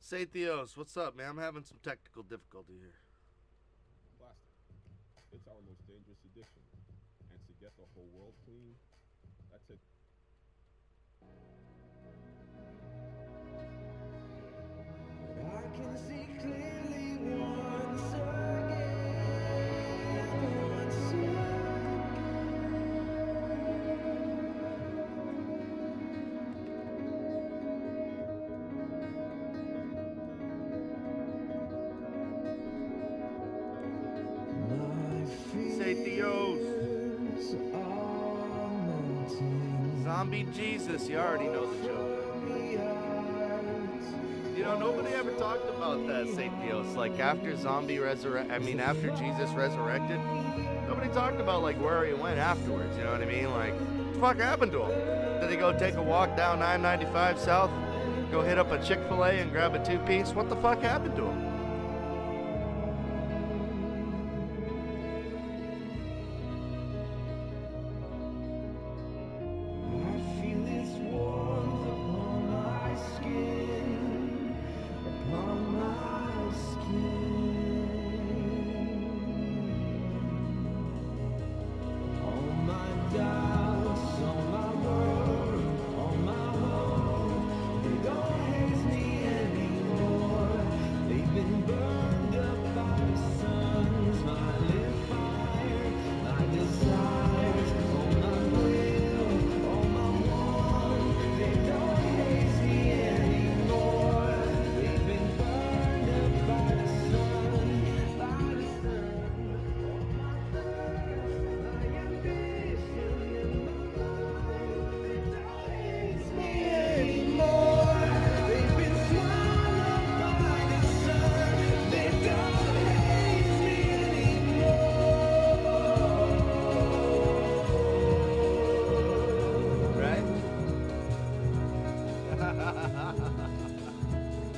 Say Theos, what's up, man? I'm having some technical difficulty here. Plastic. It's our most dangerous addiction. And to get the whole world clean, that's it. I can see clearly once again, once again. Say Theos. My Zombie Jesus, you already know the joke. You know, nobody ever talked about that, St. Theos. Like, after after Jesus resurrected, nobody talked about, like, where he went afterwards, you know what I mean? Like, what the fuck happened to him? Did he go take a walk down 995 South, go hit up a Chick-fil-A and grab a two-piece? What the fuck happened to him?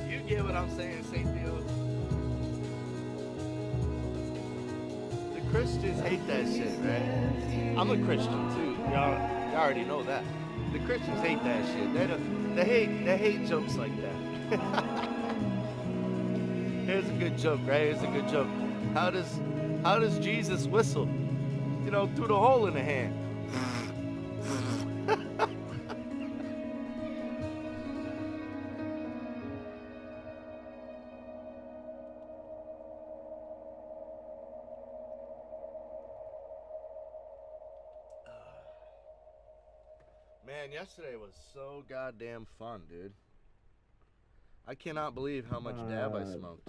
You get what I'm saying, St. Theos. The Christians hate that shit, right? I'm a Christian too. Y'all already know that. The Christians hate that shit. They hate jokes like that. Here's a good joke, right? Here's a good joke. How does Jesus whistle? You know, through the hole in the hand. Man, yesterday was so goddamn fun, dude. I cannot believe how much dab I smoked.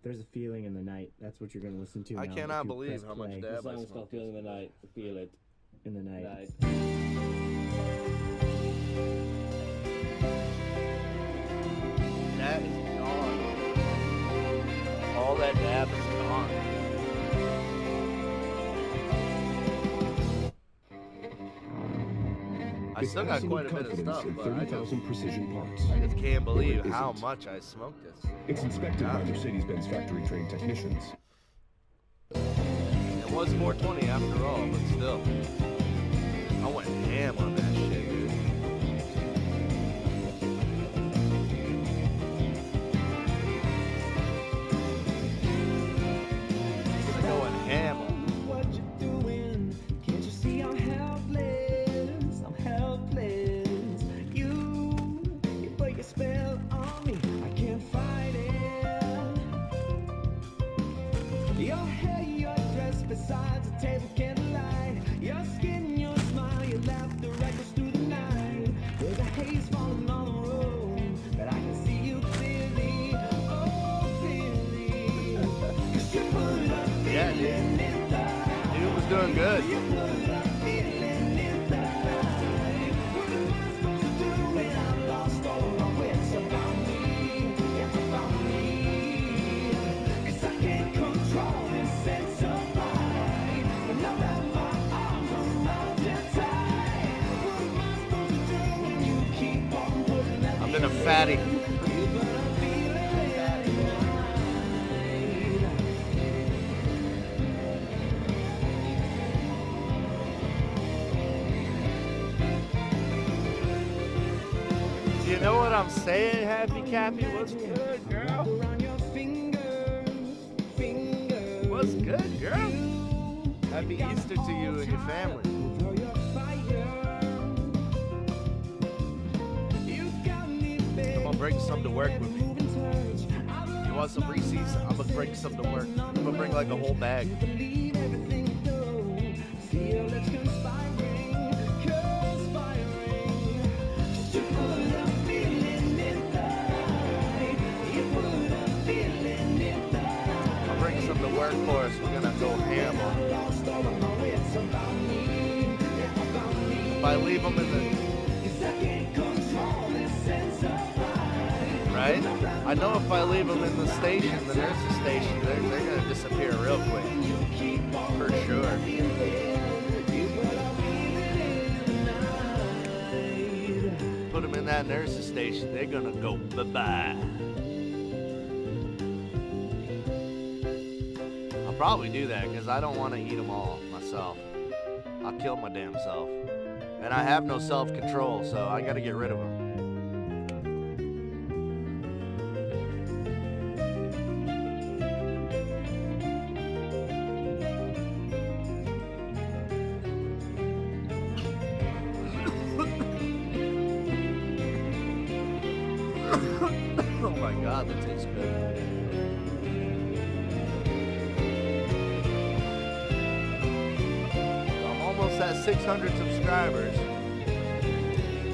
There's a feeling in the night. That's what you're gonna listen to. I now. cannot If you believe press how much play. dab The I song is called smoked. Feeling the Night. Feel it. In the night. Night. That is gone. All that dab is gone. I still got quite a bit of stuff, but I just precision parts. can't believe Or how isn't. much I smoked this. It's inspected by Yeah. Mercedes-Benz factory-trained technicians. It was 420 after all, but still. going ham on that shit, dude. They're going ham on What you doing? Can't you see I'm helpless? I'm helpless. You put your spell on me. I can't fight it. Your hair, your dress, besides the table candlelight. Your skin, your smile, your laughter echoes through the night. There's a haze falling on the road, but I can see you clearly. Oh, clearly. 'Cause you put up Yeah, dude. Dude was doing good. I've been a fatty. You know what I'm saying, Happy Cappy? What's good, girl? What's good, girl? Happy Easter to you and your family. I'm gonna bring some to work with me. You want some Reese's? I'm gonna bring some to work. I'm gonna bring like a whole bag. I'll bring some to work for us. We're gonna go ham on it. If I leave them in the... Right? I know if I leave them in the station, the nurse's station, they're gonna disappear real quick. For sure. Put them in that nurse's station, they're gonna go bye-bye. I'll probably do that because I don't want to eat them all myself. I'll kill my damn self. And I have no self-control, so I gotta get rid of them. Oh my god, that tastes good. I'm almost at 600 subscribers.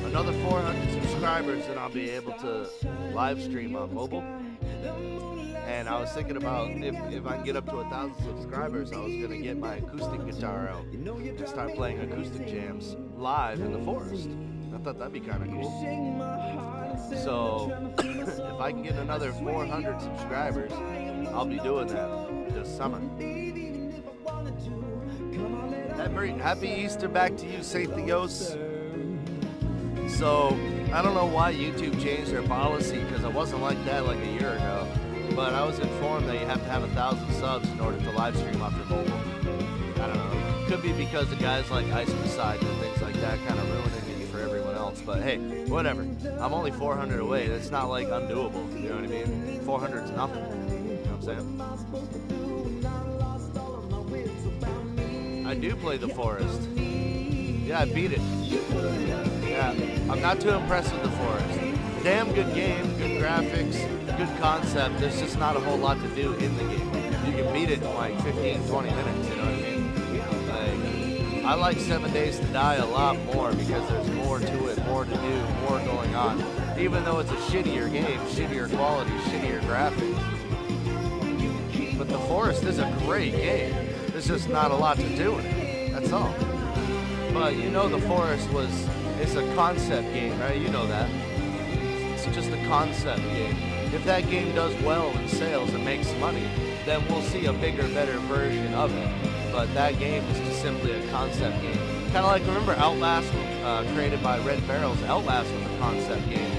Another 400 subscribers and I'll be able to live stream on mobile. And I was thinking about if I can get up to 1,000 subscribers, I was going to get my acoustic guitar out and start playing acoustic jams live in the forest. I thought that'd be kind of cool. So if I can get another 400 subscribers, I'll be doing that this summer. Happy Easter back to you, St. Theos. So I don't know why YouTube changed their policy because it wasn't like that like a year ago. But I was informed that you have to have 1,000 subs in order to live stream off your mobile. I don't know. Could be because of guys like Ice Poseidon and things like that kind of ruining it for everyone else. But hey, whatever. I'm only 400 away. That's not like undoable. You know what I mean? 400 is nothing. You know what I'm saying? I do play The Forest. Yeah, I beat it. Yeah, I'm not too impressed with The Forest. Damn good game, good graphics, good concept. There's just not a whole lot to do in the game. You can beat it in like 15, 20 minutes, you know what I mean? Like, I like 7 Days to Die a lot more because there's more to it, more to do, more going on. Even though it's a shittier game, shittier quality, shittier graphics. But The Forest is a great game. There's just not a lot to do in it. That's all. But you know The Forest it's a concept game, right? You know that. It's just a concept game. If that game does well in sales and makes money, then we'll see a bigger, better version of it. But that game is just simply a concept game. Kind of like, remember Outlast, created by Red Barrels? Outlast was a concept game,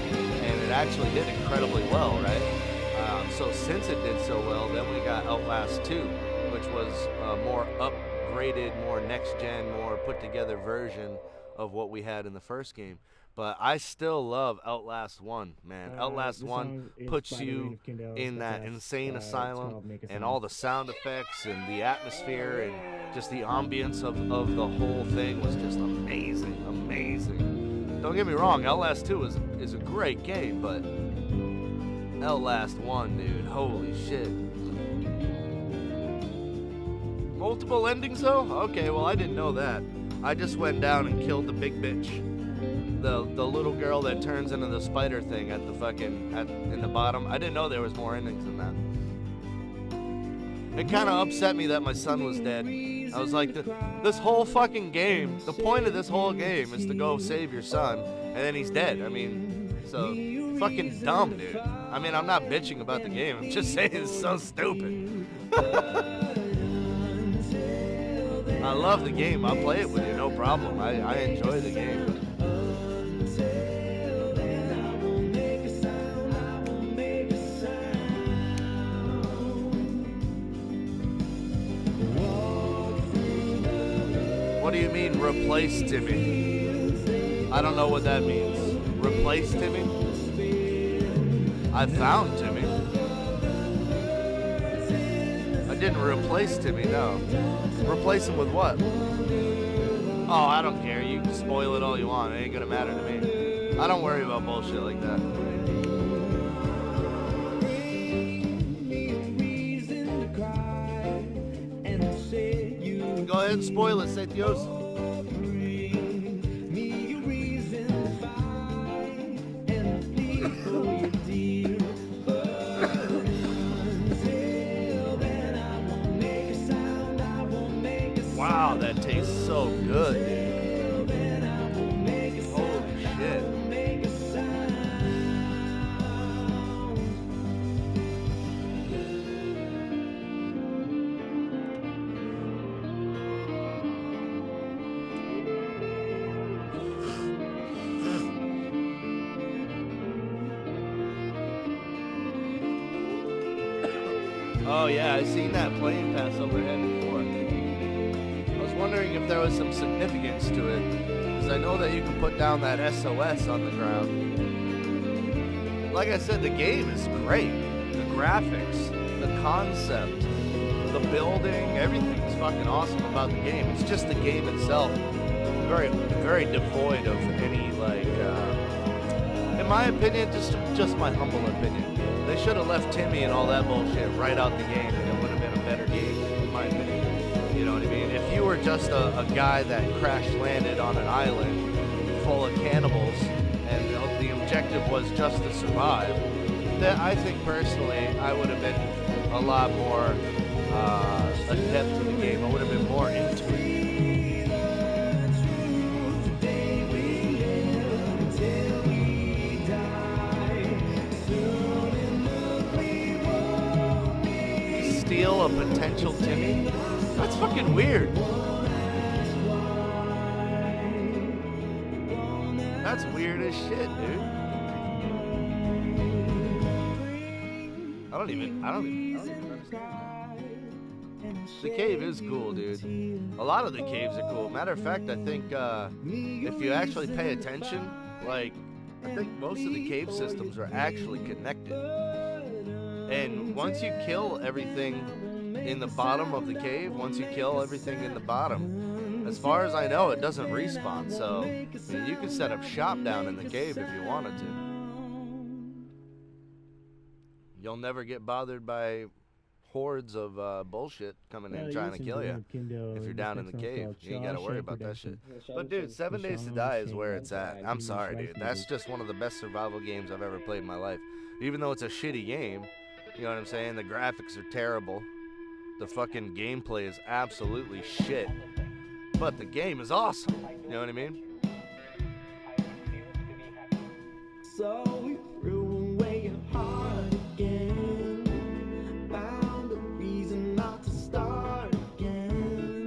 and it actually did incredibly well, right? So since it did so well, then we got Outlast 2, which was a more upgraded, more next-gen, more put-together version of what we had in the first game. But I still love Outlast 1, man. Outlast The 1 song is puts by the you Reign of Kindle. in It's that got insane it's asylum called Make a and Sound. all the sound effects and the atmosphere and just the ambience of the whole thing was just amazing, amazing. Don't get me wrong, Outlast 2 is a great game, but Outlast 1, dude, holy shit. Multiple endings though? Okay, well I didn't know that. I just went down and killed the big bitch. The little girl that turns into the spider thing at the fucking in the bottom. I didn't know there was more endings than that. It kind of upset me that my son was dead. I was like, this whole fucking game, the point of this whole game is to go save your son, and then he's dead. I mean, so fucking dumb, dude. I mean, I'm not bitching about the game. I'm just saying it's so stupid. I love the game. I'll play it with you, no problem. I enjoy the game. What do you mean, replace Timmy? I don't know what that means. Replace Timmy? I found Timmy. I didn't replace Timmy, no. Replace him with what? Oh, I don't care. You can spoil it all you want. It ain't gonna matter to me. I don't worry about bullshit like that. Go ahead and spoil it, Setios. Wow, that tastes so good, dude. Holy shit. Oh yeah, I seen that plane pass overhead before. I was wondering if there was some significance to it, because I know that you can put down that SOS on the ground. Like I said, the game is great. The graphics, the concept, the building, everything is fucking awesome about the game. It's just the game itself, very, very devoid of any in my opinion, just my humble opinion. They should have left Timmy and all that bullshit right out the game, and it would have been a better game, in my opinion. You know what I mean? If you were just a guy that crash landed on an island full of cannibals, and the objective was just to survive, then I think personally I would have been a lot more adept to the game. I would have been more into it. Steal a potential Timmy? That's fucking weird. That's weird as shit, dude. I don't even understand that. The cave is cool, dude. A lot of the caves are cool. Matter of fact, I think if you actually pay attention, I think most of the cave systems are actually connected. And once you kill everything in the bottom of the cave, as far as I know, it doesn't respawn. So I mean, you could set up shop down in the cave if you wanted to. You'll never get bothered by hordes of bullshit coming in trying to kill you. If you're down in the cave, you ain't gotta worry about that shit. But dude, 7 Days to Die is where it's at. I'm sorry, dude. That's just one of the best survival games I've ever played in my life. Even though it's a shitty game, you know what I'm saying? The graphics are terrible. The fucking gameplay is absolutely shit. But the game is awesome. You know what I mean? So we threw away your heart again. Found a reason not to start again.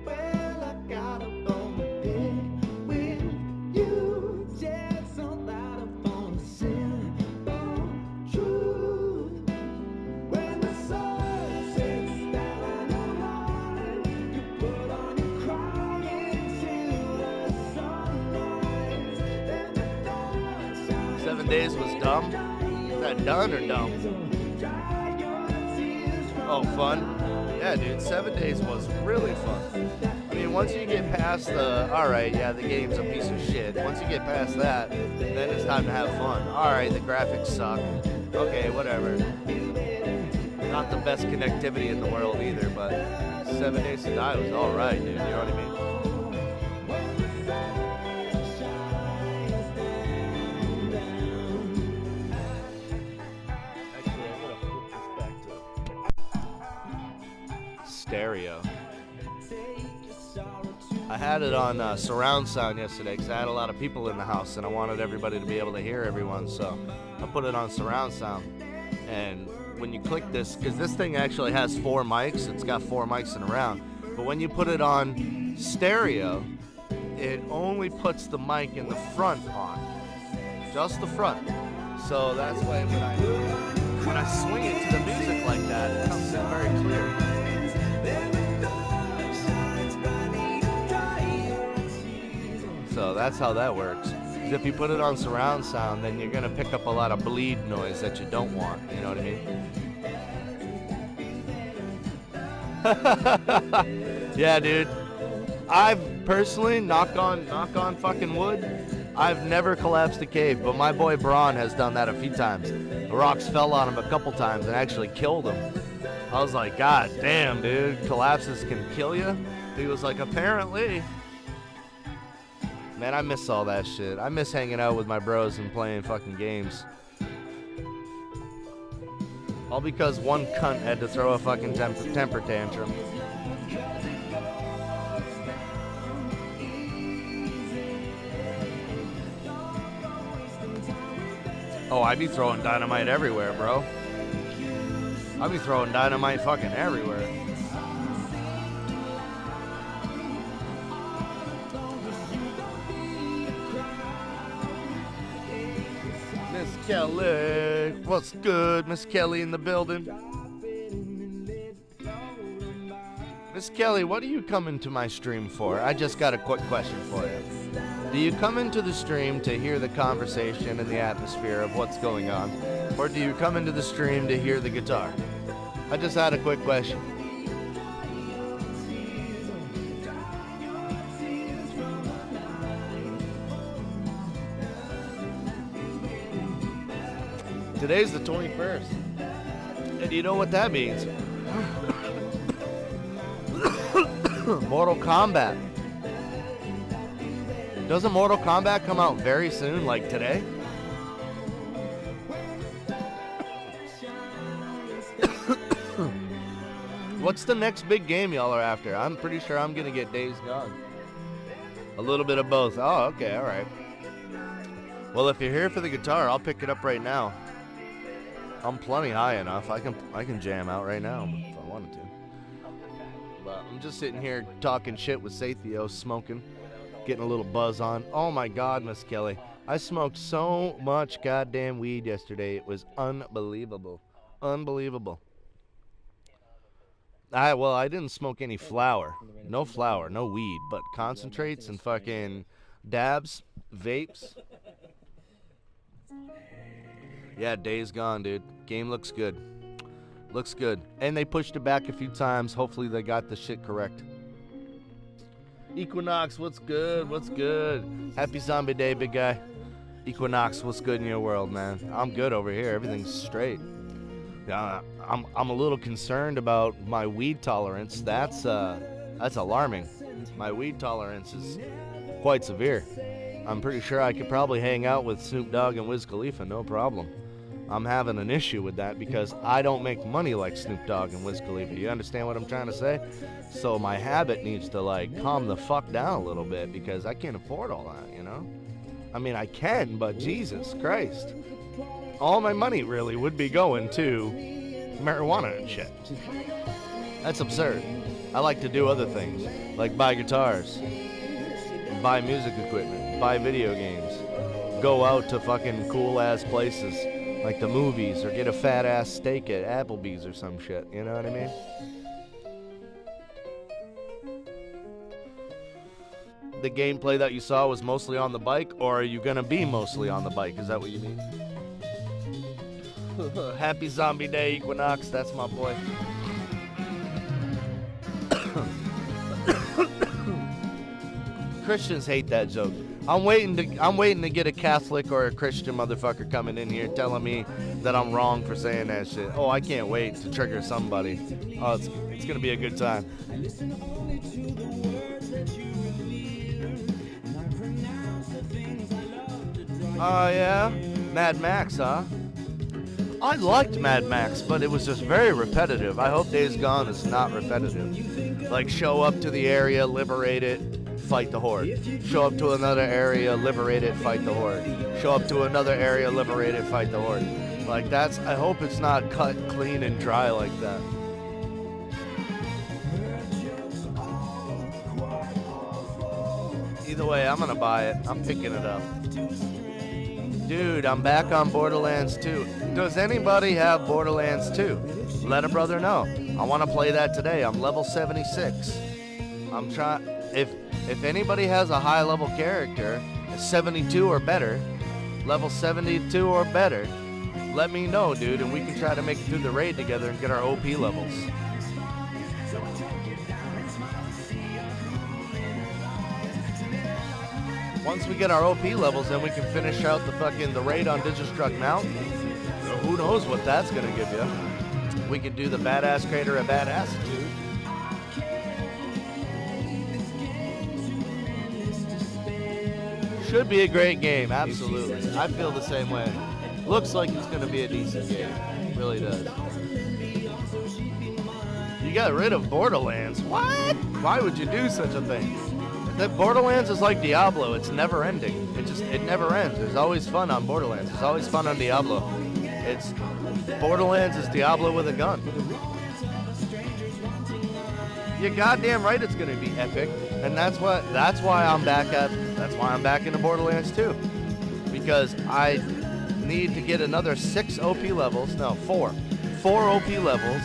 Well, I got up on the pit with you. Just so that upon the simple truth. When the sun sets down on the line, you put on your crying till the sun 7 days was dumb? Is that done or dumb? Oh, fun? Yeah, dude, 7 days was really fun. I mean, once you get past alright, yeah, the game's a piece of shit. Once you get past that, then it's time to have fun. Alright, the graphics suck. Okay, whatever. Not the best connectivity in the world either, but 7 Days to Die was alright, dude. You know what I mean? Actually, I'm gonna flip this back to stereo. I had it on surround sound yesterday because I had a lot of people in the house and I wanted everybody to be able to hear everyone, so I put it on surround sound. And when you click this, because this thing actually has 4 mics, it's got 4 mics in a round, but when you put it on stereo, it only puts the mic in the front on, just the front. So that's why when I swing it to the music like that, it comes in very clear. So that's how that works. If you put it on surround sound, then you're gonna pick up a lot of bleed noise that you don't want. You know what I mean? Yeah, dude. I've personally, knock on fucking wood, I've never collapsed a cave, but my boy Braun has done that a few times. The rocks fell on him a couple times and actually killed him. I was like, God damn, dude, collapses can kill you? He was like, apparently. Man, I miss all that shit. I miss hanging out with my bros and playing fucking games. All because one cunt had to throw a fucking temper tantrum. Oh, I be throwing dynamite everywhere, bro. I be throwing dynamite fucking everywhere. Miss Kelly, what's good? Miss Kelly in the building. Miss Kelly, what are you coming to my stream for? I just got a quick question for you. Do you come into the stream to hear the conversation and the atmosphere of what's going on? Or do you come into the stream to hear the guitar? I just had a quick question. Today's the 21st. And you know what that means? Mortal Kombat. Doesn't Mortal Kombat come out very soon, like today? What's the next big game y'all are after? I'm pretty sure I'm gonna get Days Gone. A little bit of both. Oh, okay, alright. Well, if you're here for the guitar, I'll pick it up right now. I'm plenty high enough. I can jam out right now if I wanted to. But I'm just sitting here talking shit with Sathio, smoking, getting a little buzz on. Oh my God, Miss Kelly. I smoked so much goddamn weed yesterday. It was unbelievable. Unbelievable. I didn't smoke any flower. No flower, no weed, but concentrates and fucking dabs, vapes. Yeah, Days Gone, dude. Game looks good. Looks good. And they pushed it back a few times. Hopefully they got the shit correct. Equinox, what's good? What's good? Happy Zombie Day, big guy. Equinox, what's good in your world, man? I'm good over here. Everything's straight. I'm a little concerned about my weed tolerance. That's alarming. My weed tolerance is quite severe. I'm pretty sure I could probably hang out with Snoop Dogg and Wiz Khalifa, no problem. I'm having an issue with that because I don't make money like Snoop Dogg and Wiz Khalifa. You understand what I'm trying to say? So my habit needs to like calm the fuck down a little bit because I can't afford all that, you know? I mean, I can, but Jesus Christ. All my money really would be going to marijuana and shit. That's absurd. I like to do other things, like buy guitars, buy music equipment, buy video games, go out to fucking cool-ass places, like the movies, or get a fat-ass steak at Applebee's or some shit, you know what I mean? the gameplay that you saw was mostly on the bike, or are you gonna be mostly on the bike? Is that what you mean? Happy Zombie Day, Equinox. That's my boy. Christians hate that joke. I'm waiting to get a Catholic or a Christian motherfucker coming in here telling me that I'm wrong for saying that shit. Oh, I can't wait to trigger somebody. Oh, it's gonna be a good time. Oh yeah, Mad Max, huh? I liked Mad Max, but it was just very repetitive. I hope Days Gone is not repetitive. Like, show up to the area, liberate it, fight the Horde. Show up to another area, liberate it, fight the Horde. Show up to another area, liberate it, fight the Horde. Like, that's, I hope it's not cut clean and dry like that. Either way, I'm gonna buy it. I'm picking it up. Dude, I'm back on Borderlands 2. Does anybody have Borderlands 2? Let a brother know. I want to play that today. I'm level 76. I'm trying. If anybody has a high level character, 72 or better, level 72 or better, let me know, dude, and we can try to make it through the raid together and get our OP levels. Once we get our OP levels, then we can finish out the raid on Digistruct Mountain. So who knows what that's gonna give you? We can do the Badass Crater of Badassitude. Should be a great game, absolutely. I feel the same way. Looks like it's gonna be a decent game. It really does. You got rid of Borderlands. What? Why would you do such a thing? That Borderlands is like Diablo. It's never ending. It never ends. There's always fun on Borderlands. There's always fun on Diablo. Borderlands is Diablo with a gun. You're goddamn right it's gonna be epic, and that's why I'm back into Borderlands 2. Because I need to get another 6 OP levels. No, 4. 4 OP levels,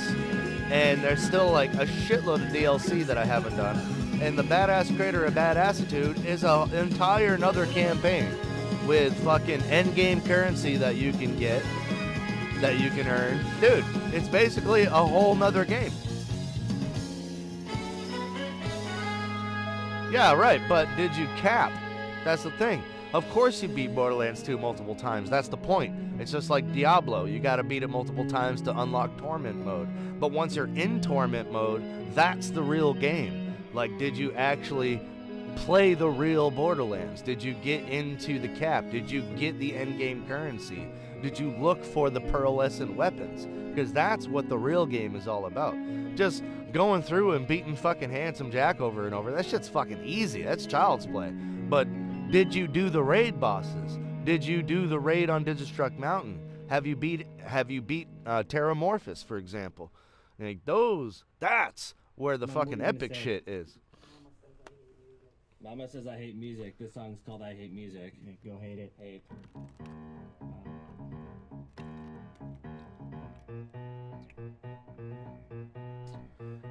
and there's still like a shitload of DLC that I haven't done. And the Badass Crater of Badassitude is an entire another campaign with fucking endgame currency that you can get, that you can earn. Dude, it's basically a whole nother game. Yeah, right, but did you cap? That's the thing. Of course you beat Borderlands 2 multiple times. That's the point. It's just like Diablo. You gotta beat it multiple times to unlock Torment mode. But once you're in Torment mode, that's the real game. Like, did you actually play the real Borderlands? Did you get into the cap? Did you get the endgame currency? Did you look for the pearlescent weapons? Because that's what the real game is all about. Just going through and beating fucking Handsome Jack over and over, that shit's fucking easy. That's child's play. But did you do the raid bosses? Did you do the raid on Digistruct Mountain? Have you beat Terramorphous, for example? Like that's where the fucking epic shit is. Mama says I hate music. This song's called I Hate Music. Yeah, go hate it. Hate.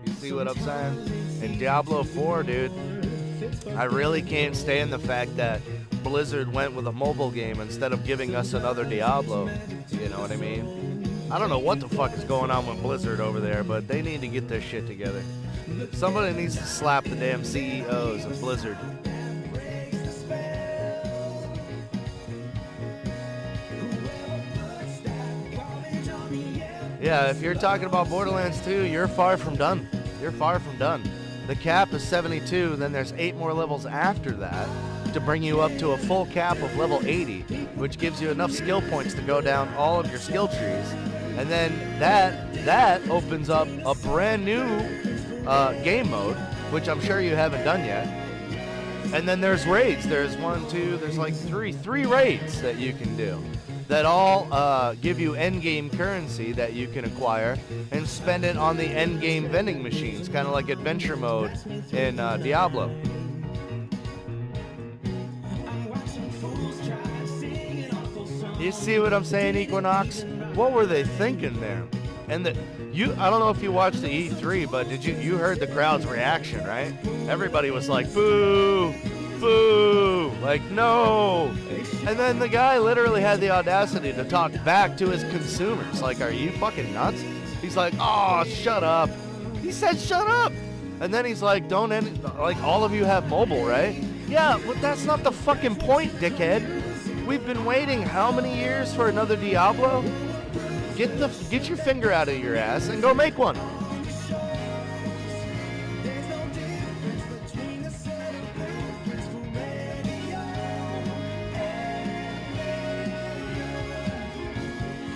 You see what I'm saying? In Diablo 4, dude, I really can't stand the fact that Blizzard went with a mobile game instead of giving us another Diablo. You know what I mean? I don't know what the fuck is going on with Blizzard over there, but they need to get their shit together. Somebody needs to slap the damn CEOs of Blizzard. Yeah, if you're talking about Borderlands 2, you're far from done. You're far from done. The cap is 72, then there's 8 more levels after that to bring you up to a full cap of level 80, which gives you enough skill points to go down all of your skill trees. And then that opens up a brand new game mode, which I'm sure you haven't done yet. And then there's raids. There's like three raids that you can do that all give you endgame currency that you can acquire and spend it on the endgame vending machines, kind of like adventure mode in Diablo. You see what I'm saying, Equinox? What were they thinking there? And I don't know if you watched the E3, but you heard the crowd's reaction, right? Everybody was like, boo, boo, like, no. And then the guy literally had the audacity to talk back to his consumers. Like, are you fucking nuts? He's like, oh, shut up. He said, shut up. And then he's like, like, all of you have mobile, right? Yeah, but that's not the fucking point, dickhead. We've been waiting how many years for another Diablo? Get your finger out of your ass and go make one.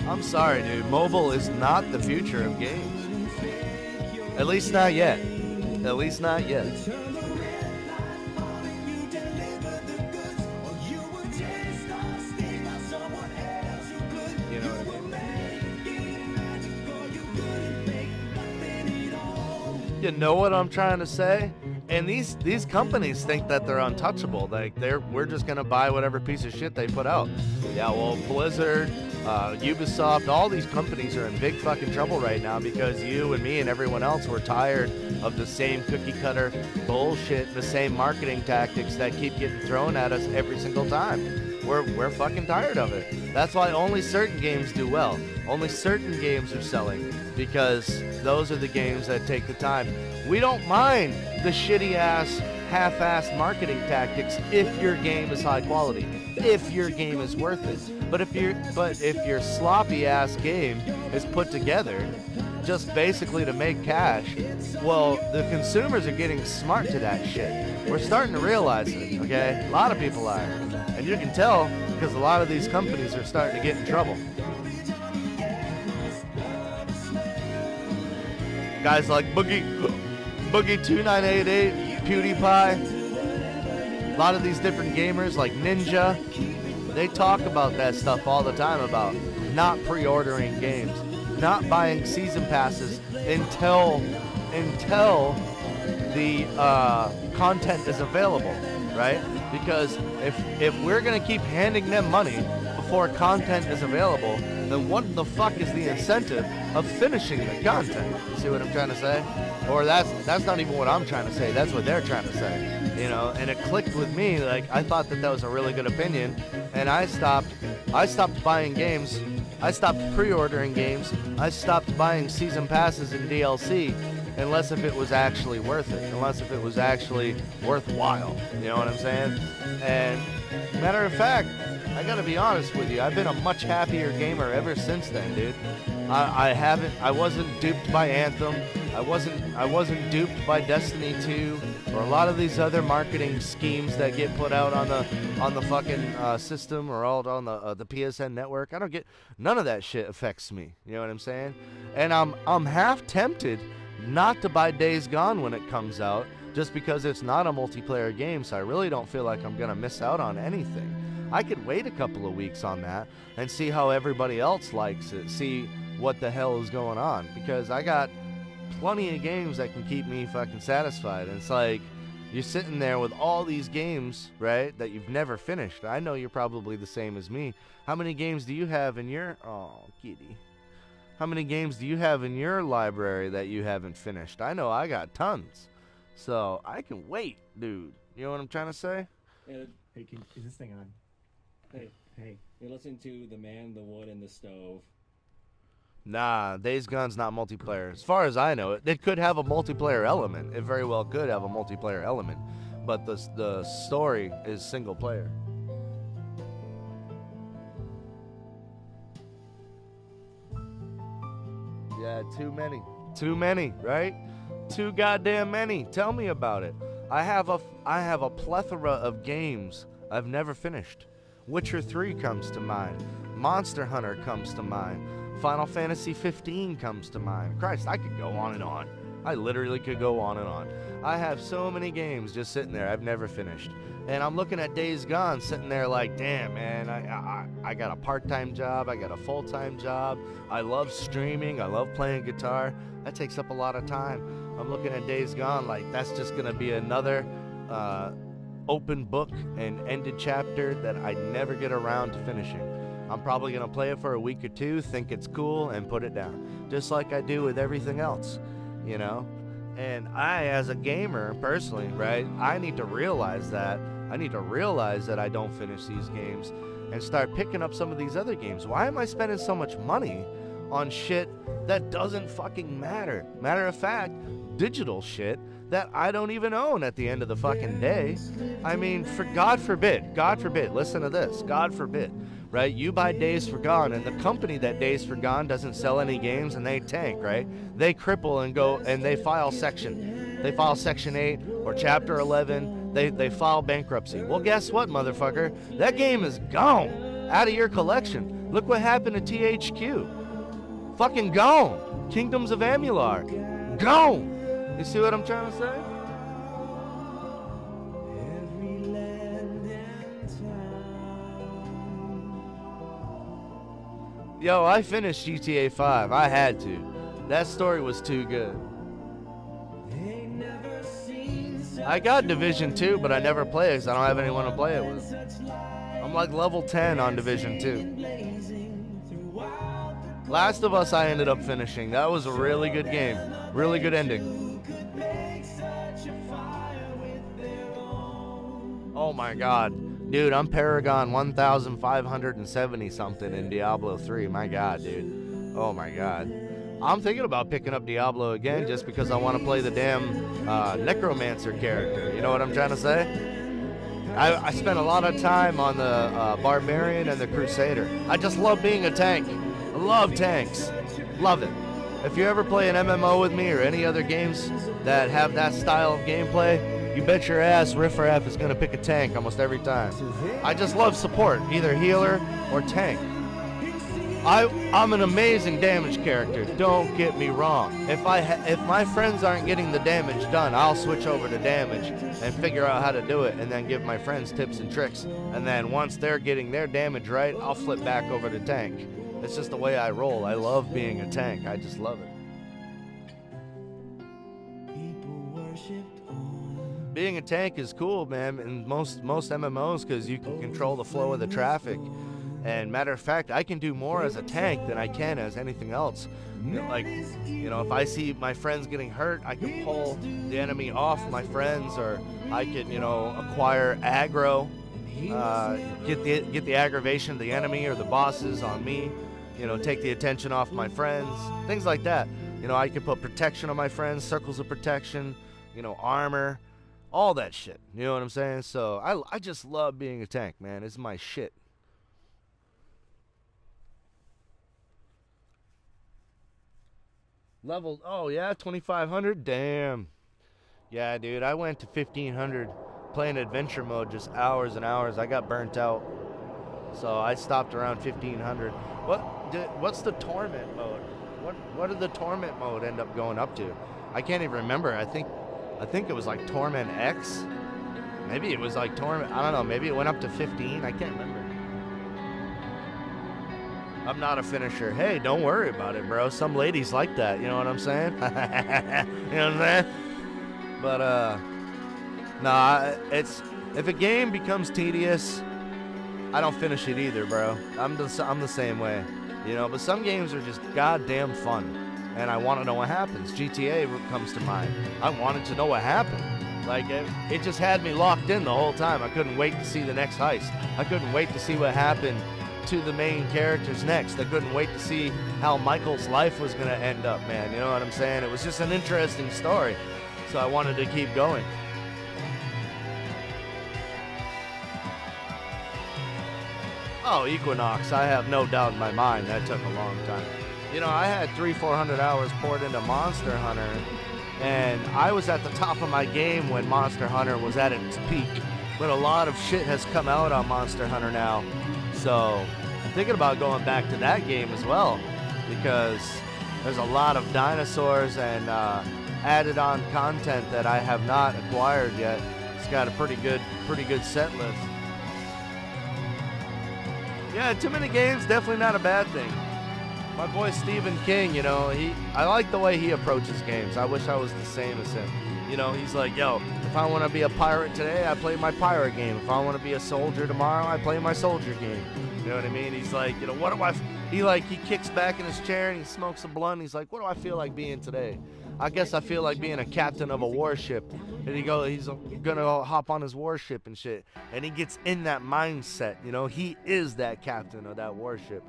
I'm sorry, dude. Mobile is not the future of games. At least not yet. At least not yet. You know what I mean? You know what I'm trying to say? And these companies think that they're untouchable. Like we're just gonna buy whatever piece of shit they put out. Yeah, well, Blizzard, Ubisoft, all these companies are in big fucking trouble right now because you and me and everyone else were tired of the same cookie cutter bullshit, the same marketing tactics that keep getting thrown at us every single time. We're fucking tired of it. That's why only certain games do well. Only certain games are selling because those are the games that take the time. We don't mind the shitty ass, half-assed marketing tactics if your game is high quality, if your game is worth it. But if your sloppy ass game is put together just basically to make cash, well, the consumers are getting smart to that shit. We're starting to realize it, okay? A lot of people are. And you can tell because a lot of these companies are starting to get in trouble. Guys like Boogie2988, PewDiePie, a lot of these different gamers like Ninja, they talk about that stuff all the time about not pre-ordering games, not buying season passes until the content is available, right? Because if we're gonna keep handing them money before content is available, then what the fuck is the incentive of finishing the content? You see what I'm trying to say? Or that's not even what I'm trying to say. That's what they're trying to say. You know, and it clicked with me. Like I thought that was a really good opinion, and I stopped buying games. I stopped pre-ordering games. I stopped buying season passes and DLC unless if it was actually worth it, unless if it was actually worthwhile. You know what I'm saying? And matter of fact, I gotta be honest with you, I've been a much happier gamer ever since then, dude. I wasn't duped by Anthem. I wasn't duped by Destiny 2 or a lot of these other marketing schemes that get put out on the fucking system or all on the PSN network. I don't get none of that shit affects me. You know what I'm saying? And I'm half tempted not to buy Days Gone when it comes out, just because it's not a multiplayer game, so I really don't feel like I'm gonna miss out on anything. I could wait a couple of weeks on that and see how everybody else likes it, see what the hell is going on, because I got plenty of games that can keep me fucking satisfied. And it's like you're sitting there with all these games, right, that you've never finished. I know you're probably the same as me. How many games do you have in your kitty? How many games do you have in your library that you haven't finished? I know I got tons. So I can wait, dude. You know what I'm trying to say? Yeah, Hey, is this thing on? hey, Hey. you're listening to The Man, the Wood, and the Stove. Nah, Days Gone's not multiplayer. As far as I know, it could have a multiplayer element. It very well could have a multiplayer element. But the story is single player. Yeah, too many. Too many, right? Too goddamn many. Tell me about it. I have a plethora of games I've never finished. Witcher 3 comes to mind. Monster Hunter comes to mind. Final Fantasy 15 comes to mind. Christ, I could go on and on. I literally could go on and on. I have so many games just sitting there I've never finished. And I'm looking at Days Gone sitting there like, damn, man, I got a part-time job. I got a full-time job. I love streaming. I love playing guitar. That takes up a lot of time. I'm looking at Days Gone like that's just going to be another open book and ended chapter that I never get around to finishing. I'm probably going to play it for a week or two, think it's cool, and put it down. Just like I do with everything else, you know? And I, as a gamer, personally, right, I need to realize that I need to realize that I don't finish these games and start picking up some of these other games. Why am I spending so much money on shit that doesn't fucking matter? Matter of fact, digital shit that I don't even own at the end of the fucking day. I mean, for God forbid, listen to this, God forbid, right? You buy Days for Gone, and the company that Days for Gone doesn't sell any games, and they tank, right? They cripple and go, and they file Section 8 or Chapter 11. They file bankruptcy. Well, guess what, motherfucker? That game is gone, out of your collection. Look what happened to THQ. Fucking gone. Kingdoms of Amalur, gone. You see what I'm trying to say? Every land and town. Yo, I finished GTA 5. I had to. That story was too good. Ain't never seen such I got Division 2, but I never play it because I don't have anyone to play it with. such light I'm like level 10 on Division 2. blazing throughout the Last of Us I ended up finishing. That was a really good game. Really good ending. could make such a fire with their own. Oh my god. Dude, I'm Paragon 1570 something in Diablo 3. My god, dude. Oh my god. I'm thinking about picking up Diablo again just because I want to play the damn Necromancer character. You know what I'm trying to say? I spent a lot of time on the Barbarian and the Crusader. I just love being a tank. I love tanks. Love it. If you ever play an MMO with me or any other games that have that style of gameplay, you bet your ass Riff Raff is going to pick a tank almost every time. I just love support, either healer or tank. I'm an amazing damage character, don't get me wrong. If my friends aren't getting the damage done, I'll switch over to damage and figure out how to do it and then give my friends tips and tricks. And then once they're getting their damage right, I'll flip back over to tank. It's just the way I roll. I love being a tank. I just love it. People worshipped on. Being a tank is cool, man, in most MMOs because you can control the flow of the traffic. And matter of fact, I can do more as a tank than I can as anything else. Like, if I see my friends getting hurt, I can pull the enemy off my friends, or I can, acquire aggro, get the aggravation of the enemy or the bosses on me. Take the attention off my friends, things like that. I could put protection on my friends, circles of protection, armor, all that shit. You know what I'm saying? So I just love being a tank, man. It's my shit. Level, oh yeah, 2,500? Damn. Yeah, dude, I went to 1,500 playing adventure mode, just hours and hours. I got burnt out. So I stopped around 1,500. What's the torment mode? What did the torment mode end up going up to? I can't even remember. I think it was like Torment X. Maybe it was like Torment, I don't know, maybe it went up to 15. I can't remember. I'm not a finisher. Hey, don't worry about it, bro. Some ladies like that, you know what I'm saying? You know what I'm saying? But nah, if a game becomes tedious, I don't finish it either, bro. I'm the same way, But some games are just goddamn fun, and I want to know what happens. GTA comes to mind. I wanted to know what happened. Like it just had me locked in the whole time. I couldn't wait to see the next heist. I couldn't wait to see what happened to the main characters next. I couldn't wait to see how Michael's life was gonna end up, man. You know what I'm saying? It was just an interesting story, so I wanted to keep going. Oh, Equinox, I have no doubt in my mind that took a long time. I had 300-400 hours poured into Monster Hunter, and I was at the top of my game when Monster Hunter was at its peak. But a lot of shit has come out on Monster Hunter now, so I'm thinking about going back to that game as well, because there's a lot of dinosaurs and added on content that I have not acquired yet. It's got a pretty good set list. Yeah, too many games, definitely not a bad thing. My boy Stephen King, I like the way he approaches games. I wish I was the same as him. He's like, yo, if I want to be a pirate today, I play my pirate game. If I want to be a soldier tomorrow, I play my soldier game. You know what I mean? He's like, what do I... He kicks back in his chair and he smokes a blunt. He's like, what do I feel like being today? I guess I feel like being a captain of a warship. And he's gonna hop on his warship and shit. And he gets in that mindset, you know. He is that captain of that warship.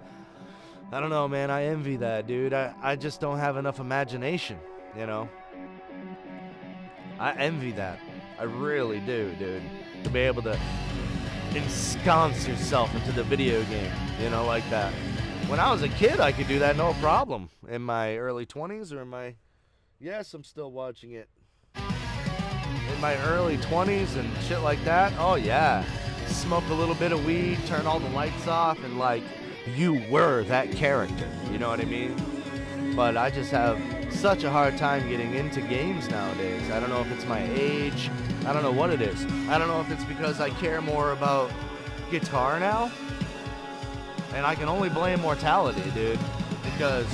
I don't know, man. I envy that, dude. I just don't have enough imagination, you know. I envy that. I really do, dude. To be able to ensconce yourself into the video game, you know, like that. When I was a kid, I could do that no problem. In my early 20s or in my... Yes, I'm still watching it. In my early 20s and shit like that, oh yeah. Smoke a little bit of weed, turn all the lights off, and like, you were that character. You know what I mean? But I just have such a hard time getting into games nowadays. I don't know if it's my age. I don't know what it is. I don't know if it's because I care more about guitar now. And I can only blame mortality, dude. Because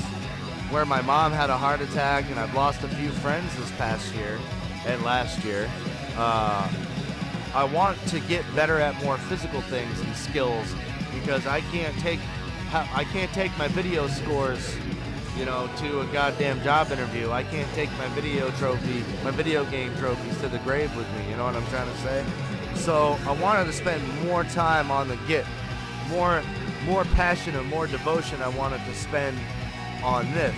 where my mom had a heart attack and I've lost a few friends this past year and last year, I want to get better at more physical things and skills because I can't take my video scores, you know, to a goddamn job interview. I can't take my video game trophies to the grave with me, you know what I'm trying to say? So I wanted to spend more time on the Git, more passion and more devotion I wanted to spend on this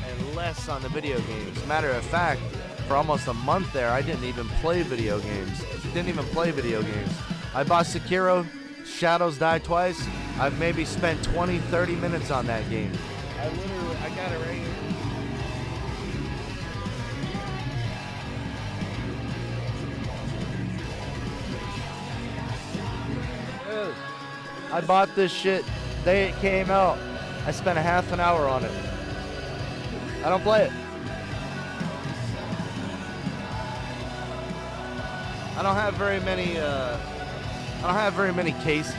and less on the video games. Matter of fact, for almost a month there, I didn't even play video games. I bought Sekiro, Shadows Die Twice. I've maybe spent 20, 30 minutes on that game. I got it right here. Dude, I bought this shit the day it came out. I spent a half an hour on it. I don't play it. I don't have very many cases.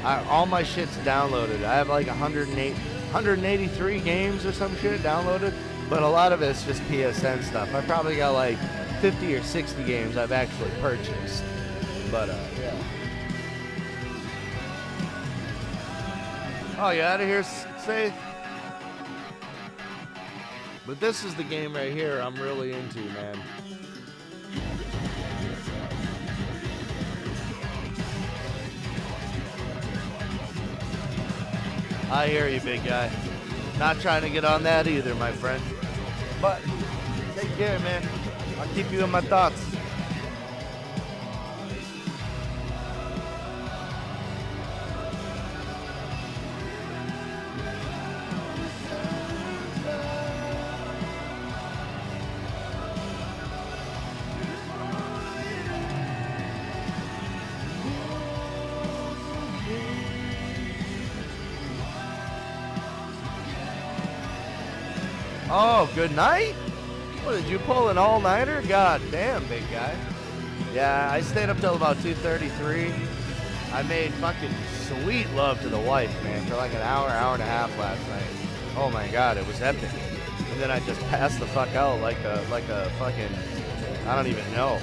All my shit's downloaded. I have like 183 games or some shit downloaded, but a lot of it's just PSN stuff. I probably got like 50 or 60 games I've actually purchased. But yeah. Oh, you out of here, Faith? But this is the game right here I'm really into, man. I hear you, big guy. Not trying to get on that either, my friend. But take care, man. I'll keep you in my thoughts. Oh, good night? What, did you pull an all-nighter? God damn, big guy. Yeah, I stayed up till about 2:33. I made fucking sweet love to the wife, man, for like an hour and a half last night. Oh my God, it was epic. And then I just passed the fuck out like a fucking, I don't even know,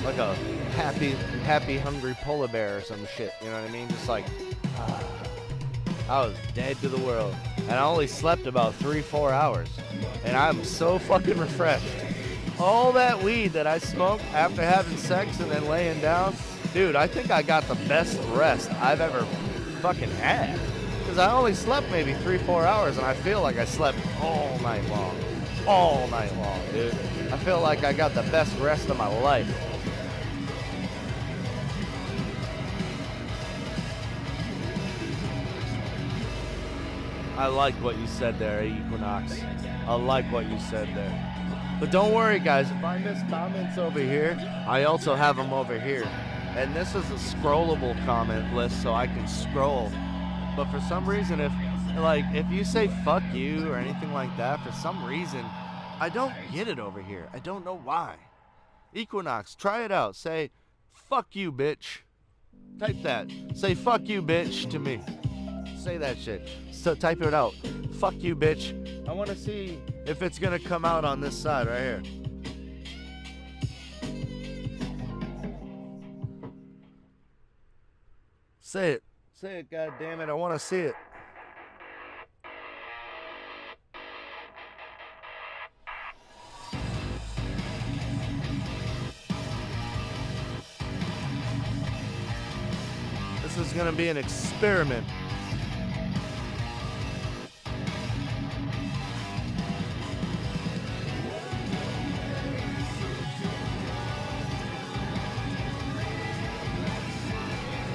like a happy hungry polar bear or some shit. You know what I mean? Just like, I was dead to the world. And I only slept about 3-4 hours. And I'm so fucking refreshed. All that weed that I smoked after having sex and then laying down, dude, I think I got the best rest I've ever fucking had. Because I only slept maybe 3-4 hours and I feel like I slept all night long. All night long, dude. I feel like I got the best rest of my life. I like what you said there, Equinox. I like what you said there. But don't worry, guys. If I miss comments over here, I also have them over here. And this is a scrollable comment list, so I can scroll. But for some reason, if you say fuck you or anything like that, for some reason, I don't get it over here. I don't know why. Equinox, try it out. Say, fuck you, bitch. Type that. Say, fuck you, bitch, to me. Say that shit. So type it out. Fuck you, bitch. I want to see if it's going to come out on this side right here. Say it. Say it, goddammit. I want to see it. This is gonna be an experiment.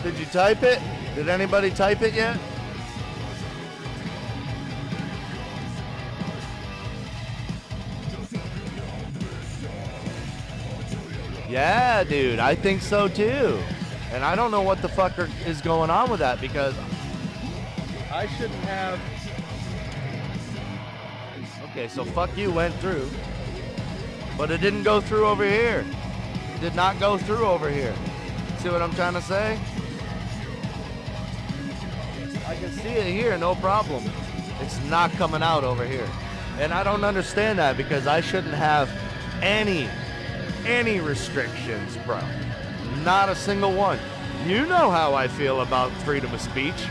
Did you type it? Did anybody type it yet? Yeah, dude, I think so too. And I don't know what the fuck is going on with that, because I shouldn't have. Okay, so fuck you went through, but it didn't go through over here. It did not go through over here. See what I'm trying to say? I can see it here, no problem. It's not coming out over here. And I don't understand that, because I shouldn't have any restrictions, bro. Not a single one. You know how I feel about freedom of speech.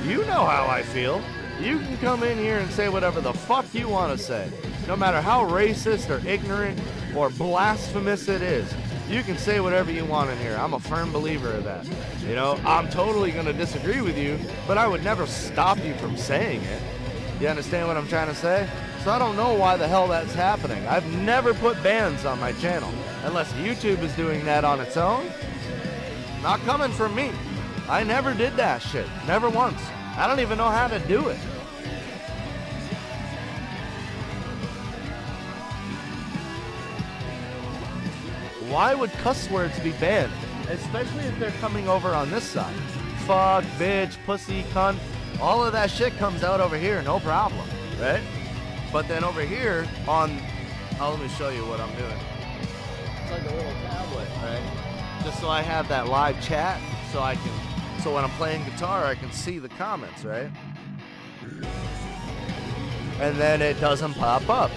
You know how I feel. You can come in here and say whatever the fuck you want to say. No matter how racist or ignorant or blasphemous it is. You can say whatever you want in here. I'm a firm believer of that. You know, I'm totally going to disagree with you, but I would never stop you from saying it. You understand what I'm trying to say? So I don't know why the hell that's happening. I've never put bans on my channel, unless YouTube is doing that on its own. Not coming from me. I never did that shit. Never once. I don't even know how to do it. Why would cuss words be banned? Especially if they're coming over on this side. Fuck, bitch, pussy, cunt. All of that shit comes out over here, no problem, right? But then over here on, let me show you what I'm doing. It's like a little tablet, right? Just so I have that live chat, so when I'm playing guitar, I can see the comments, right? And then it doesn't pop up.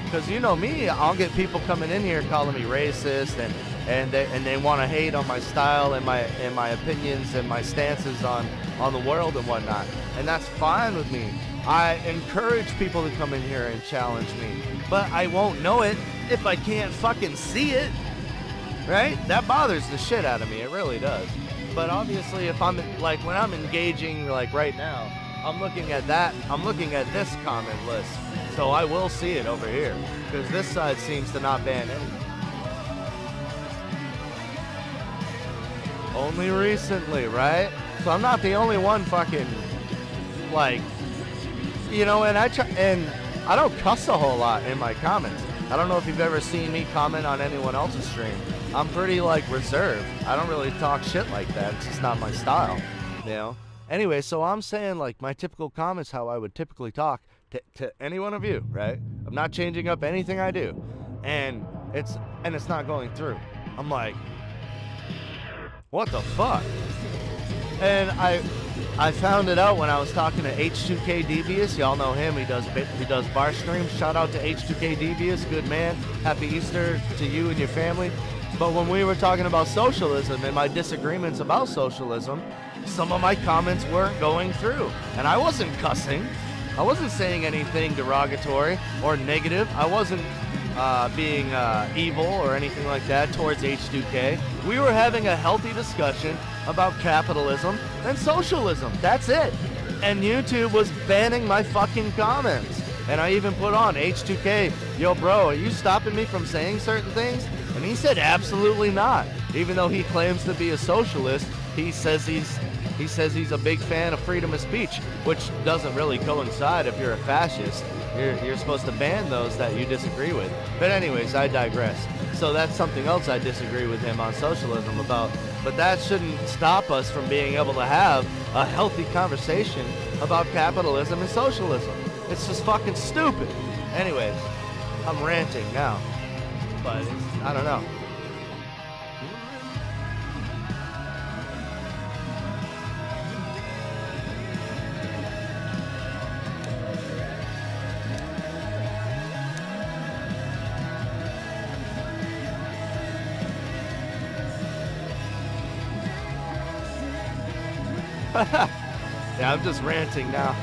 Because you know me, I'll get people coming in here calling me racist, and they want to hate on my style and my opinions and my stances on the world and whatnot. And that's fine with me. I encourage people to come in here and challenge me, but I won't know it if I can't fucking see it, right? That bothers the shit out of me. It really does. But obviously, if I'm like when I'm engaging like right now, I'm looking at that. I'm looking at this comment list. So I will see it over here, because this side seems to not ban anything. Only recently, right? So I'm not the only one fucking, like, you know, and I don't cuss a whole lot in my comments. I don't know if you've ever seen me comment on anyone else's stream. I'm pretty, like, reserved. I don't really talk shit like that. It's just not my style, you know? Anyway, so I'm saying, like, my typical comments, how I would typically talk to any one of you, right? I'm not changing up anything I do, and it's not going through. I'm like, what the fuck? And I found it out when I was talking to H2K Devious. Y'all know him. He does bar streams. Shout out to H2K Devious, good man. Happy Easter to you and your family. But when we were talking about socialism and my disagreements about socialism, some of my comments weren't going through, and I wasn't cussing. I wasn't saying anything derogatory or negative. I wasn't being evil or anything like that towards H2K. We were having a healthy discussion about capitalism and socialism. That's it. And YouTube was banning my fucking comments. And I even put on H2K, yo bro, are you stopping me from saying certain things? And he said absolutely not. Even though he claims to be a socialist, he says he's a big fan of freedom of speech, which doesn't really coincide. If you're a fascist, you're supposed to ban those that you disagree with. But anyways, I digress. So that's something else I disagree with him on socialism about. But that shouldn't stop us from being able to have a healthy conversation about capitalism and socialism. It's just fucking stupid. Anyways, I'm ranting now. But I don't know. Yeah, I'm just ranting now.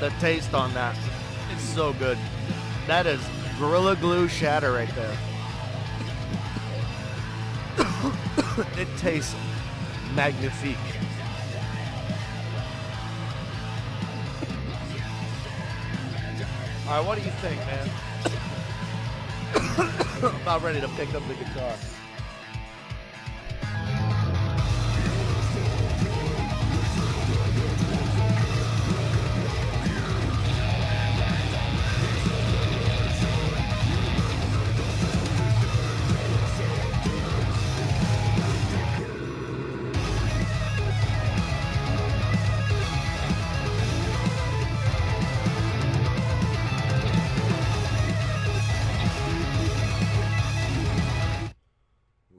The taste on that, it's so good. That is Gorilla Glue shatter right there. It tastes magnifique. All right, what do you think, man? About ready to pick up the guitar.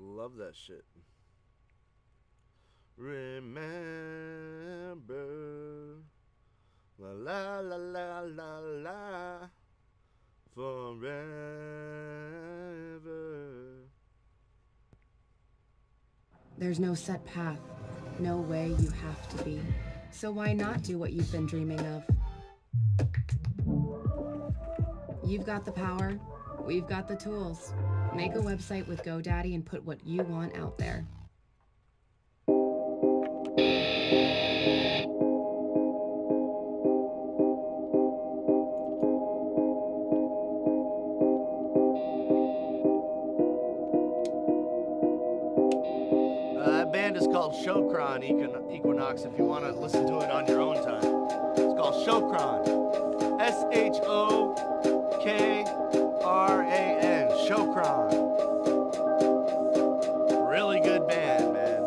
Love that shit. Remember, la la la la la la, forever. There's no set path, no way you have to be. So why not do what you've been dreaming of? You've got the power, we've got the tools. Make a website with GoDaddy and put what you want out there. That band is called Shokran Equinox if you want to listen to it on your own time. It's called Shokran. S-H-O-K-R-A-N. Shokran. Really good band, man.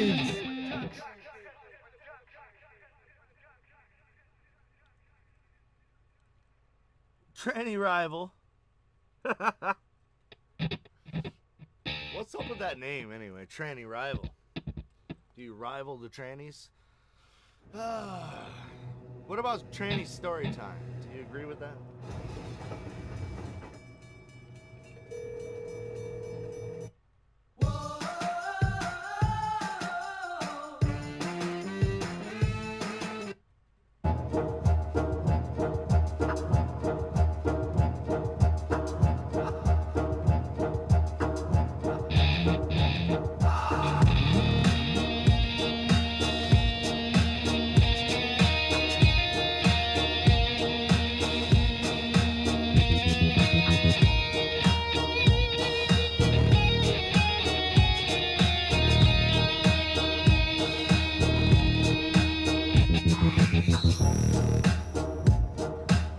Productions. Tranny rival. What's up with that name anyway? Tranny rival. Do you rival the trannies? What about tranny story time? Do you agree with that?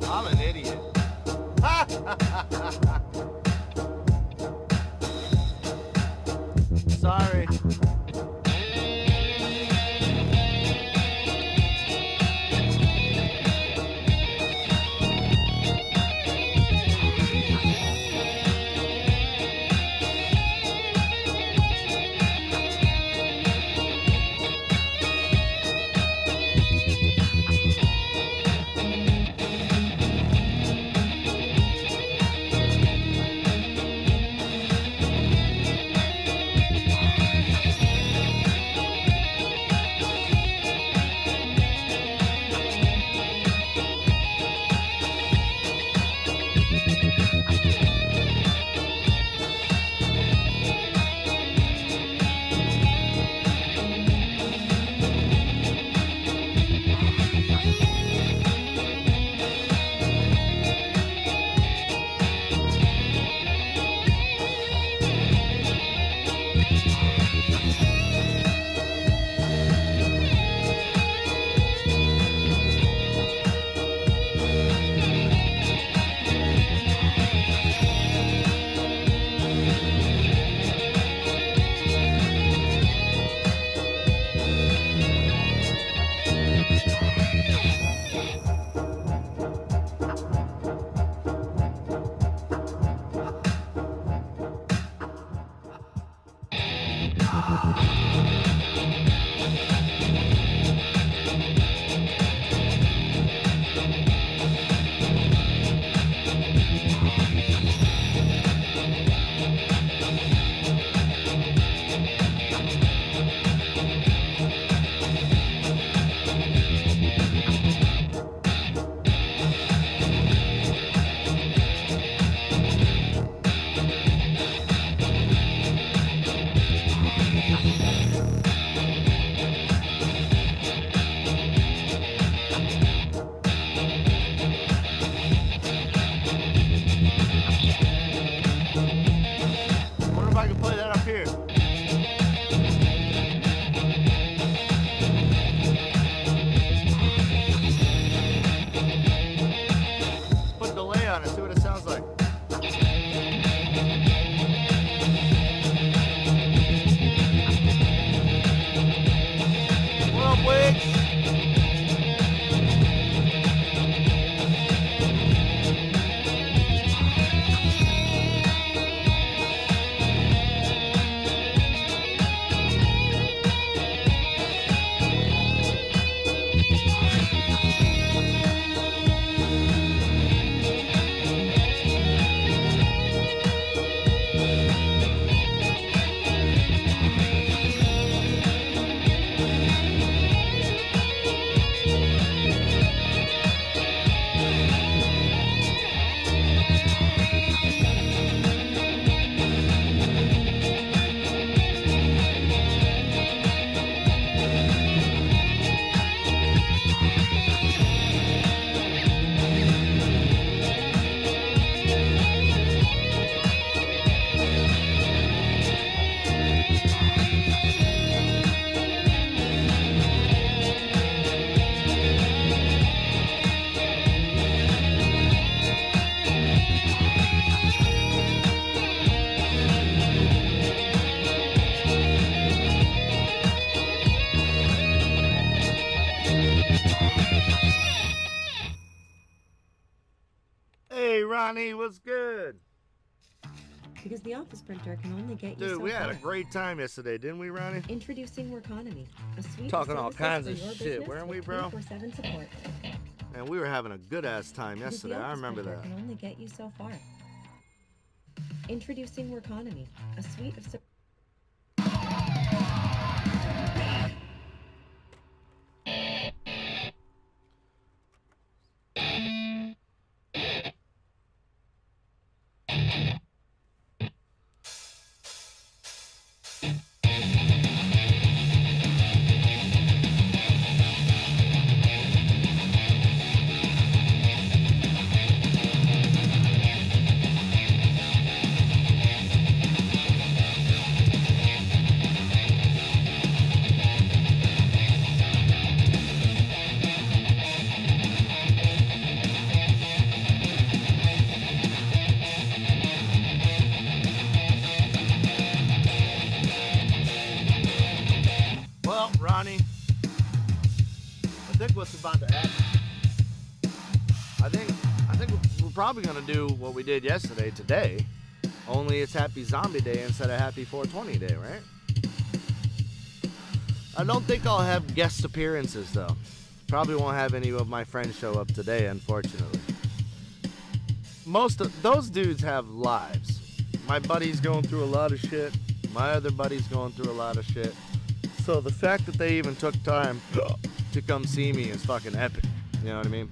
I'm an idiot. Sorry. Ronnie, what's good? Because the office printer can only get you Dude, so we had far. a great time yesterday, didn't we, Ronnie? Introducing Workonomy, a suite Talking of all services kinds for of your shit, business weren't we, with bro? 24/7 support. And we were having a good ass time Because yesterday. the I office remember printer that. can only get you so far. Introducing Workonomy, a suite of Well, Ronnie, I think what's about to happen. I think we're probably gonna do what we did yesterday today. Only it's Happy Zombie Day instead of Happy 420 Day, right? I don't think I'll have guest appearances though. Probably won't have any of my friends show up today, unfortunately. Most of those dudes have lives. My buddy's going through a lot of shit. My other buddy's going through a lot of shit. So the fact that they even took time to come see me is fucking epic. You know what I mean?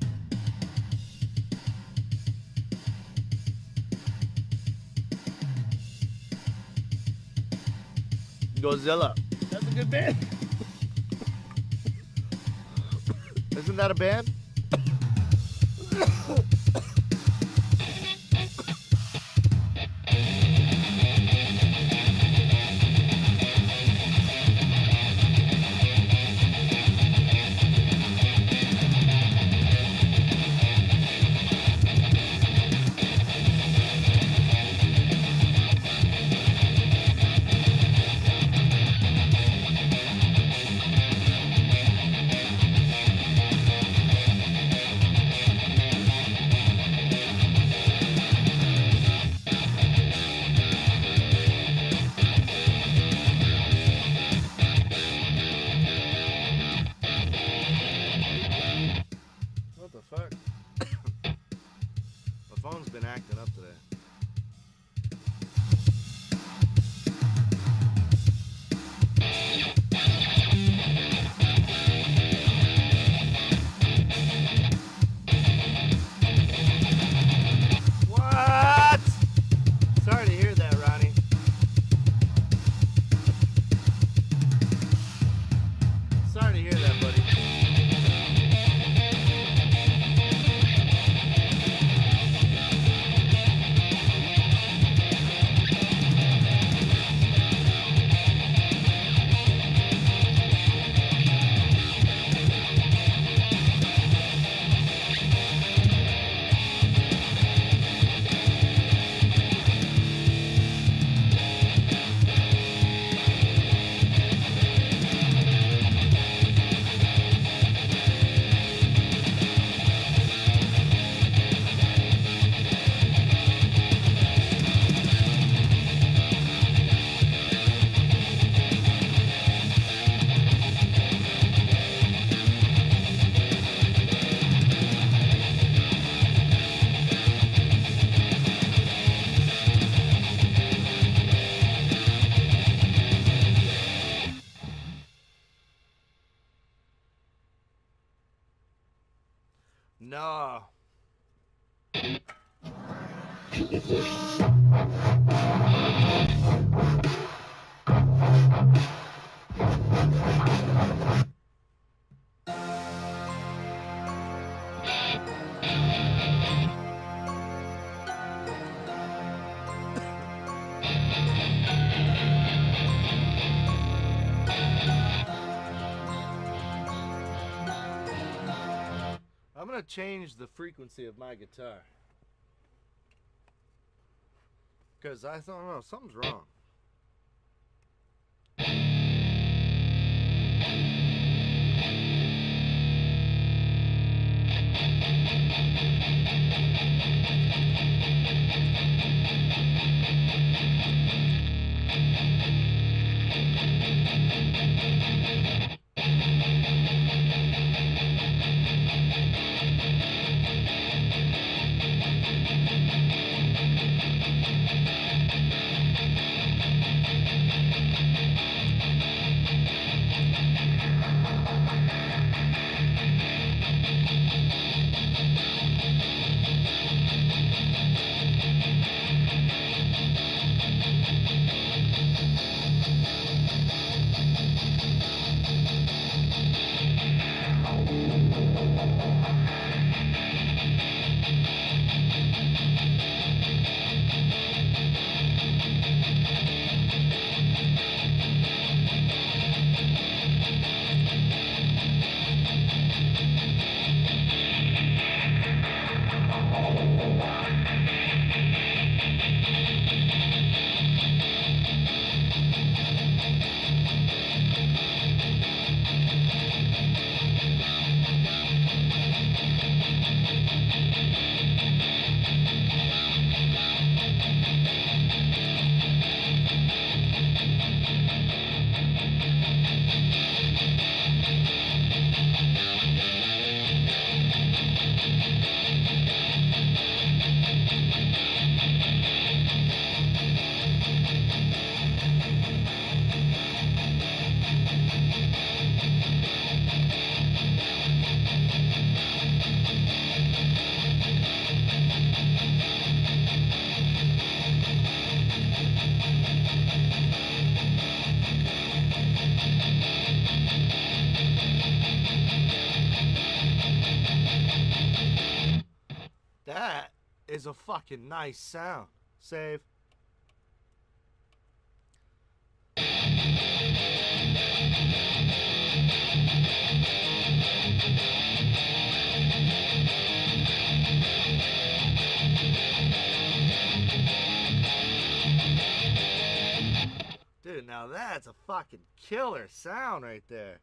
Godzilla. That's a good band. Isn't that a band? What the fuck? My phone's been acting up today. What? Sorry to hear that, Ronnie. Sorry to hear that, buddy. No. I'm gonna change the frequency of my guitar. Cause I thought, no, something's wrong. is a fucking nice sound. Save. Dude, now that's a fucking killer sound right there.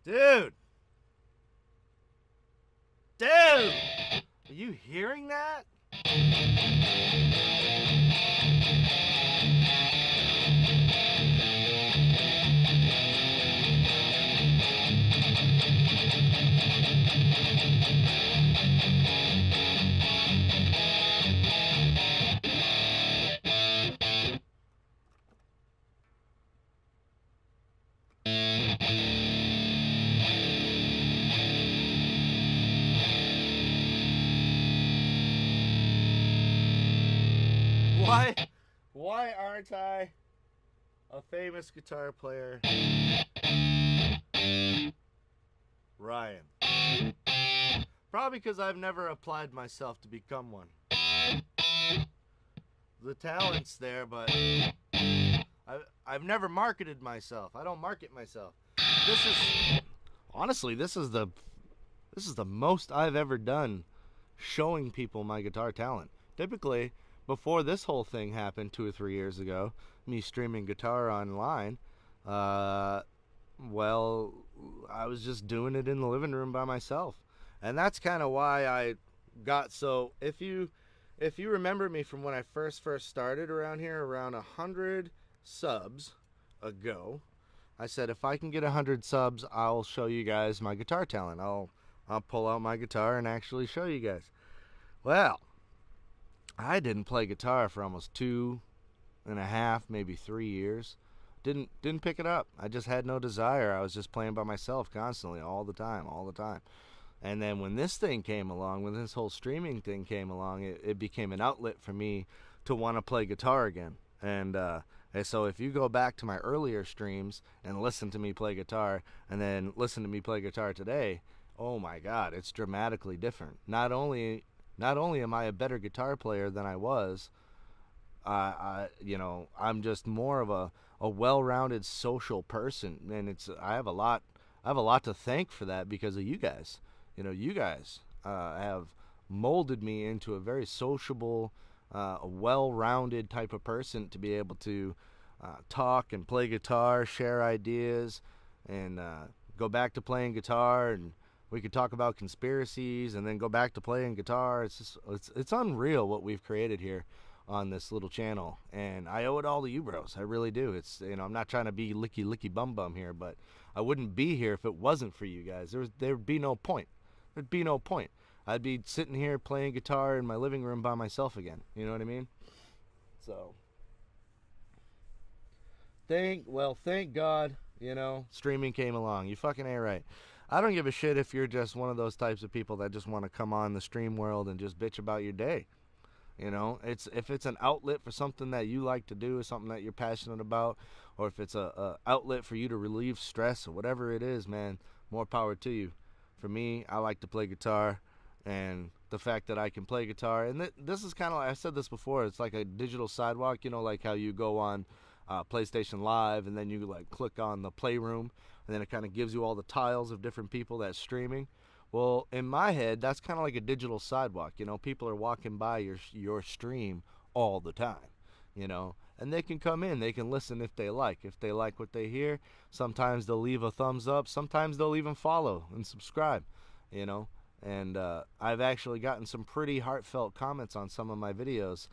Dude! Dude! Are you hearing that? Why aren't I a famous guitar player? Ryan. Probably because I've never applied myself to become one. The talent's there, but I've never marketed myself. I don't market myself. Honestly, this is the most I've ever done showing people my guitar talent. Typically, before this whole thing happened 2 or 3 years ago, me streaming guitar online, well, I was just doing it in the living room by myself. And that's kind of why I got so, if you remember me from when I first started around here, around 100 subs ago, I said if I can get 100 subs, I'll show you guys my guitar talent. I'll pull out my guitar and actually show you guys. Well, I didn't play guitar for almost 2.5, maybe 3 years. Didn't pick it up. I just had no desire. I was just playing by myself constantly, all the time. And then when this thing came along, when this whole streaming thing came along, it became an outlet for me to want to play guitar again. And so if you go back to my earlier streams and listen to me play guitar, and then listen to me play guitar today, oh my God, it's dramatically different. Not only am I a better guitar player than I was, I'm just more of a well-rounded social person, and I have a lot to thank for that because of you guys. You guys have molded me into a very sociable, a well-rounded type of person to be able to talk and play guitar, share ideas, and go back to playing guitar, and we could talk about conspiracies and then go back to playing guitar. It's unreal what we've created here on this little channel, and I owe it all to you bros. I really do. I'm not trying to be licky bum here, but I wouldn't be here if it wasn't for you guys. There'd be no point. There'd be no point. I'd be sitting here playing guitar in my living room by myself again. You know what I mean? So thank God, streaming came along. You fucking ain't right. I don't give a shit if you're just one of those types of people that just want to come on the stream world and just bitch about your day. If it's an outlet for something that you like to do, or something that you're passionate about, or if it's a outlet for you to relieve stress or whatever it is, man, more power to you. For me, I like to play guitar, and the fact that I can play guitar, and this is kind of like, I've said this before, it's like a digital sidewalk, like how you go on PlayStation Live, and then you like click on the Playroom, and then it kind of gives you all the tiles of different people that's streaming. Well, in my head, that's kind of like a digital sidewalk. People are walking by your stream all the time, and they can come in, they can listen if they like what they hear. Sometimes they'll leave a thumbs up, sometimes they'll even follow and subscribe, and I've actually gotten some pretty heartfelt comments on some of my videos.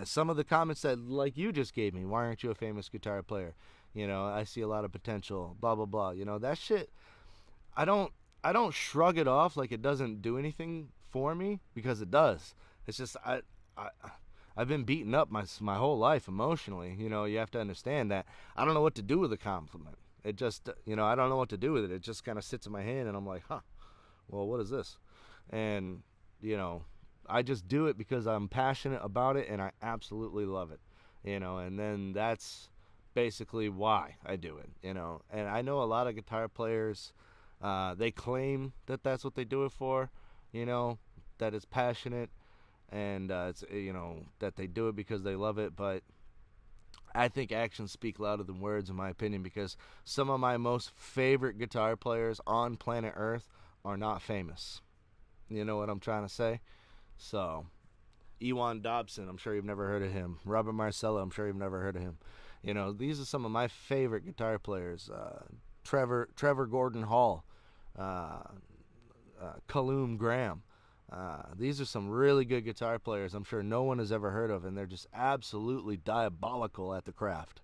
Some of the comments that, like you just gave me, why aren't you a famous guitar player? I see a lot of potential, blah, blah, blah. That shit, I don't shrug it off like it doesn't do anything for me, because it does. It's just I've been beaten up my whole life emotionally. You know, you have to understand that I don't know what to do with a compliment. It just, you know, I don't know what to do with it. It just kind of sits in my hand, and I'm like, huh, well, what is this? And, you know, I just do it because I'm passionate about it, and I absolutely love it, you know, and then that's basically why I do it, you know. And I know a lot of guitar players, they claim that that's what they do it for, you know, that it's passionate, and it's, you know, that they do it because they love it. But I think actions speak louder than words, in my opinion, because some of my most favorite guitar players on planet Earth are not famous. You know what I'm trying to say? So, Ewan Dobson, I'm sure you've never heard of him. Robert Marcello, I'm sure you've never heard of him. You know, these are some of my favorite guitar players. Trevor Gordon Hall, Callum Graham. These are some really good guitar players I'm sure no one has ever heard of, and they're just absolutely diabolical at the craft.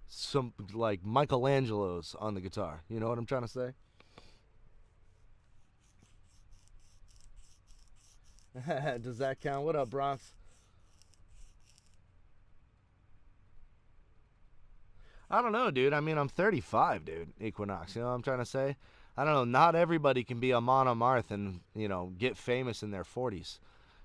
Some like Michelangelo's on the guitar. You know what I'm trying to say? Does that count? What up, Bronx? I don't know, dude. I mean, I'm 35, dude. Equinox. You know what I'm trying to say? I don't know. Not everybody can be a Mon Amarth and, you know, get famous in their 40s.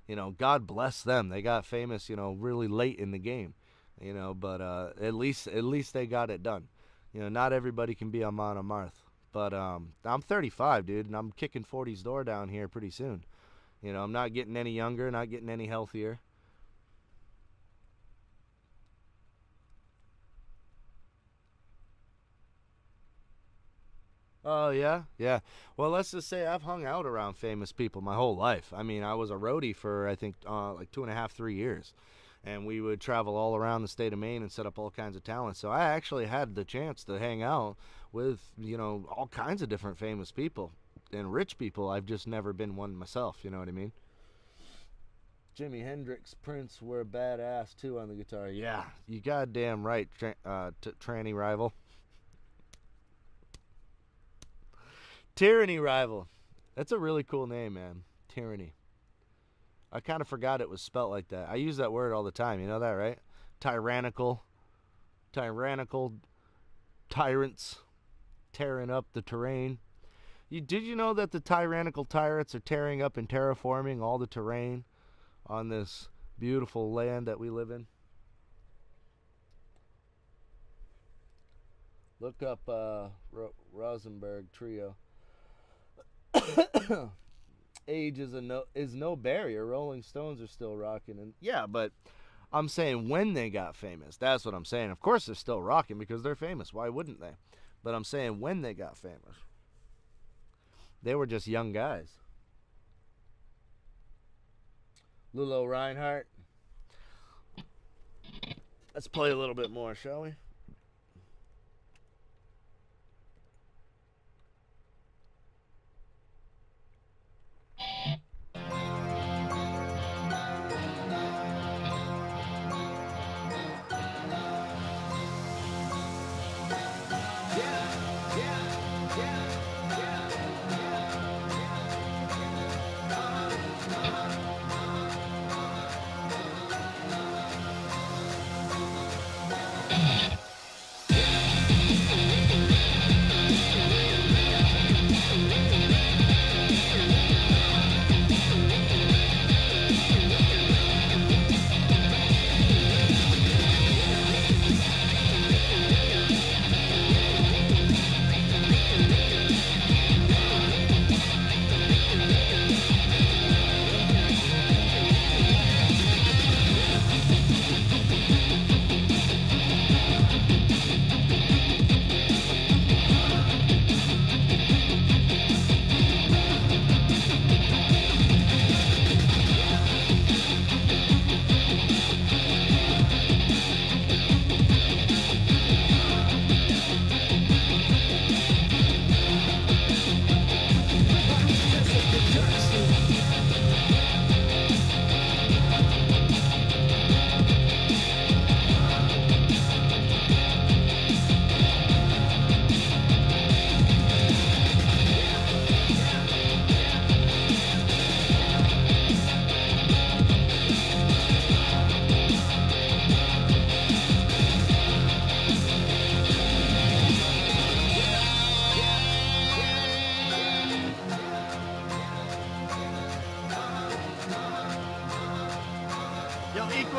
You know, God bless them. They got famous, you know, really late in the game. You know, but at least they got it done. You know, not everybody can be a Mon Amarth. But I'm 35, dude, and I'm kicking 40's door down here pretty soon. You know, I'm not getting any younger, not getting any healthier. Oh, yeah? Yeah. Well, let's just say I've hung out around famous people my whole life. I mean, I was a roadie for, I think, like 2.5, 3 years. And we would travel all around the state of Maine and set up all kinds of talent. So I actually had the chance to hang out with, you know, all kinds of different famous people and rich people. I've just never been one myself, you know what I mean? Jimi Hendrix, Prince were badass too on the guitar. Yeah, you goddamn right, tranny rival. Tyranny rival. That's a really cool name, man. Tyranny. I kind of forgot it was spelt like that. I use that word all the time. You know that, right? Tyrannical. Tyrannical. Tyrants. Tearing up the terrain. Did you know that the tyrannical tyrants are tearing up and terraforming all the terrain on this beautiful land that we live in? Look up Rosenberg Trio. Age is no barrier. Rolling Stones are still rocking, and yeah, but I'm saying when they got famous. That's what I'm saying. Of course they're still rocking because they're famous. Why wouldn't they? But I'm saying when they got famous. They were just young guys. Lulo Reinhardt. Let's play a little bit more, shall we?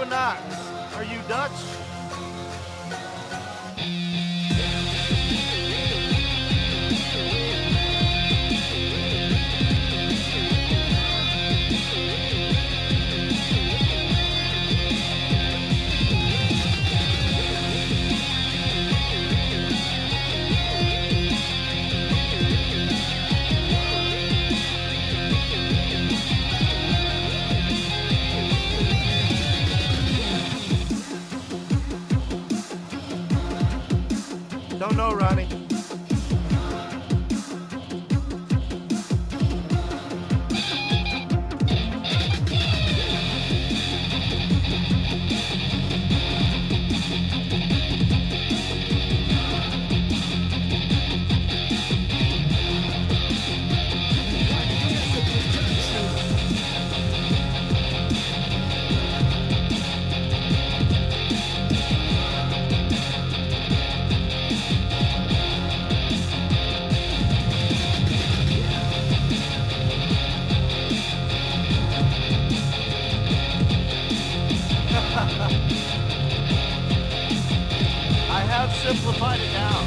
Equinox. Are you Dutch? Don't know, Ronnie. I have simplified it down.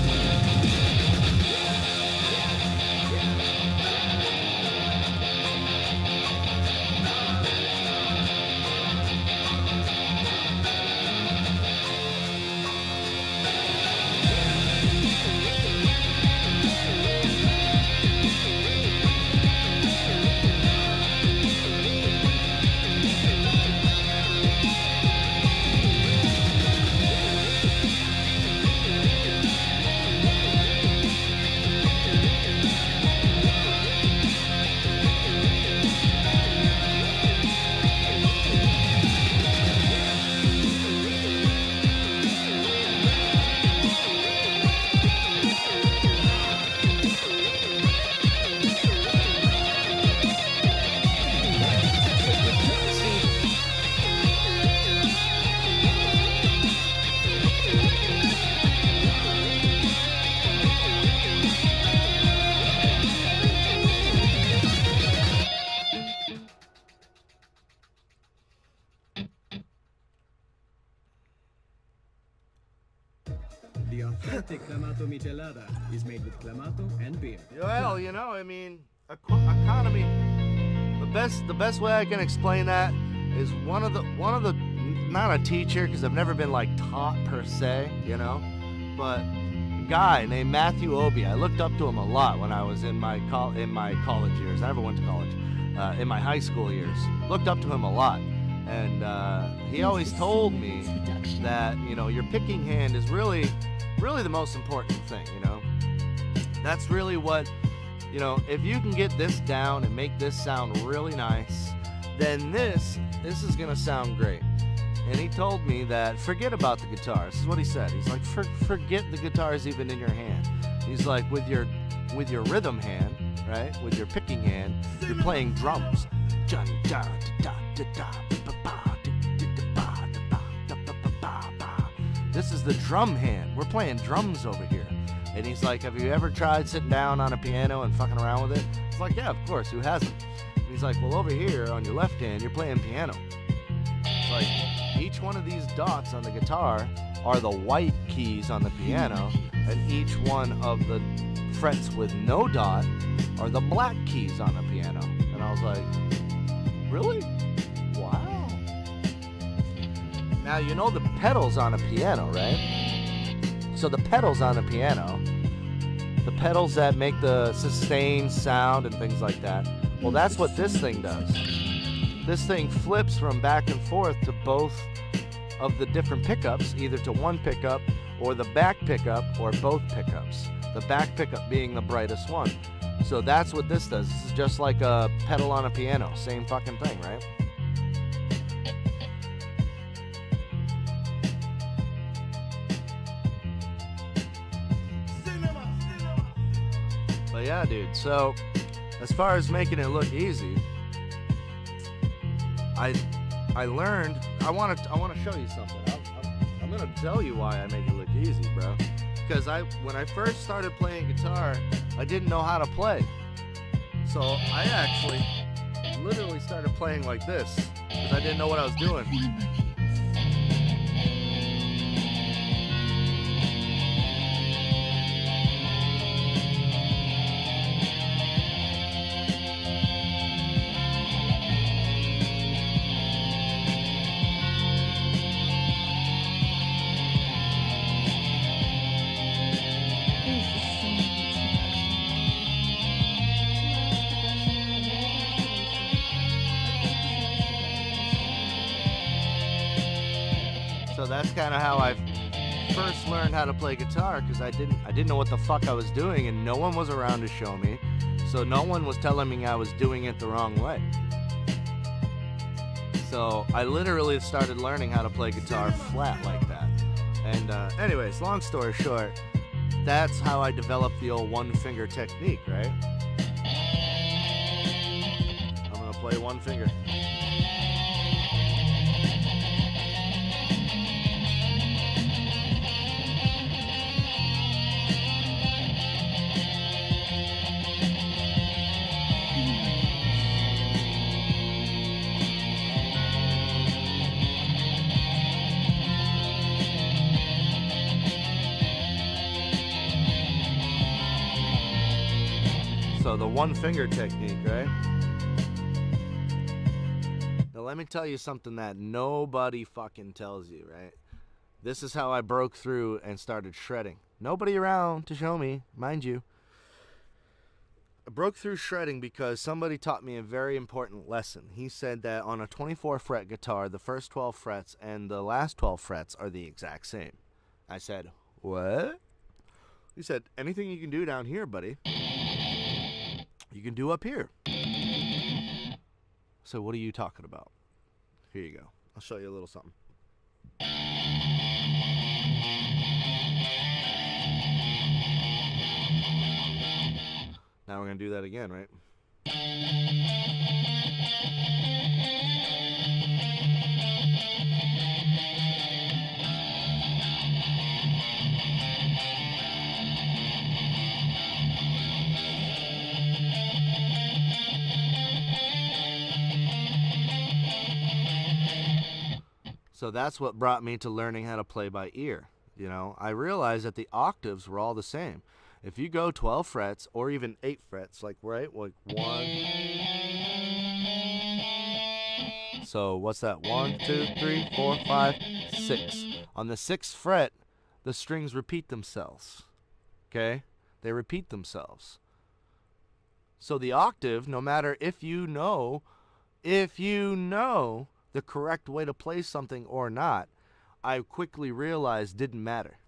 The authentic Clamato Michelada is made with Clamato and beer. Well, you know, I mean, economy. The best way I can explain that is one of the not a teacher because I've never been like taught per se, you know, but a guy named Matthew Obie. I looked up to him a lot when I was in my college years. I never went to college. In my high school years, looked up to him a lot, and he always told me that, you know, your picking hand is really the most important thing, you know. That's really what, you know, if you can get this down and make this sound really nice, then this is gonna sound great. And he told me that forget about the guitar. This is what he said. He's like, forget the guitars even in your hand. He's like, with your rhythm hand, right, with your picking hand, you're playing drums. This is the drum hand. We're playing drums over here. And he's like, have you ever tried sitting down on a piano and fucking around with it? It's like, yeah, of course, who hasn't? And he's like, well, over here on your left hand, you're playing piano. It's like, each one of these dots on the guitar are the white keys on the piano, and each one of the frets with no dot are the black keys on the piano. And I was like, really? Wow. Now, you know the pedals on a piano, right? So the pedals on a piano, the pedals that make the sustained sound and things like that, well, that's what this thing does. This thing flips from back and forth to both of the different pickups, either to one pickup or the back pickup or both pickups. The back pickup being the brightest one. So that's what this does. This is just like a pedal on a piano. Same fucking thing, right? But yeah, dude, so as far as making it look easy, I learned, I want to show you something. I'm going to tell you why I make it look easy, bro. Because when I first started playing guitar, I didn't know how to play. So I actually literally started playing like this because I didn't know what I was doing. that's kind of how I first learned how to play guitar, because I didn't know what the fuck I was doing, and no one was around to show me, so no one was telling me I was doing it the wrong way. So I literally started learning how to play guitar flat like that. And anyways, long story short, that's how I developed the old one finger technique, right? I'm gonna play one finger. So the one finger technique, right? Now let me tell you something that nobody fucking tells you, right? This is how I broke through and started shredding. Nobody around to show me, mind you. I broke through shredding because somebody taught me a very important lesson. He said that on a 24 fret guitar, the first 12 frets and the last 12 frets are the exact same. I said, what? He said, anything you can do down here, buddy, you can do up here. So what are you talking about? Here you go. I'll show you a little something. Now we're going to do that again, right? So that's what brought me to learning how to play by ear. You know, I realized that the octaves were all the same. If you go 12 frets or even 8 frets, like, right, like 1. So what's that? 1, 2, 3, 4, 5, 6. On the 6th fret, the strings repeat themselves. Okay? They repeat themselves. So the octave, no matter if you know the correct way to play something or not, I quickly realized didn't matter.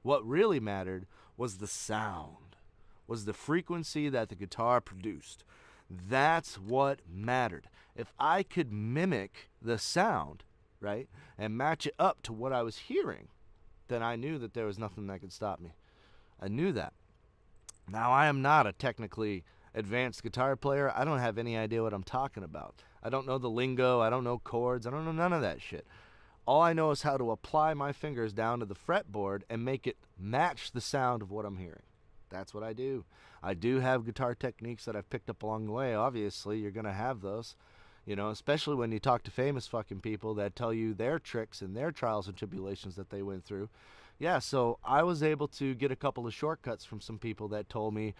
What really mattered was the sound, was the frequency that the guitar produced. That's what mattered. If I could mimic the sound, right, and match it up to what I was hearing, then I knew that there was nothing that could stop me. I knew that. Now, I am not a technically advanced guitar player. I don't have any idea what I'm talking about. I don't know the lingo. I don't know chords. I don't know none of that shit. All I know is how to apply my fingers down to the fretboard and make it match the sound of what I'm hearing. That's what I do. I do have guitar techniques that I've picked up along the way. Obviously, you're going to have those. You know, especially when you talk to famous fucking people that tell you their tricks and their trials and tribulations that they went through. Yeah, so I was able to get a couple of shortcuts from some people that told me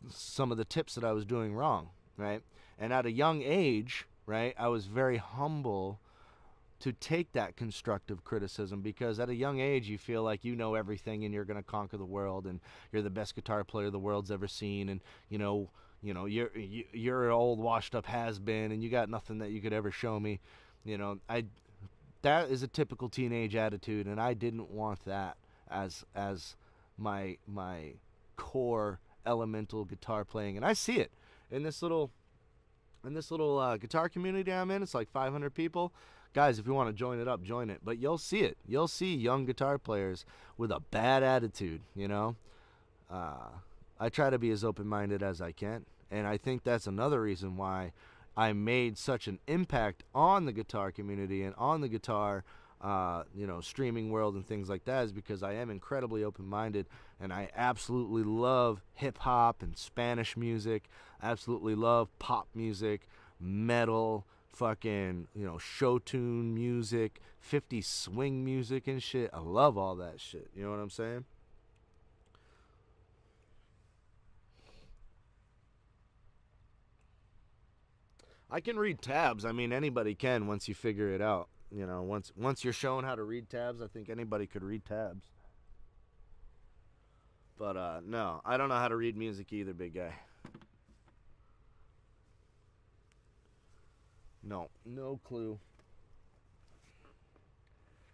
some of the tips that I was doing wrong, right? And at a young age, right, I was very humble to take that constructive criticism, because at a young age you feel like you know everything and you're going to conquer the world and you're the best guitar player the world's ever seen, and you know you're an old washed up has-been and you got nothing that you could ever show me. You know, that is a typical teenage attitude, and I didn't want that as my core elemental guitar playing. And I see it in this little guitar community I'm in. It's like 500 people. Guys, if you want to join it up, join it. But you'll see it. You'll see young guitar players with a bad attitude, you know. I try to be as open-minded as I can. And I think that's another reason why I made such an impact on the guitar community and on the guitar, streaming world and things like that, is because I am incredibly open-minded, and I absolutely love hip-hop and Spanish music. I absolutely love pop music, metal, fucking, show tune music, 50s swing music and shit. I love all that shit. You know what I'm saying? I can read tabs. I mean, anybody can once you figure it out. You know, once you're shown how to read tabs, I think anybody could read tabs. But no, I don't know how to read music either, big guy. No clue.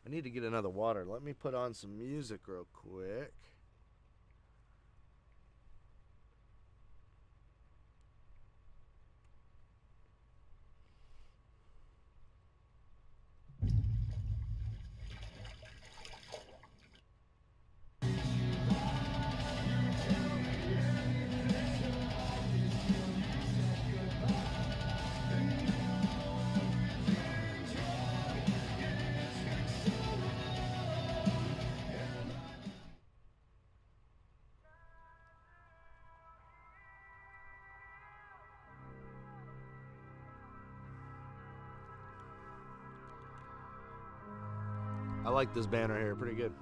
I need to get another water. Let me put on some music real quick. I like this banner here, pretty good.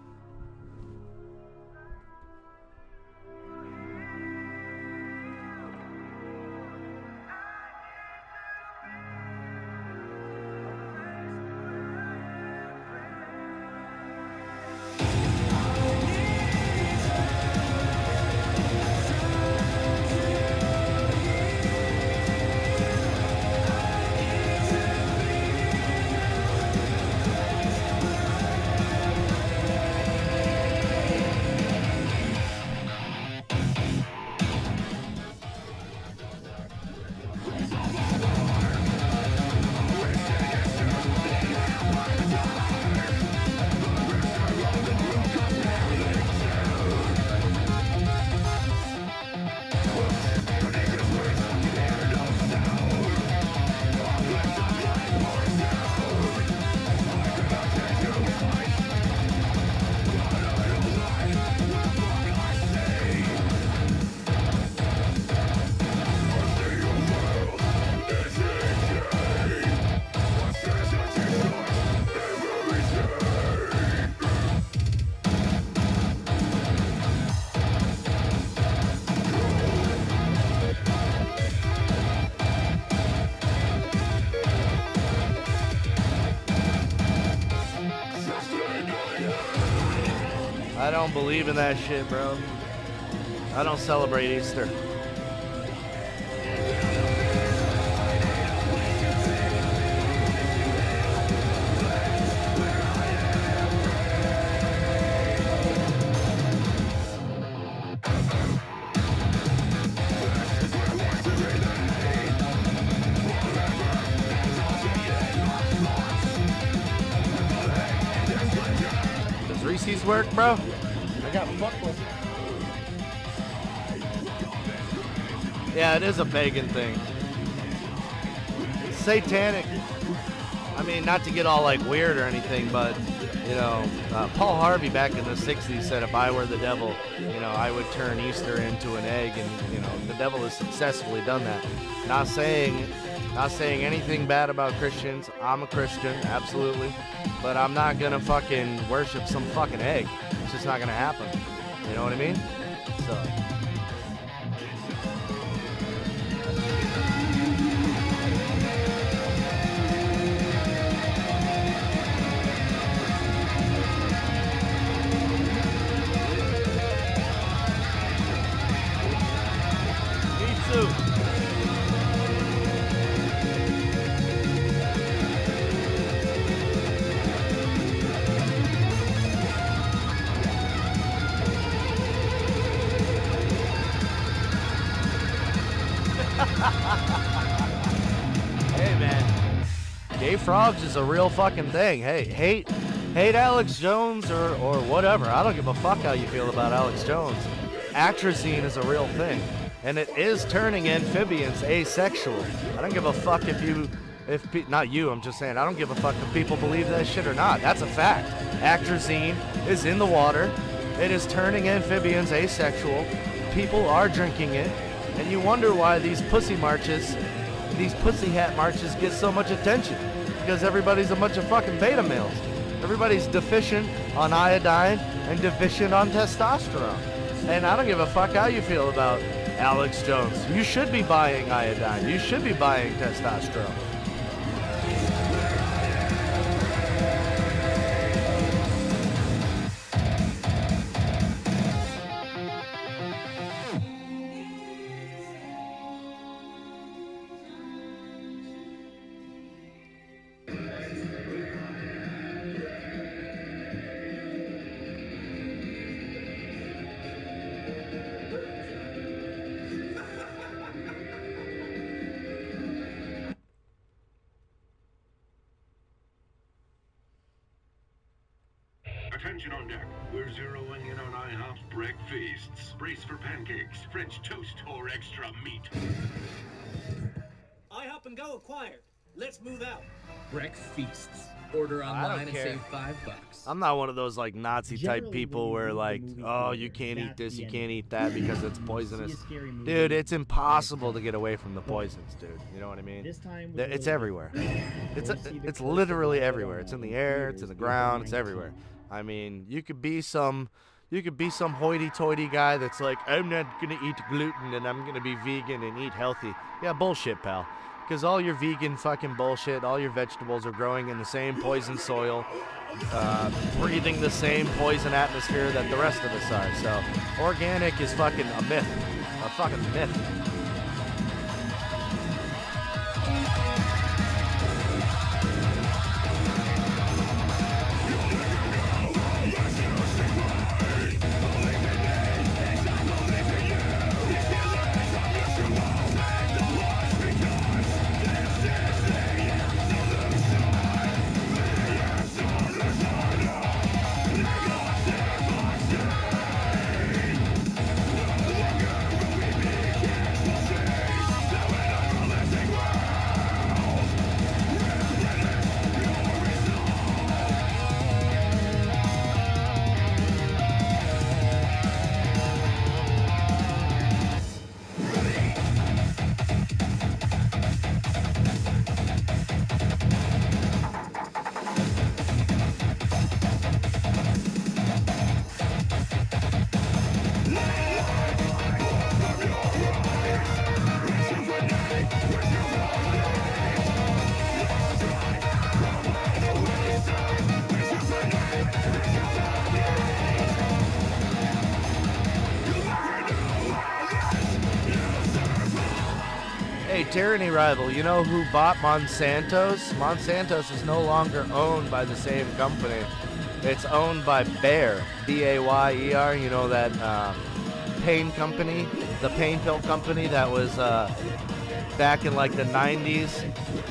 I don't believe in that shit, bro. I don't celebrate Easter. Does Reese's work, bro? I got fucked with. Yeah, it is a pagan thing. It's satanic. I mean, not to get all like weird or anything, but you know, Paul Harvey back in the 60s said if I were the devil, you know, I would turn Easter into an egg, and you know, the devil has successfully done that. Not saying anything bad about Christians. I'm a Christian, absolutely, but I'm not gonna fucking worship some fucking egg. It's just not gonna happen. You know what I mean? So. Hey man, gay frogs is a real fucking thing. Hey, hate Alex Jones or whatever. I don't give a fuck how you feel about Alex Jones. Atrazine is a real thing, and it is turning amphibians asexual. I don't give a fuck not you. I'm just saying I don't give a fuck if people believe that shit or not. That's a fact. Atrazine is in the water. It is turning amphibians asexual. People are drinking it. And you wonder why these pussy marches, these pussy hat marches get so much attention. Because everybody's a bunch of fucking beta males. Everybody's deficient on iodine and deficient on testosterone. And I don't give a fuck how you feel about Alex Jones. You should be buying iodine. You should be buying testosterone. Attention on deck. We're zeroing in on IHOP's breakfasts. Brace for pancakes, French toast, or extra meat. IHOP and Go acquired. Let's move out. Breakfeasts. Order I online don't and care. save $5. I'm not one of those like Nazi type Generally, people when you where leave the like, movie oh, theater, you can't eat that's this, the you end can't of eat that because it's See a poisonous. scary movie, Dude, it's and impossible to get away from the poisons, dude. You know what I mean? This time was a It's little everywhere. different. It's Go see The it's Curse of literally the Dead everywhere. It's in the in air, it's in theaters the April ground, it's 19th. everywhere. I mean, you could be some hoity-toity guy that's like, I'm not gonna eat gluten and I'm gonna be vegan and eat healthy. Yeah, bullshit, pal. Because all your vegan fucking bullshit, all your vegetables are growing in the same poison soil, breathing the same poison atmosphere that the rest of us are. So, organic is fucking a myth. A fucking myth. Hey, Tyranny Rival, you know who bought Monsanto's? Monsanto's is no longer owned by the same company. It's owned by Bayer, B-A-Y-E-R, you know that pain company, the pain pill company that was back in like the 90s.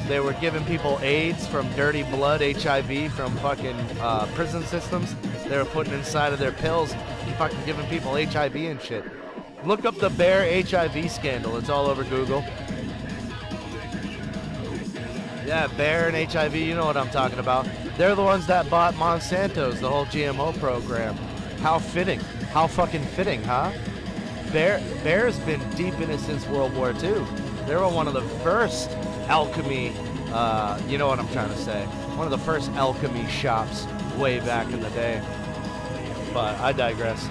They were giving people AIDS from dirty blood, HIV from fucking prison systems. They were putting inside of their pills and fucking giving people HIV and shit. Look up the Bayer HIV scandal. It's all over Google. Yeah, Bayer and HIV, you know what I'm talking about. They're the ones that bought Monsanto's, the whole GMO program. How fitting. How fucking fitting, huh? Bayer's been deep in it since World War II. They were one of the first alchemy, you know what I'm trying to say. One of the first alchemy shops way back in the day. But I digress.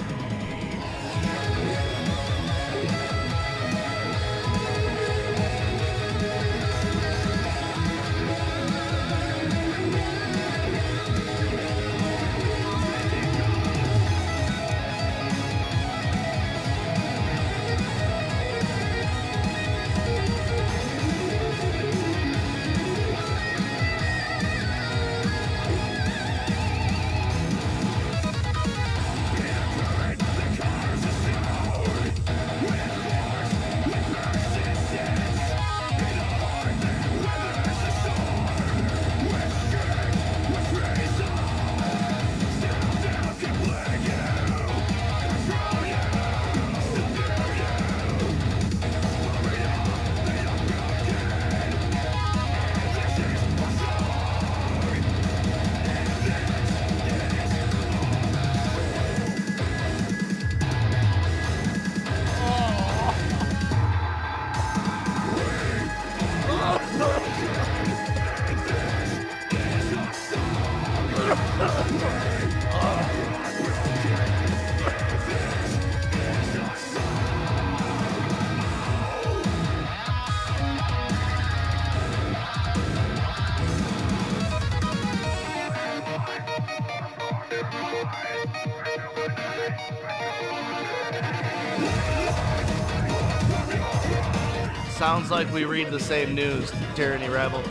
Sounds like we read the same news, Tyranny Rebel.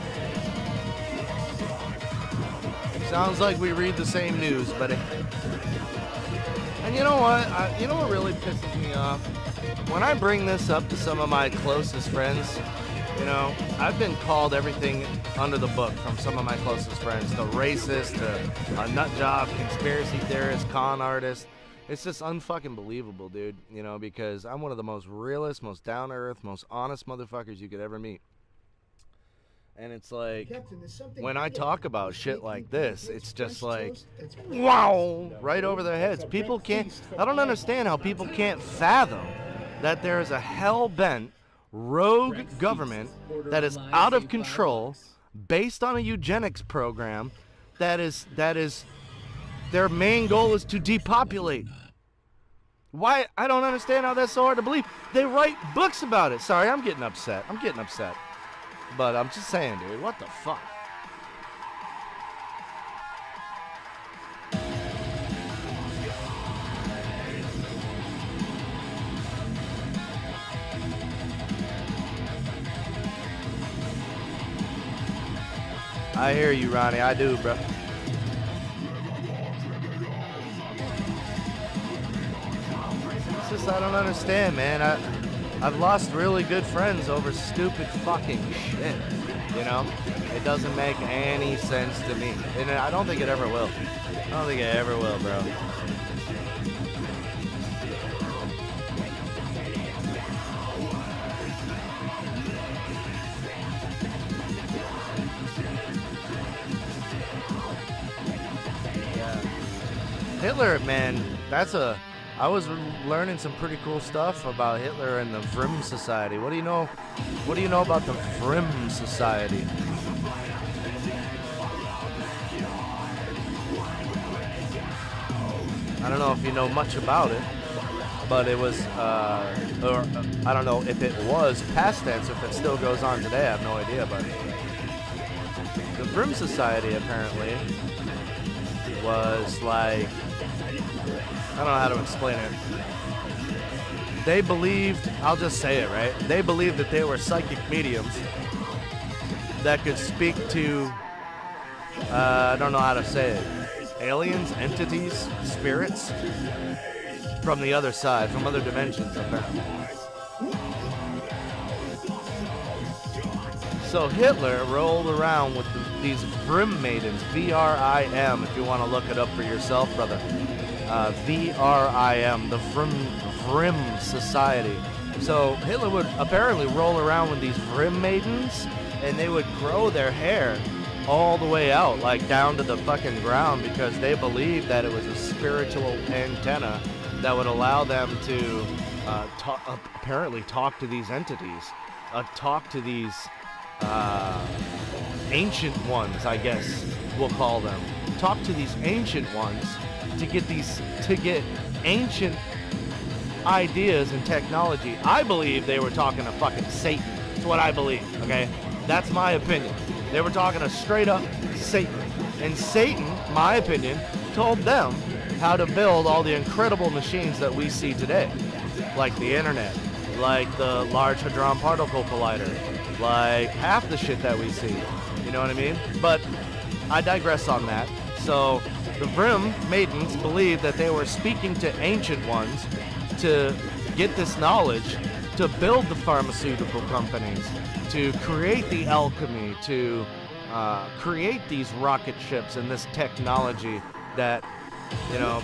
Sounds like we read the same news, buddy. And you know what? You know what really pisses me off? When I bring this up to some of my closest friends, You know, I've been called everything under the book from some of my closest friends, to racist, to a nut job, conspiracy theorist, con artist. It's just unfucking believable, dude, you know, because I'm one of the most realist, most down-to-earth, most honest motherfuckers you could ever meet. And it's like, when I talk about shit like this, it's just like, wow, right over their heads. People can't, I don't understand how people can't fathom that there is a hell-bent, rogue government that is out of control, based on a eugenics program that is their main goal is to depopulate. Why? I don't understand how that's so hard to believe. They write books about it. Sorry, I'm getting upset. But I'm just saying, dude, what the fuck? I hear you, Ronnie. I do, bro. It's just I don't understand, man. I've lost really good friends over stupid fucking shit, you know? It doesn't make any sense to me. And I don't think it ever will. I don't think it ever will, bro. Hitler, man, I was learning some pretty cool stuff about Hitler and the Vrim Society. What do you know about the Vrim Society? I don't know if you know much about it, but it was, or I don't know if it was past tense, if it still goes on today, I have no idea, but the Vrim Society apparently was like, I don't know how to explain it. They believed, I'll just say it, right? They believed that they were psychic mediums that could speak to, I don't know how to say it, aliens, entities, spirits from the other side, from other dimensions, apparently. So Hitler rolled around with these Vrim maidens, V-R-I-M, if you want to look it up for yourself, brother. V-R-I-M, the Vrim Society. So Hitler would apparently roll around with these Vrim maidens, and they would grow their hair all the way out, like down to the fucking ground, because they believed that it was a spiritual antenna that would allow them to apparently talk to these entities, talk to these ancient ones, I guess we'll call them. Talk to these ancient ones to get ancient ideas and technology. I believe they were talking to fucking Satan. That's what I believe, okay? That's my opinion. They were talking to straight up Satan. And Satan, my opinion, told them how to build all the incredible machines that we see today. Like the internet, like the Large Hadron Particle Collider, like half the shit that we see. You know what I mean? But I digress on that. So the Vrim maidens believed that they were speaking to ancient ones to get this knowledge, to build the pharmaceutical companies, to create the alchemy, to create these rocket ships and this technology that, you know,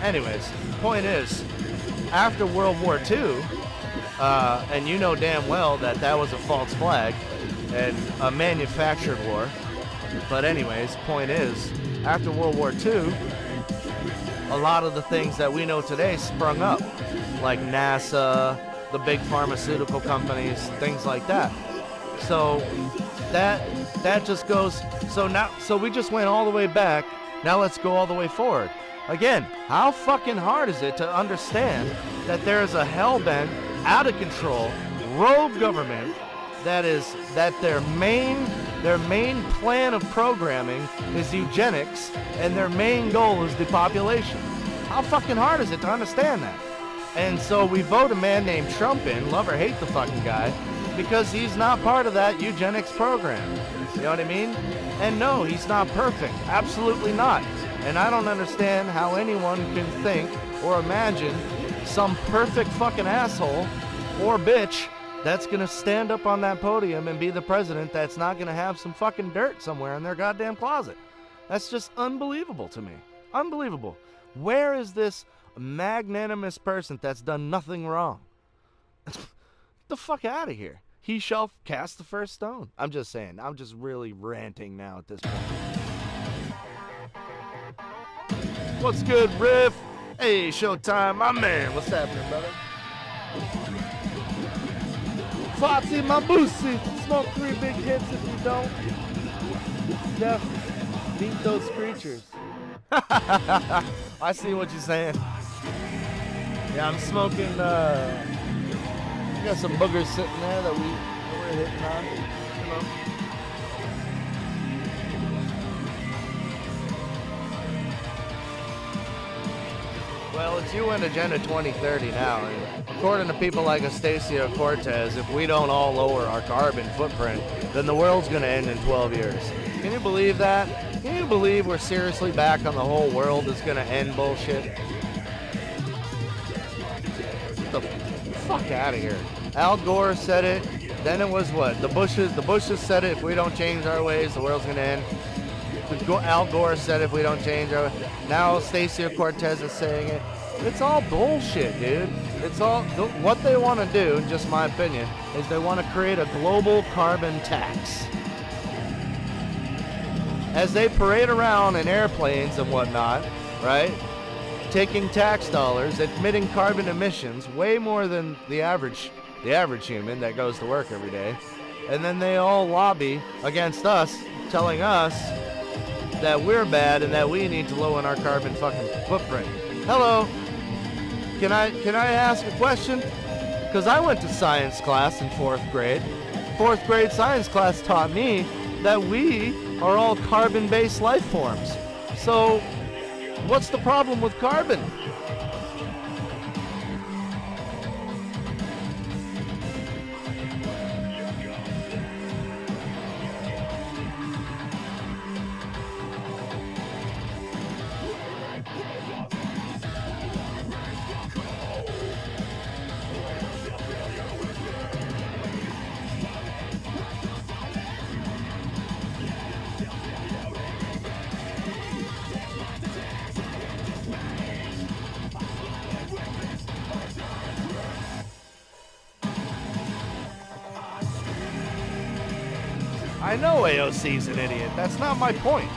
anyways, point is, after World War II, and you know damn well that that was a false flag and a manufactured war, but anyways, point is, after World War II, a lot of the things that we know today sprung up, like NASA, the big pharmaceutical companies, things like that. So that just goes, so we just went all the way back, now let's go all the way forward. Again, how fucking hard is it to understand that there is a hell-bent, out of control, rogue government that their main plan of programming is eugenics, and their main goal is depopulation? How fucking hard is it to understand that? And so we vote a man named Trump in, love or hate the fucking guy, because he's not part of that eugenics program. You know what I mean? And no, he's not perfect. Absolutely not. And I don't understand how anyone can think or imagine some perfect fucking asshole or bitch that's going to stand up on that podium and be the president that's not going to have some fucking dirt somewhere in their goddamn closet. That's just unbelievable to me. Unbelievable. Where is this magnanimous person that's done nothing wrong? Get the fuck out of here. He shall cast the first stone. I'm just saying. I'm just really ranting now at this point. What's good, Riff? Hey, Showtime, my man. What's happening, brother? Foxy, my boosie. Smoke 3 big hits if you don't. Def, meet those creatures. I see what you're saying. Yeah, I'm smoking, we got some boogers sitting there that we're hitting on. You know. Well, it's UN Agenda 2030 now, and according to people like Ocasio-Cortez, if we don't all lower our carbon footprint, then the world's going to end in 12 years. Can you believe that? Can you believe we're seriously back on the whole world is going to end bullshit? Get the fuck out of here. Al Gore said it, then it was what? The Bushes said it, if we don't change our ways, the world's going to end. Al Gore said if we don't change our... Now Ocasio-Cortez is saying it. It's all bullshit, dude. It's all... What they want to do, in just my opinion, is they want to create a global carbon tax. As they parade around in airplanes and whatnot, right? Taking tax dollars, admitting carbon emissions way more than the average human that goes to work every day. And then they all lobby against us, telling us that we're bad and that we need to lower our carbon fucking footprint. Hello, can I ask a question? Because I went to science class in 4th grade. 4th grade science class taught me that we are all carbon-based life forms. So, what's the problem with carbon? I know AOC's an idiot. That's not my point.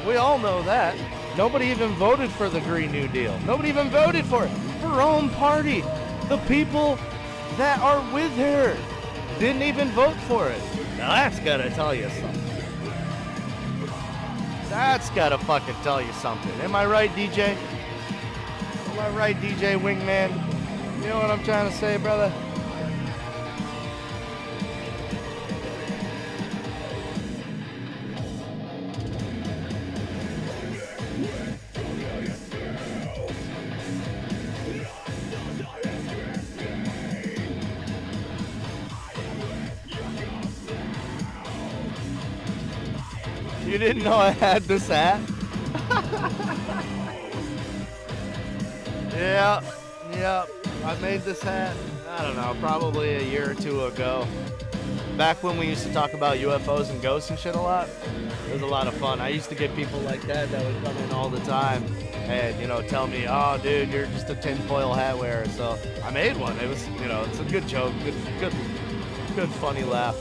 We all know that. Nobody even voted for the Green New Deal. Nobody even voted for it. Her own party. The people that are with her didn't even vote for it. Now that's gotta tell you something. That's gotta fucking tell you something. Am I right, DJ? Am I right, DJ Wingman? You know what I'm trying to say, brother? You didn't know I had this hat? Yeah. I made this hat, I don't know, probably a year or two ago. Back when we used to talk about UFOs and ghosts and shit a lot. It was a lot of fun. I used to get people like that would come in all the time and, tell me, oh, dude, you're just a tinfoil hat wearer. So I made one. It was, it's a good joke, good funny laugh.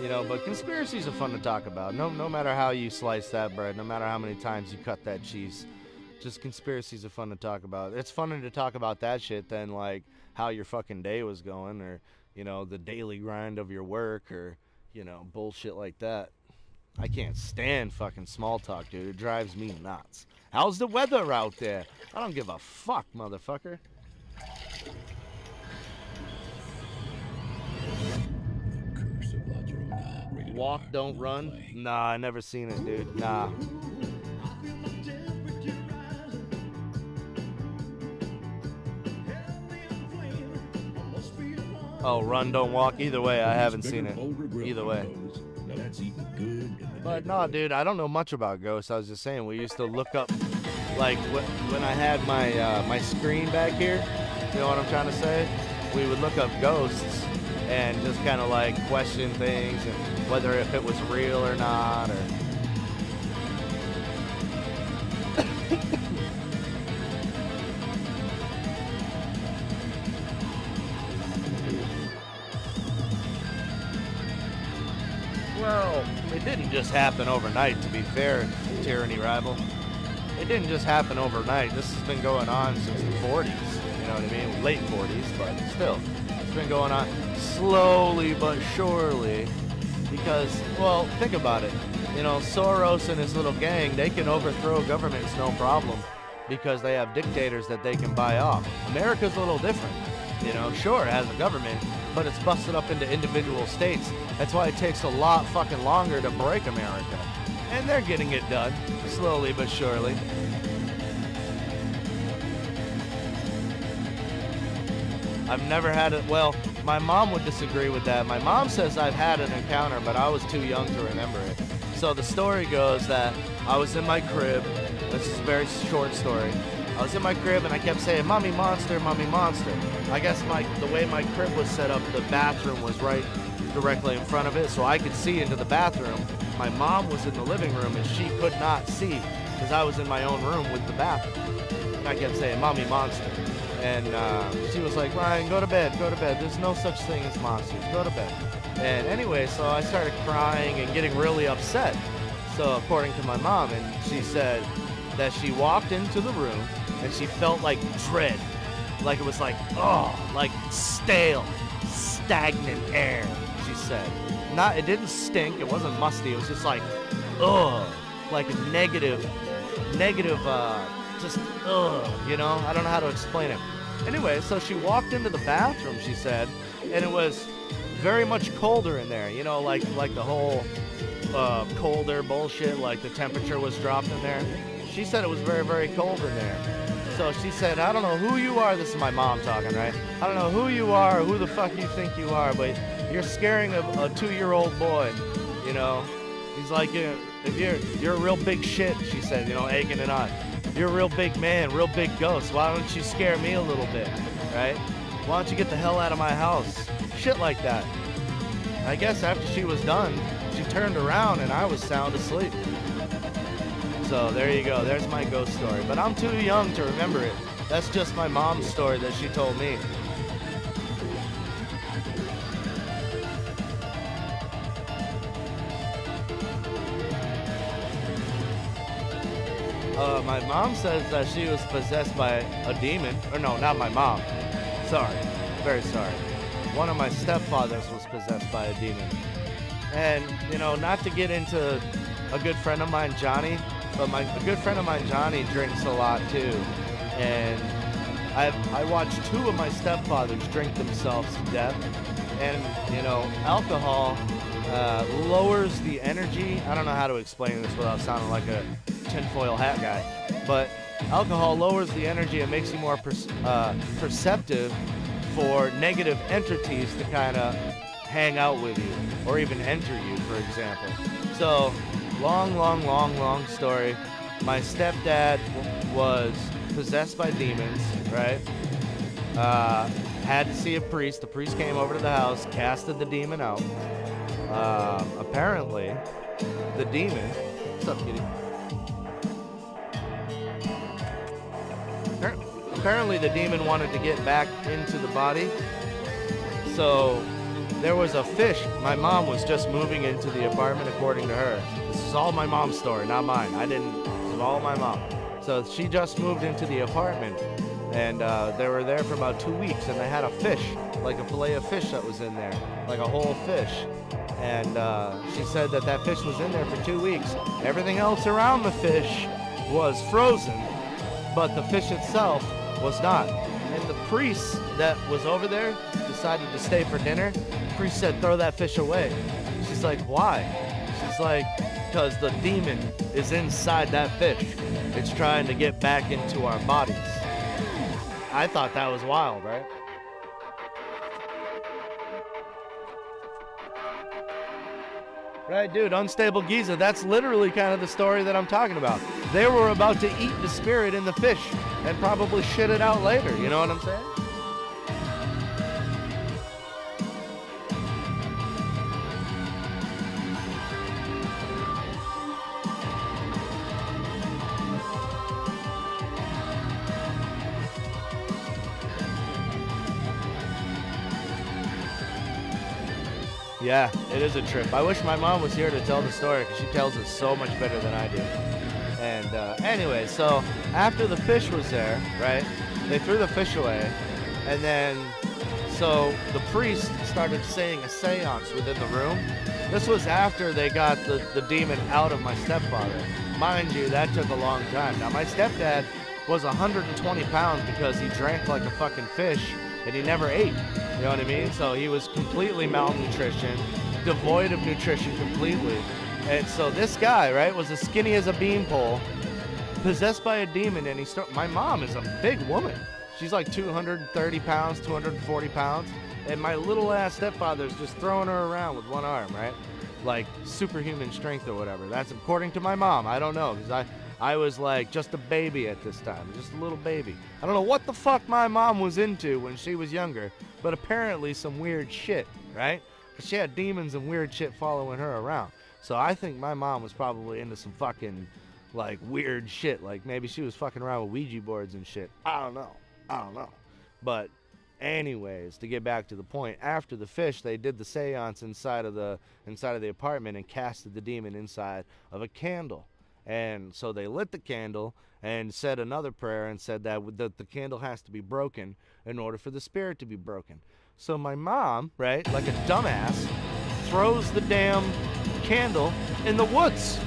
But conspiracies are fun to talk about. No matter how you slice that bread, no matter how many times you cut that cheese, just conspiracies are fun to talk about. It's funner to talk about that shit than, like, how your fucking day was going or, the daily grind of your work or, bullshit like that. I can't stand fucking small talk, dude. It drives me nuts. How's the weather out there? I don't give a fuck, motherfucker. Walk, don't run? Nah, I never seen it, dude. Nah. Oh, run, don't walk. Either way, I haven't seen it. Either way. But no, dude, I don't know much about ghosts. I was just saying, we used to look up, like, when I had my my screen back here, you know what I'm trying to say? We would look up ghosts, and just kind of like question things and whether if it was real or not, or well, it didn't just happen overnight, to be fair, Tyranny Rival. It didn't just happen overnight. This has been going on since the 40s, you know what I mean? Late 40s, but still. It's been going on slowly but surely because, well, think about it. You know, Soros and his little gang, they can overthrow governments no problem because they have dictators that they can buy off. America's a little different. You know, sure, it has a government, but it's busted up into individual states. That's why it takes a lot fucking longer to break America. And they're getting it done, slowly but surely. I've never had it, well, my mom would disagree with that. My mom says I've had an encounter, but I was too young to remember it. So the story goes that I was in my crib. This is a very short story. I was in my crib and I kept saying, "Mommy monster, mommy monster." I guess the way my crib was set up, the bathroom was right directly in front of it, so I could see into the bathroom. My mom was in the living room and she could not see because I was in my own room with the bathroom. And I kept saying, "Mommy monster." And she was like, "Ryan, go to bed, go to bed. There's no such thing as monsters. Go to bed." And anyway, so I started crying and getting really upset. So according to my mom, and she said that she walked into the room and she felt like dread. Like it was like, oh, like stale, stagnant air, she said. It didn't stink, it wasn't musty, it was just like, ugh, like a negative, just ugh, you know? I don't know how to explain it. Anyway, so she walked into the bathroom, she said, and it was very much colder in there, you know, like the whole colder bullshit, like the temperature was dropped in there. She said it was very, very cold in there. So she said, "I don't know who you are," this is my mom talking, right? "I don't know who you are or who the fuck you think you are, but you're scaring a 2-year-old boy, you know? He's like, you're a real big shit," she said, you know, egging it on. "You're a real big man, real big ghost. Why don't you scare me a little bit, right? Why don't you get the hell out of my house?" Shit like that. I guess after she was done, she turned around and I was sound asleep. So there you go, there's my ghost story. But I'm too young to remember it. That's just my mom's story that she told me. My mom says that she was possessed by a demon. Or no, not my mom. Sorry, very sorry. One of my stepfathers was possessed by a demon. And, you know, not to get into a good friend of mine, Johnny, but a good friend of mine, Johnny, drinks a lot too. And I watched 2 of my stepfathers drink themselves to death. And, you know, alcohol lowers the energy. I don't know how to explain this without sounding like a tinfoil hat guy. But alcohol lowers the energy and makes you more perceptive for negative entities to kind of hang out with you or even enter you, for example. So, long story. My stepdad was possessed by demons, right? Had to see a priest. The priest came over to the house, casted the demon out. Apparently, the demon... What's up, kitty? Apparently, the demon wanted to get back into the body. So, there was a fish. My mom was just moving into the apartment, according to her. This is all my mom's story, not mine. This is all my mom. So she just moved into the apartment, and they were there for about 2 weeks, and they had a fish, like a fillet of fish that was in there, like a whole fish. And she said that fish was in there for 2 weeks. Everything else around the fish was frozen, but the fish itself was not. And the priest that was over there decided to stay for dinner. The priest said, "Throw that fish away." She's like, "Why?" She's like, "Because the demon is inside that fish. It's trying to get back into our bodies." I thought that was wild, right? Right, dude, Unstable Giza, that's literally kind of the story that I'm talking about. They were about to eat the spirit in the fish and probably shit it out later, you know what I'm saying? Yeah, it is a trip. I wish my mom was here to tell the story because she tells it so much better than I do. And anyway, so after the fish was there, right, they threw the fish away. And then, so the priest started saying a seance within the room. This was after they got the demon out of my stepfather. Mind you, that took a long time. Now, my stepdad was 120 pounds because he drank like a fucking fish and he never ate. You know what I mean? So he was completely malnutrition, devoid of nutrition completely. And so this guy, right, was as skinny as a beanpole, possessed by a demon, and my mom is a big woman. She's like 230 pounds, 240 pounds, and my little ass stepfather's just throwing her around with one arm, right? Like superhuman strength or whatever. That's according to my mom. I don't know, because I was like just a baby at this time, just a little baby. I don't know what the fuck my mom was into when she was younger, but apparently some weird shit, right? She had demons and weird shit following her around. So I think my mom was probably into some fucking like weird shit. Like maybe she was fucking around with Ouija boards and shit. I don't know. But anyways, to get back to the point, after the fish, they did the seance inside of the apartment and casted the demon inside of a candle. And so they lit the candle and said another prayer and said that the candle has to be broken in order for the spirit to be broken. So my mom, right, like a dumbass, throws the damn candle in the woods.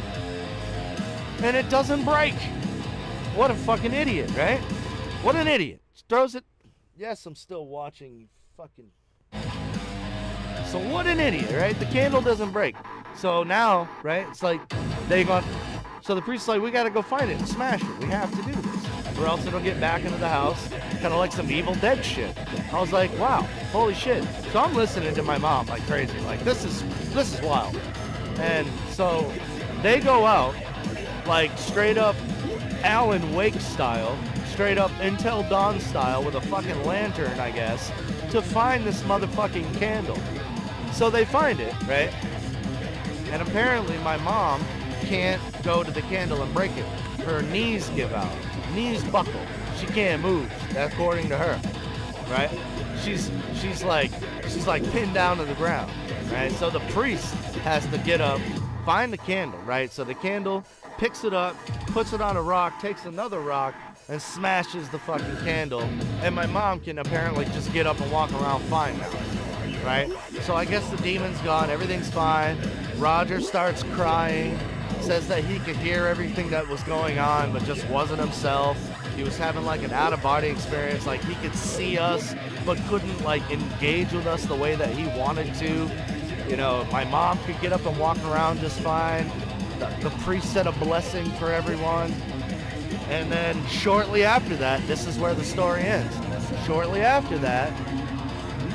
And it doesn't break. What a fucking idiot, right? What an idiot. She throws it. Yes, I'm still watching, you fucking... So what an idiot, right? The candle doesn't break. So now, right, it's like they go... So the priest's like, we gotta go find it and smash it. We have to do this, or else it'll get back into the house, kind of like some Evil Dead shit. I was like, wow, holy shit. So I'm listening to my mom like crazy, like this is wild. And so they go out, like straight up Alan Wake style, straight up Until Dawn style, with a fucking lantern, I guess, to find this motherfucking candle. So they find it, right? And apparently my mom can't go to the candle and break it. Her knees give out. Knees buckle. She can't move, according to her. Right? She's like pinned down to the ground. Right? So the priest has to get up, find the candle, right? So the candle picks it up, puts it on a rock, takes another rock, and smashes the fucking candle. And my mom can apparently just get up and walk around fine now. Right? So I guess the demon's gone, everything's fine. Roger starts crying. Says that he could hear everything that was going on, but just wasn't himself. He was having like an out-of-body experience, like he could see us, but couldn't like engage with us the way that he wanted to. You know, my mom could get up and walk around just fine. The priest said a blessing for everyone. And then shortly after that, this is where the story ends. Shortly after that,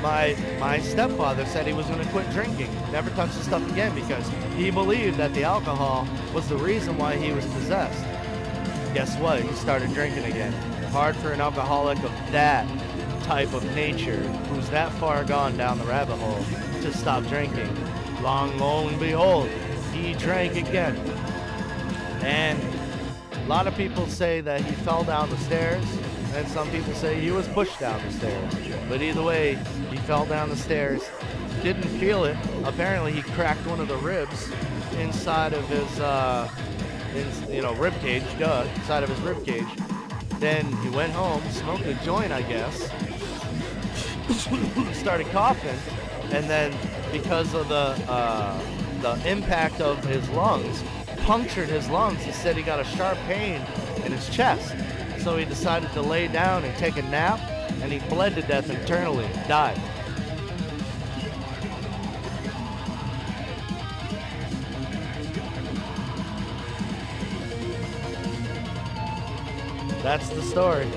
my stepfather said he was going to quit drinking, never touch the stuff again, because he believed that the alcohol was the reason why he was possessed. Guess what? He started drinking again. Hard for an alcoholic of that type of nature, who's that far gone down the rabbit hole, to stop drinking. Lo and behold, he drank again. And a lot of people say that he fell down the stairs, and some people say he was pushed down the stairs. But either way, he fell down the stairs, didn't feel it. Apparently he cracked one of the ribs inside of his, rib cage, inside of his rib cage. Then he went home, smoked a joint, I guess, started coughing, and then because of the impact of his lungs, punctured his lungs. He said he got a sharp pain in his chest. So he decided to lay down and take a nap, and he bled to death internally, died. That's the story.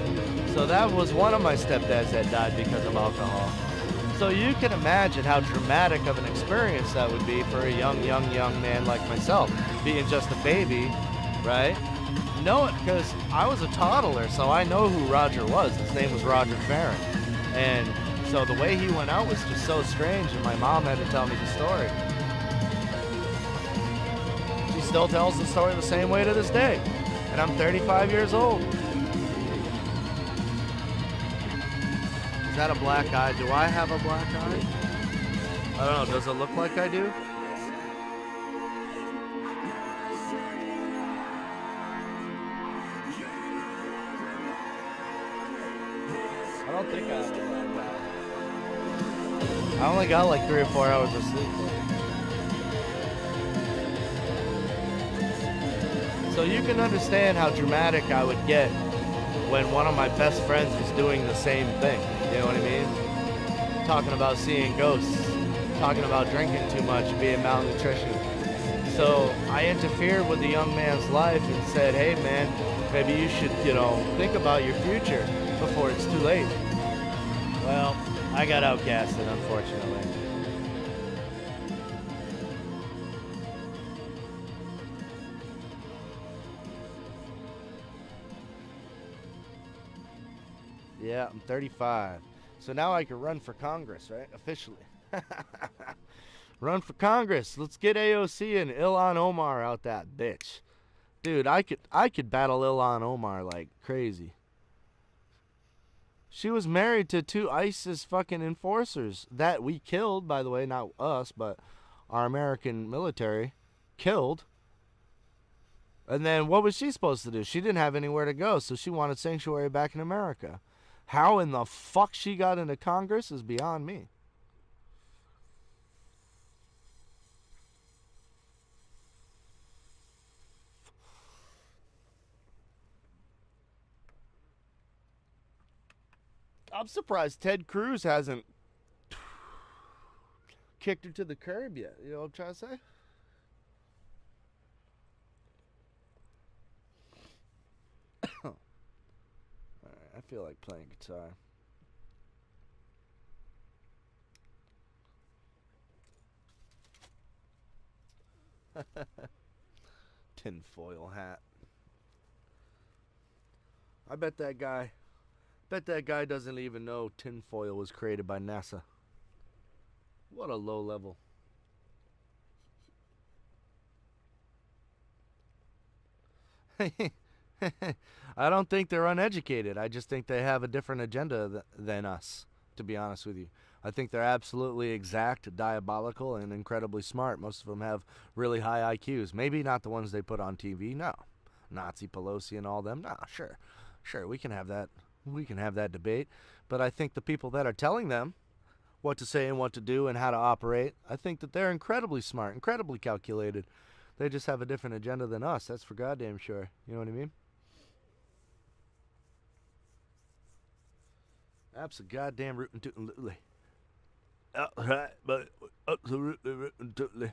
So that was one of my stepdads that died because of alcohol. So you can imagine how dramatic of an experience that would be for a young man like myself, being just a baby, right? Know it because I was a toddler, so I know who Roger was. His name was Roger Farron. And so the way he went out was just so strange, and my mom had to tell me the story. She still tells the story the same way to this day. And I'm 35 years old. Is that a black eye? Do I have a black eye? I don't know, does it look like I do? I don't think I I only got like 3 or 4 hours of sleep. So you can understand how dramatic I would get when one of my best friends was doing the same thing. You know what I mean? Talking about seeing ghosts, talking about drinking too much, being malnutrition. So I interfered with the young man's life and said, hey man, maybe you should, think about your future before it's too late. Well, I got outcasted, unfortunately. Yeah, I'm 35. So now I can run for Congress, right? Officially. Run for Congress. Let's get AOC and Ilhan Omar out that bitch. Dude, I could battle Ilhan Omar like crazy. She was married to 2 ISIS fucking enforcers that we killed, by the way, not us, but our American military killed. And then what was she supposed to do? She didn't have anywhere to go, so she wanted sanctuary back in America. How in the fuck she got into Congress is beyond me. I'm surprised Ted Cruz hasn't kicked her to the curb yet. You know what I'm trying to say? Alright, I feel like playing guitar. Tinfoil hat. I bet that guy doesn't even know tinfoil was created by NASA. What a low level. I don't think they're uneducated. I just think they have a different agenda than us, to be honest with you. I think they're absolutely exact, diabolical, and incredibly smart. Most of them have really high IQs. Maybe not the ones they put on TV, no. Nazi Pelosi and all them, nah, sure. Sure, we can have that. We can have that debate. But I think the people that are telling them what to say and what to do and how to operate, I think that they're incredibly smart, incredibly calculated. They just have a different agenda than us. That's for goddamn sure. You know what I mean? Absolutely. Alright, but absolutely.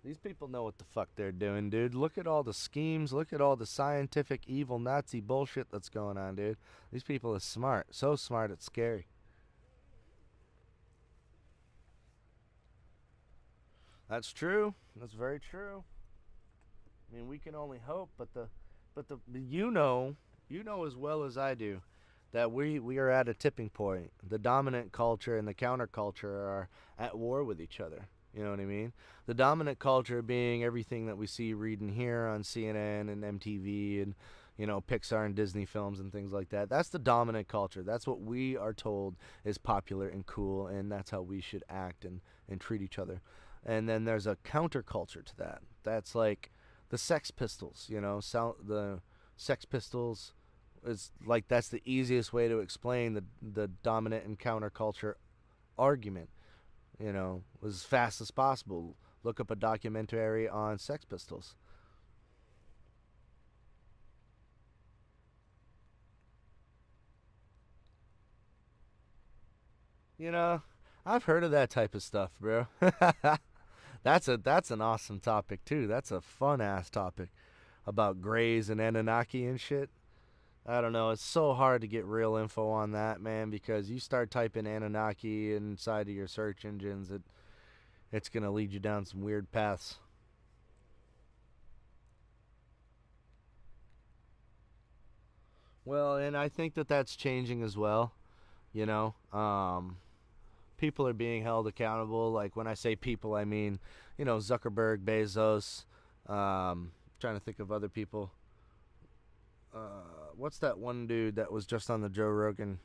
These people know what the fuck they're doing, dude. Look at all the schemes. Look at all the scientific, evil, Nazi bullshit that's going on, dude. These people are smart. So smart, it's scary. That's true. That's very true. I mean, we can only hope, but you know as well as I do that we are at a tipping point. The dominant culture and the counterculture are at war with each other. You know what I mean? The dominant culture being everything that we see, read, and hear on CNN and MTV and, Pixar and Disney films and things like that. That's the dominant culture. That's what we are told is popular and cool, and that's how we should act and treat each other. And then there's a counterculture to that. That's like the Sex Pistols, the Sex Pistols is like, that's the easiest way to explain the dominant and counterculture argument. As fast as possible. Look up a documentary on Sex Pistols. I've heard of that type of stuff, bro. That's an awesome topic too. That's a fun ass topic about Greys and Anunnaki and shit. I don't know. It's so hard to get real info on that, man, because you start typing Anunnaki inside of your search engines, it's going to lead you down some weird paths. Well, and I think that that's changing as well. People are being held accountable. Like, when I say people, I mean, Zuckerberg, Bezos, trying to think of other people. What's that one dude that was just on the Joe Rogan,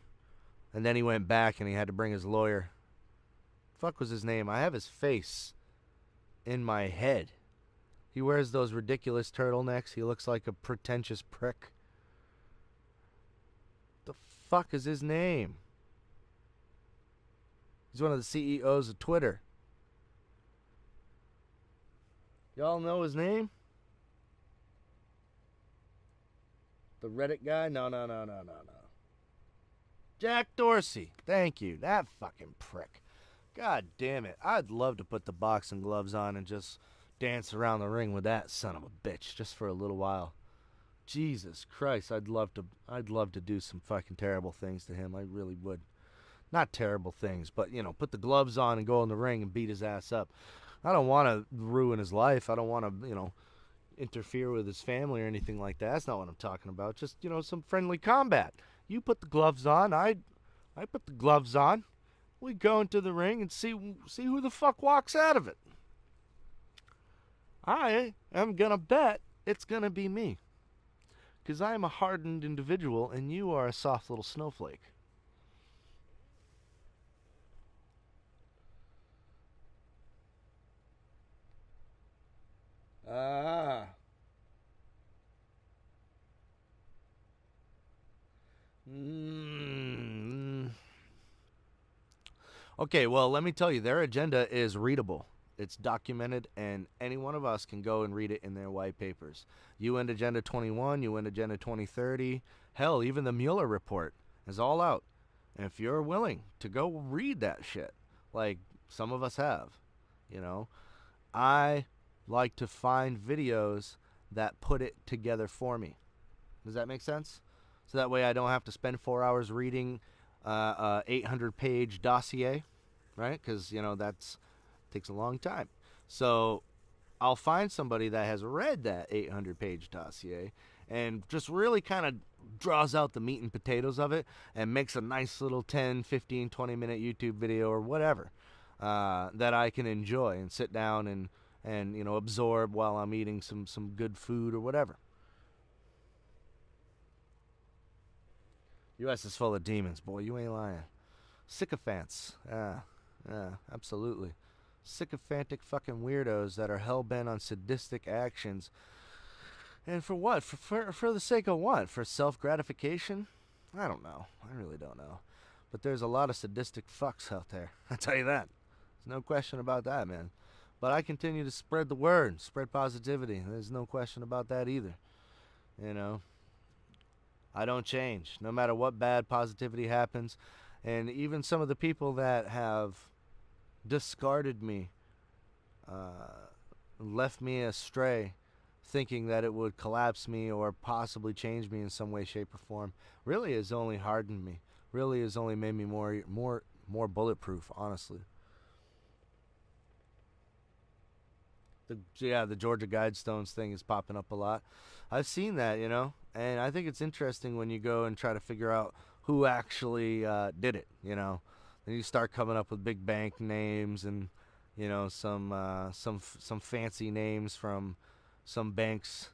and then he went back and he had to bring his lawyer? Fuck was his name? I have his face in my head. He wears those ridiculous turtlenecks. He looks like a pretentious prick. The fuck is his name? He's one of the CEOs of Twitter. Y'all know his name? The Reddit guy? No. Jack Dorsey. Thank you. That fucking prick. God damn it. I'd love to put the boxing gloves on and just dance around the ring with that son of a bitch just for a little while. Jesus Christ, I'd love to do some fucking terrible things to him. I really would. Not terrible things, but, you know, put the gloves on and go in the ring and beat his ass up. I don't want to ruin his life. I don't want to, you know, interfere with his family or anything like that. That's not what I'm talking about. Just, you know, some friendly combat. You put the gloves on. I put the gloves on. We go into the ring and see who the fuck walks out of it. I am going to bet it's going to be me. Because I am a hardened individual and you are a soft little snowflake. Okay, well, let me tell you, their agenda is readable. It's documented, and any one of us can go and read it in their white papers. UN Agenda 21, UN Agenda 2030, hell, even the Mueller report is all out. And if you're willing to go read that shit, like some of us have, you know, I like to find videos that put it together for me. Does that make sense? So that way I don't have to spend 4 hours reading 800-page dossier, right? Because, you know, takes a long time. So I'll find somebody that has read that 800-page dossier and just really kind of draws out the meat and potatoes of it and makes a nice little 10, 15, 20-minute YouTube video or whatever that I can enjoy and sit down and you know, absorb while I'm eating some good food or whatever. U.S. is full of demons, boy. You ain't lying. Sycophants. Yeah, absolutely. Sycophantic fucking weirdos that are hell-bent on sadistic actions. And for what? For the sake of what? For self-gratification? I don't know. I really don't know. But there's a lot of sadistic fucks out there. I'll tell you that. There's no question about that, man. But I continue to spread the word, spread positivity. There's no question about that either. You know? I don't change, no matter what bad positivity happens. And even some of the people that have discarded me, left me astray, thinking that it would collapse me or possibly change me in some way, shape, or form, really has only hardened me. Really has only made me more bulletproof, honestly. The Georgia Guidestones thing is popping up a lot. I've seen that, you know, and I think it's interesting when you go and try to figure out who actually did it, you know. Then you start coming up with big bank names and, you know, some fancy names from some banks.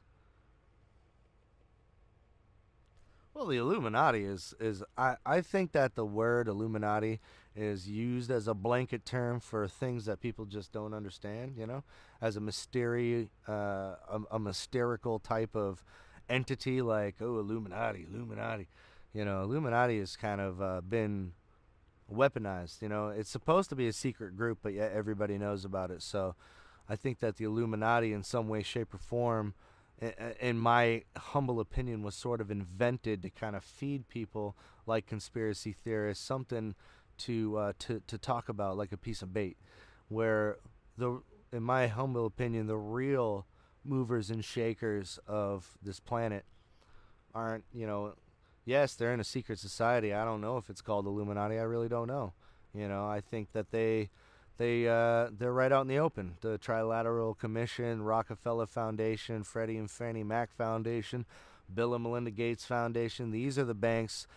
Well, the Illuminati is I think that the word Illuminati is used as a blanket term for things that people just don't understand, you know, as a mysterical type of entity, like, oh, Illuminati. You know, Illuminati has kind of been weaponized, you know. It's supposed to be a secret group, but yet everybody knows about it. So I think that the Illuminati in some way, shape, or form, in my humble opinion, was sort of invented to kind of feed people like conspiracy theorists something to talk about, like a piece of bait, where in my humble opinion, the real movers and shakers of this planet aren't, you know, yes, they're in a secret society. I don't know if it's called Illuminati. I really don't know. You know, I think that they're right out in the open. The Trilateral Commission, Rockefeller Foundation, Freddie and Fannie Mac Foundation, Bill and Melinda Gates Foundation. These are the banks.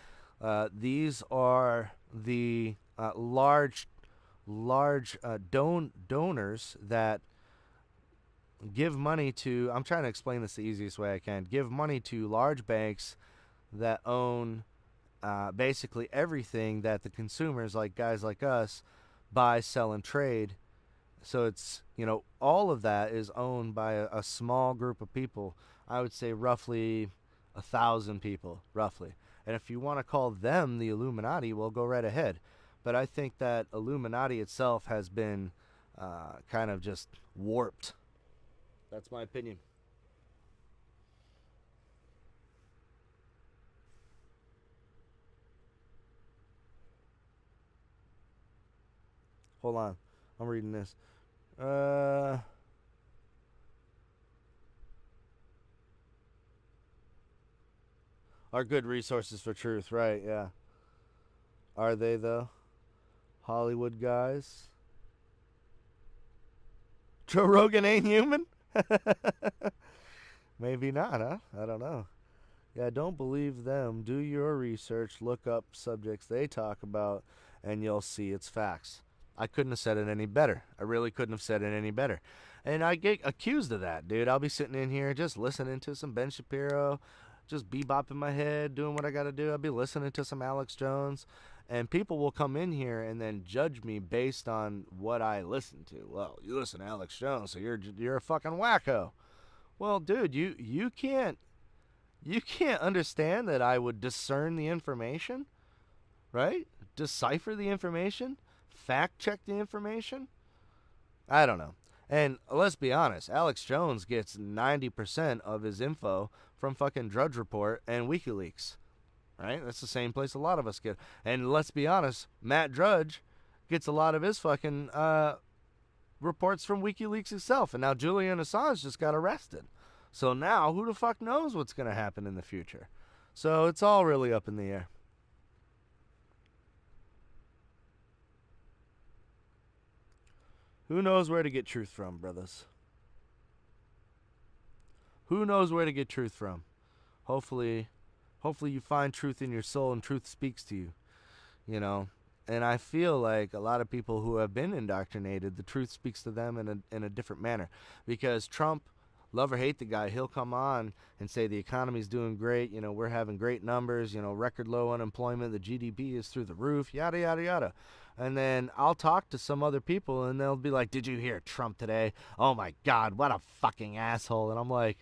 These are the large donors that give money to, I'm trying to explain this the easiest way I can, give money to large banks that own basically everything that the consumers, like guys like us, buy, sell, and trade. So it's, all of that is owned by a small group of people. I would say roughly 1,000 people, roughly. And if you want to call them the Illuminati, well, go right ahead. But I think that Illuminati itself has been kind of just warped. That's my opinion. Hold on. I'm reading this. Are good resources for truth, right? Yeah. Are they, though? Hollywood guys? Joe Rogan ain't human? Maybe not, huh? I don't know. Yeah, don't believe them. Do your research. Look up subjects they talk about, and you'll see it's facts. I couldn't have said it any better. I really couldn't have said it any better. And I get accused of that, dude. I'll be sitting in here just listening to some Ben Shapiro, just bebopping my head, doing what I got to do. I'll be listening to some Alex Jones. And people will come in here and then judge me based on what I listen to. Well, you listen to Alex Jones, so you're a fucking wacko. Well, dude, you can't understand that I would discern the information, right? Decipher the information, fact check the information. I don't know. And let's be honest, Alex Jones gets 90% of his info from fucking Drudge Report and WikiLeaks. Right? That's the same place a lot of us get. And let's be honest, Matt Drudge gets a lot of his fucking reports from WikiLeaks itself. And now Julian Assange just got arrested. So now who the fuck knows what's going to happen in the future? So it's all really up in the air. Who knows where to get truth from, brothers? Who knows where to get truth from? Hopefully you find truth in your soul and truth speaks to you, And I feel like a lot of people who have been indoctrinated, the truth speaks to them in a different manner. Because Trump, love or hate the guy, he'll come on and say the economy's doing great, we're having great numbers, record low unemployment, the GDP is through the roof, yada, yada, yada. And then I'll talk to some other people and they'll be like, did you hear Trump today? Oh my God, what a fucking asshole. And I'm like,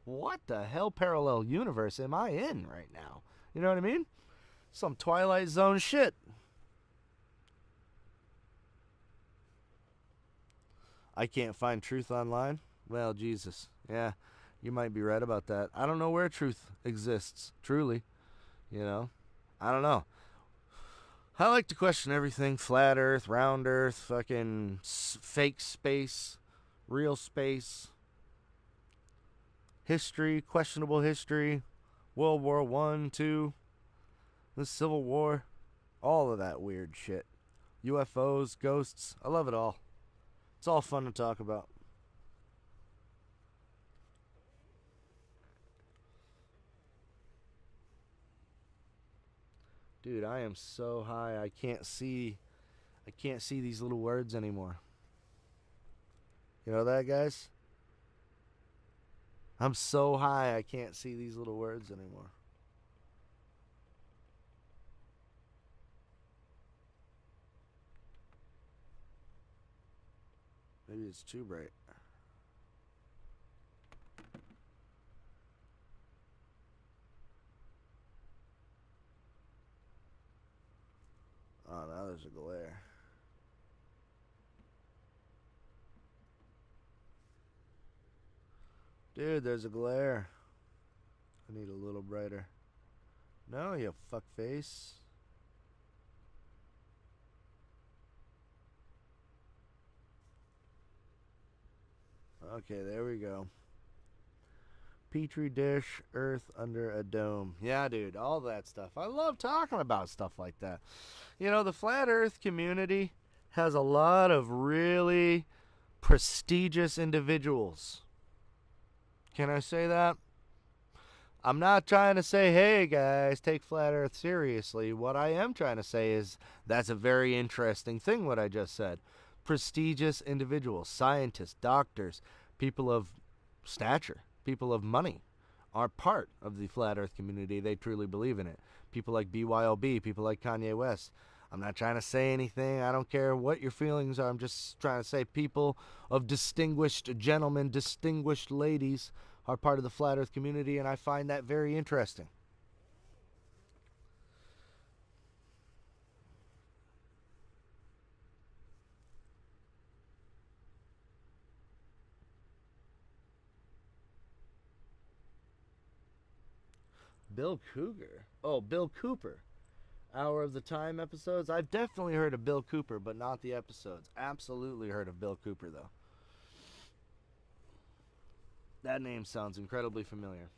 what the hell parallel universe am I in right now? You know what I mean? Some Twilight Zone shit. I can't find truth online? Well, Jesus. Yeah, you might be right about that. I don't know where truth exists, truly. I don't know. I like to question everything. Flat Earth, round Earth, fucking fake space, real space. History, questionable history, World War I, II, the Civil War, all of that weird shit. UFOs, ghosts, I love it all. It's all fun to talk about. Dude, I am so high I can't see these little words anymore. You know that, guys? I'm so high I can't see these little words anymore. Maybe it's too bright. Oh, now there's a glare. Dude, there's a glare. I need a little brighter. No, you fuckface. Okay, there we go. Petri dish, earth under a dome. Yeah, dude, all that stuff. I love talking about stuff like that. The flat earth community has a lot of really prestigious individuals. Can I say that? I'm not trying to say, hey guys, take flat earth seriously. What I am trying to say is that's a very interesting thing what I just said. Prestigious individuals, scientists, doctors, people of stature, people of money are part of the flat earth community. They truly believe in it. People like BYOB, people like Kanye West. I'm not trying to say anything. I don't care what your feelings are. I'm just trying to say people of distinguished gentlemen, distinguished ladies are part of the Flat Earth community, and I find that very interesting. Bill Cougar. Oh, Bill Cooper. Hour of the Time episodes. I've definitely heard of Bill Cooper, but not the episodes. Absolutely heard of Bill Cooper, though. That name sounds incredibly familiar.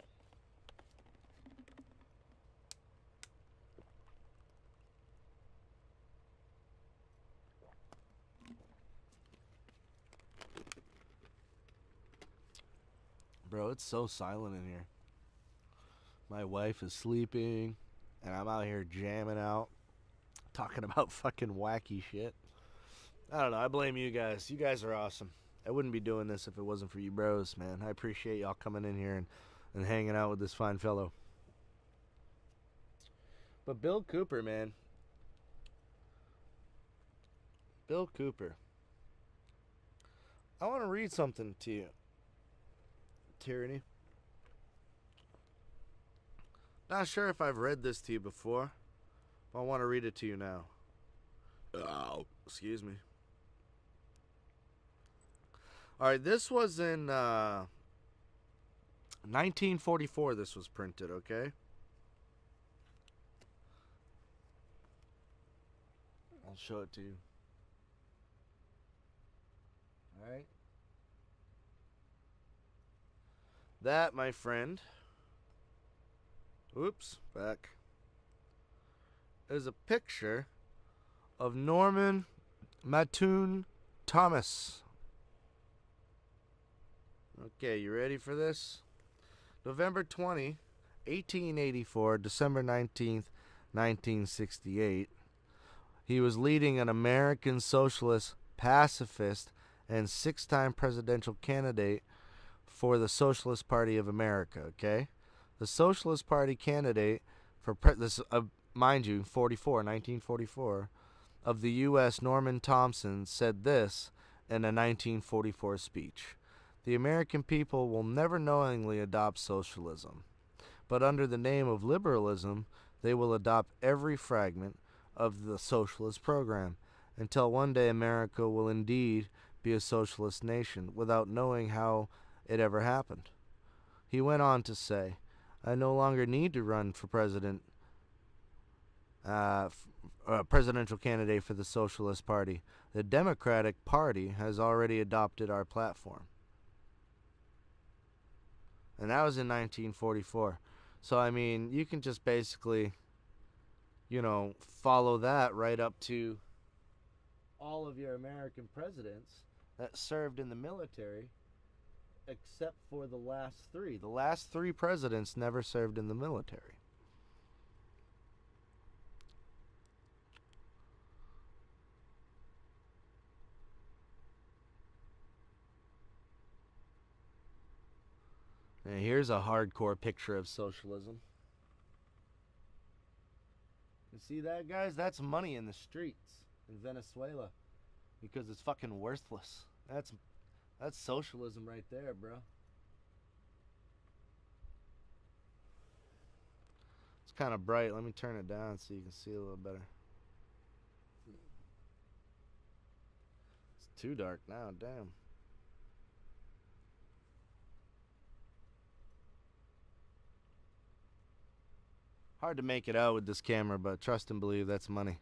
Bro, it's so silent in here. My wife is sleeping, and I'm out here jamming out, talking about fucking wacky shit. I don't know. I blame you guys. You guys are awesome. I wouldn't be doing this if it wasn't for you bros, man. I appreciate y'all coming in here and hanging out with this fine fellow. But Bill Cooper, man. Bill Cooper. I want to read something to you. Tyranny. Not sure if I've read this to you before, but I want to read it to you now. Oh, excuse me. Alright, this was in 1944 this was printed, okay? I'll show it to you. Alright? That, my friend... Oops, back. Is a picture of Norman Mattoon Thomas. Okay, you ready for this? November 20, 1884, December 19th, 1968. He was leading an American socialist, pacifist, and 6-time presidential candidate for the Socialist Party of America, okay? The Socialist Party candidate for this, mind you, 1944, of the U.S. Norman Thompson said this in a 1944 speech. The American people will never knowingly adopt socialism, but under the name of liberalism, they will adopt every fragment of the socialist program until one day America will indeed be a socialist nation without knowing how it ever happened. He went on to say, I no longer need to run for presidential candidate for the Socialist Party. The Democratic Party has already adopted our platform. And that was in 1944. So, I mean, you can just basically, follow that right up to all of your American presidents that served in the military, except for the last 3. The last 3 presidents never served in the military. And here's a hardcore picture of socialism. You see that, guys? That's money in the streets in Venezuela because it's fucking worthless. That's socialism right there, bro. It's kind of bright. Let me turn it down so you can see a little better. It's too dark now, damn. Hard to make it out with this camera, but trust and believe that's money.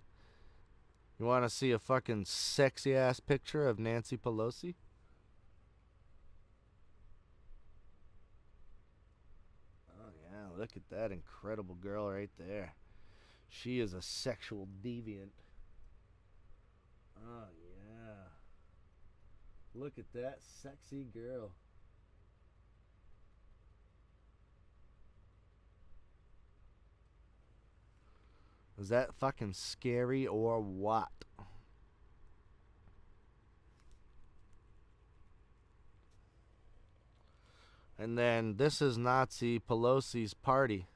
You want to see a fucking sexy ass picture of Nancy Pelosi? Oh yeah, look at that incredible girl right there. She is a sexual deviant. Oh yeah. Look at that sexy girl. Is that fucking scary or what? And then this is Nazi Pelosi's party.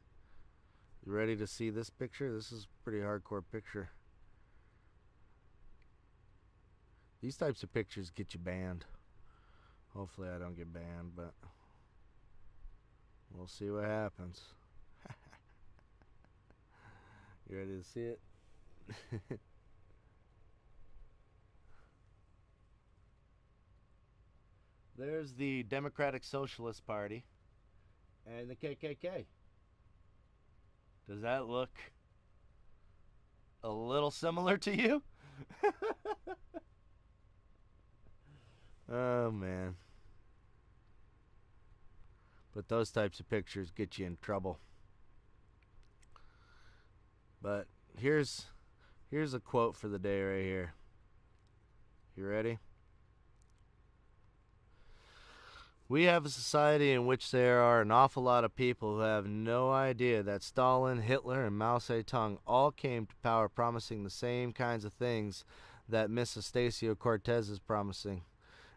You ready to see this picture? This is a pretty hardcore picture. These types of pictures get you banned. Hopefully I don't get banned, but we'll see what happens. You ready to see it? There's the Democratic Socialist Party and the KKK. Does that look a little similar to you? Oh, man. But those types of pictures get you in trouble. But here's a quote for the day right here. You ready? We have a society in which there are an awful lot of people who have no idea that Stalin, Hitler, and Mao Zedong all came to power promising the same kinds of things that Miss Ocasio Cortez is promising.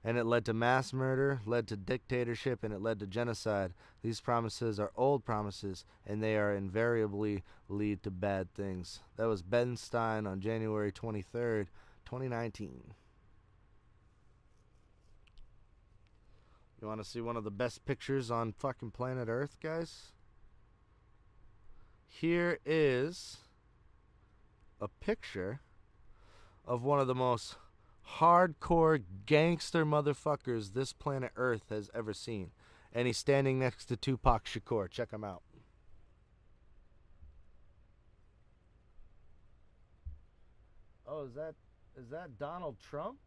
And it led to mass murder, led to dictatorship, and it led to genocide. These promises are old promises, and they are invariably lead to bad things. That was Ben Stein on January 23rd, 2019. You want to see one of the best pictures on fucking planet Earth, guys? Here is a picture of one of the most hardcore gangster motherfuckers this planet Earth has ever seen. And he's standing next to Tupac Shakur. Check him out. Oh, is that Donald Trump?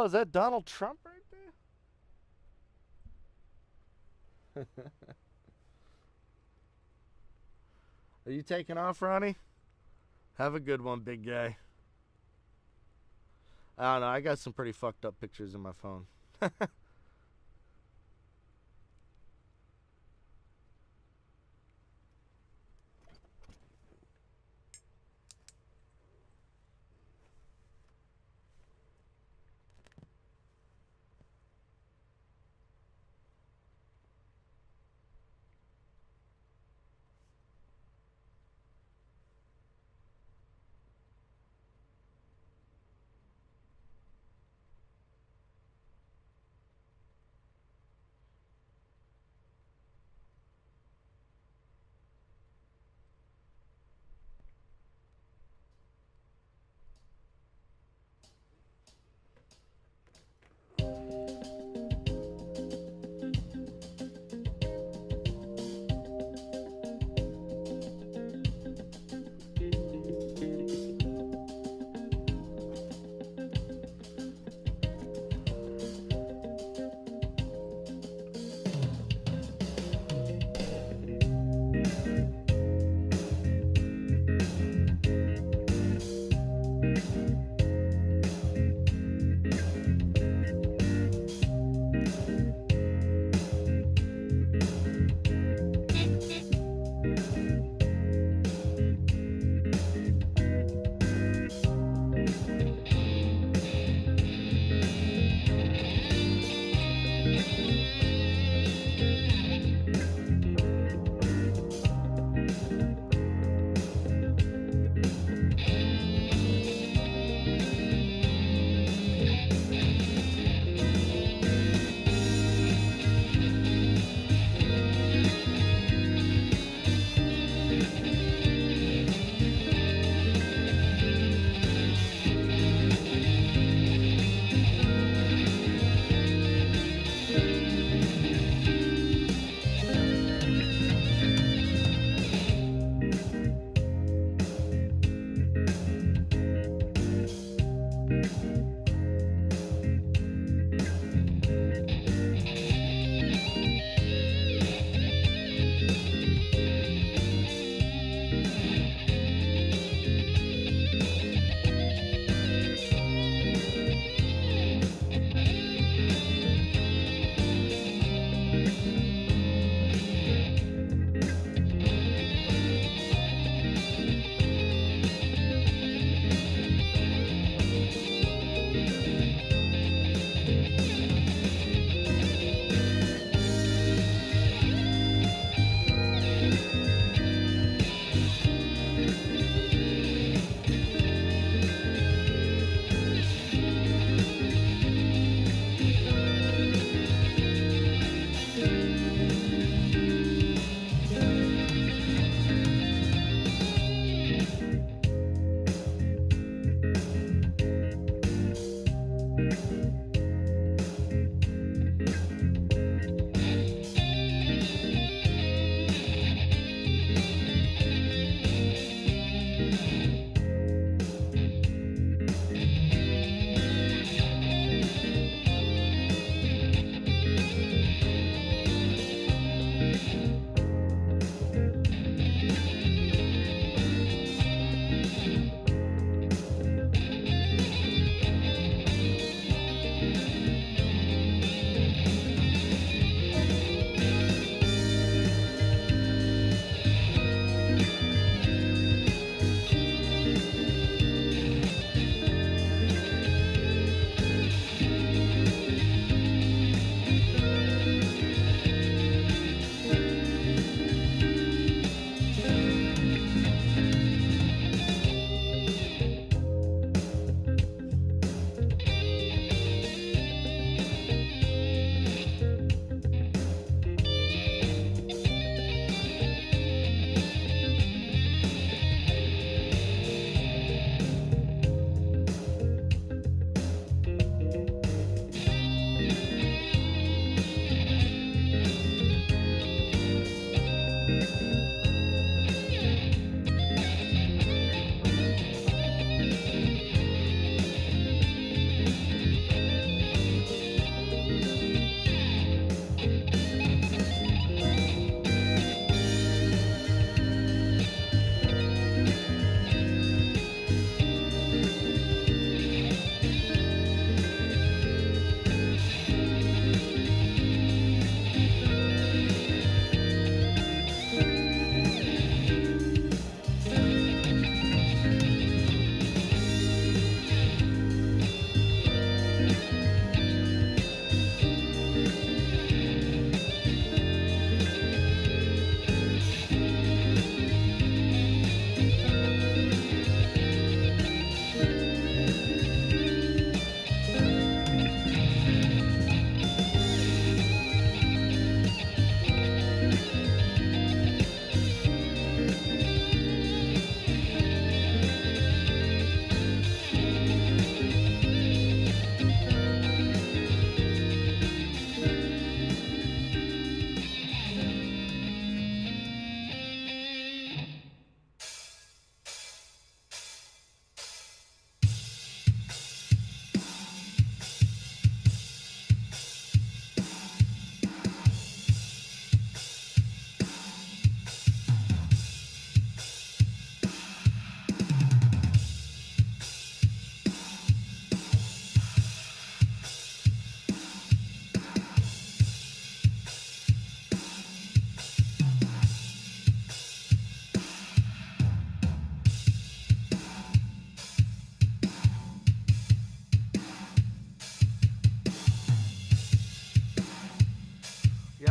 Is that Donald Trump right there? Are you taking off, Ronnie? Have a good one, big guy. I don't know. I got some pretty fucked up pictures in my phone.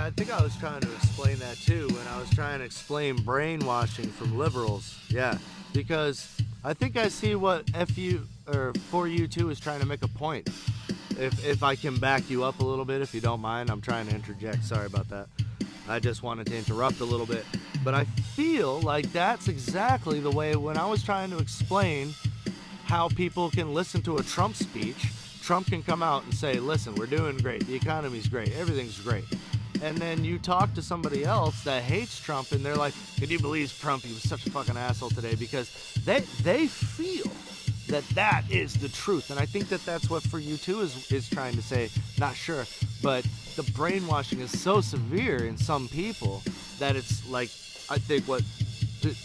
I think I was trying to explain that too when I was trying to explain brainwashing from liberals. Yeah, because I think I see what FU or 4U2 is trying to make a point. If I can back you up a little bit, if you don't mind, I'm trying to interject. Sorry about that. I just wanted to interrupt a little bit. But I feel like that's exactly the way when I was trying to explain how people can listen to a Trump speech. Trump can come out and say, listen, we're doing great. The economy's great. Everything's great. And then you talk to somebody else that hates Trump and they're like, can you believe Trump? He was such a fucking asshole today, because they feel that is the truth. And I think that's what For You Too is trying to say. Not sure. But the brainwashing is so severe in some people that it's like, I think what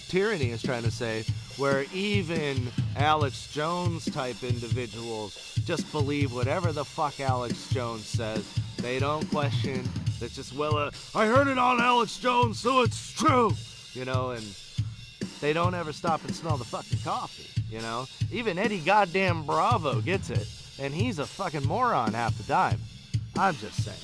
Tyranny is trying to say, where even Alex Jones type individuals just believe whatever the fuck Alex Jones says. They don't question. It's just, well, I heard it on Alex Jones, so it's true. You know, and they don't ever stop and smell the fucking coffee, you know? Even Eddie goddamn Bravo gets it, and he's a fucking moron half the time. I'm just saying.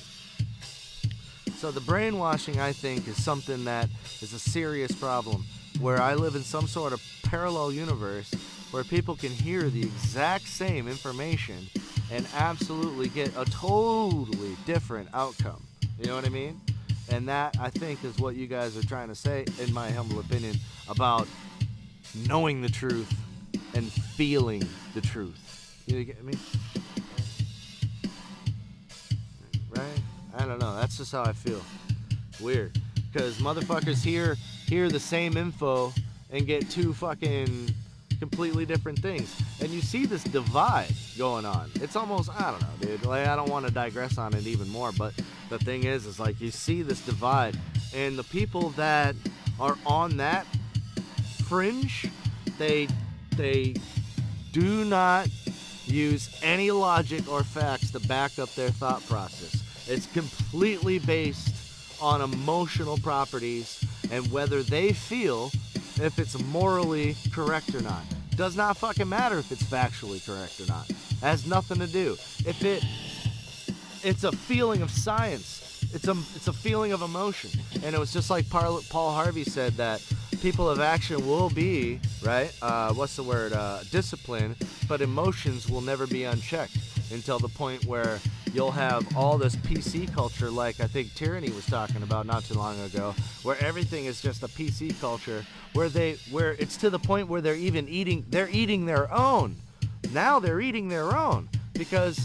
So the brainwashing, I think, is something that is a serious problem, where I live in some sort of parallel universe where people can hear the exact same information and absolutely get a totally different outcome. You know what I mean? And that, I think, is what you guys are trying to say, in my humble opinion, about knowing the truth and feeling the truth. You get me? Right? I don't know. That's just how I feel. Weird. Because motherfuckers hear the same info and get two fucking completely different things. And you see this divide going on. It's almost, I don't know, dude. Like, I don't want to digress on it even more, but the thing is like, you see this divide, and the people that are on that fringe, they do not use any logic or facts to back up their thought process. It's completely based on emotional properties and whether they feel if it's morally correct or not. Does not fucking matter if it's factually correct or not. It has nothing to do. If it's a feeling of science. It's a feeling of emotion. And it was just like Paul Harvey said, that people of action will be, right, disciplined, but emotions will never be unchecked until the point where you'll have all this PC culture, like I think Tyranny was talking about not too long ago, where everything is just a PC culture, where it's to the point where they're eating their own. Now they're eating their own because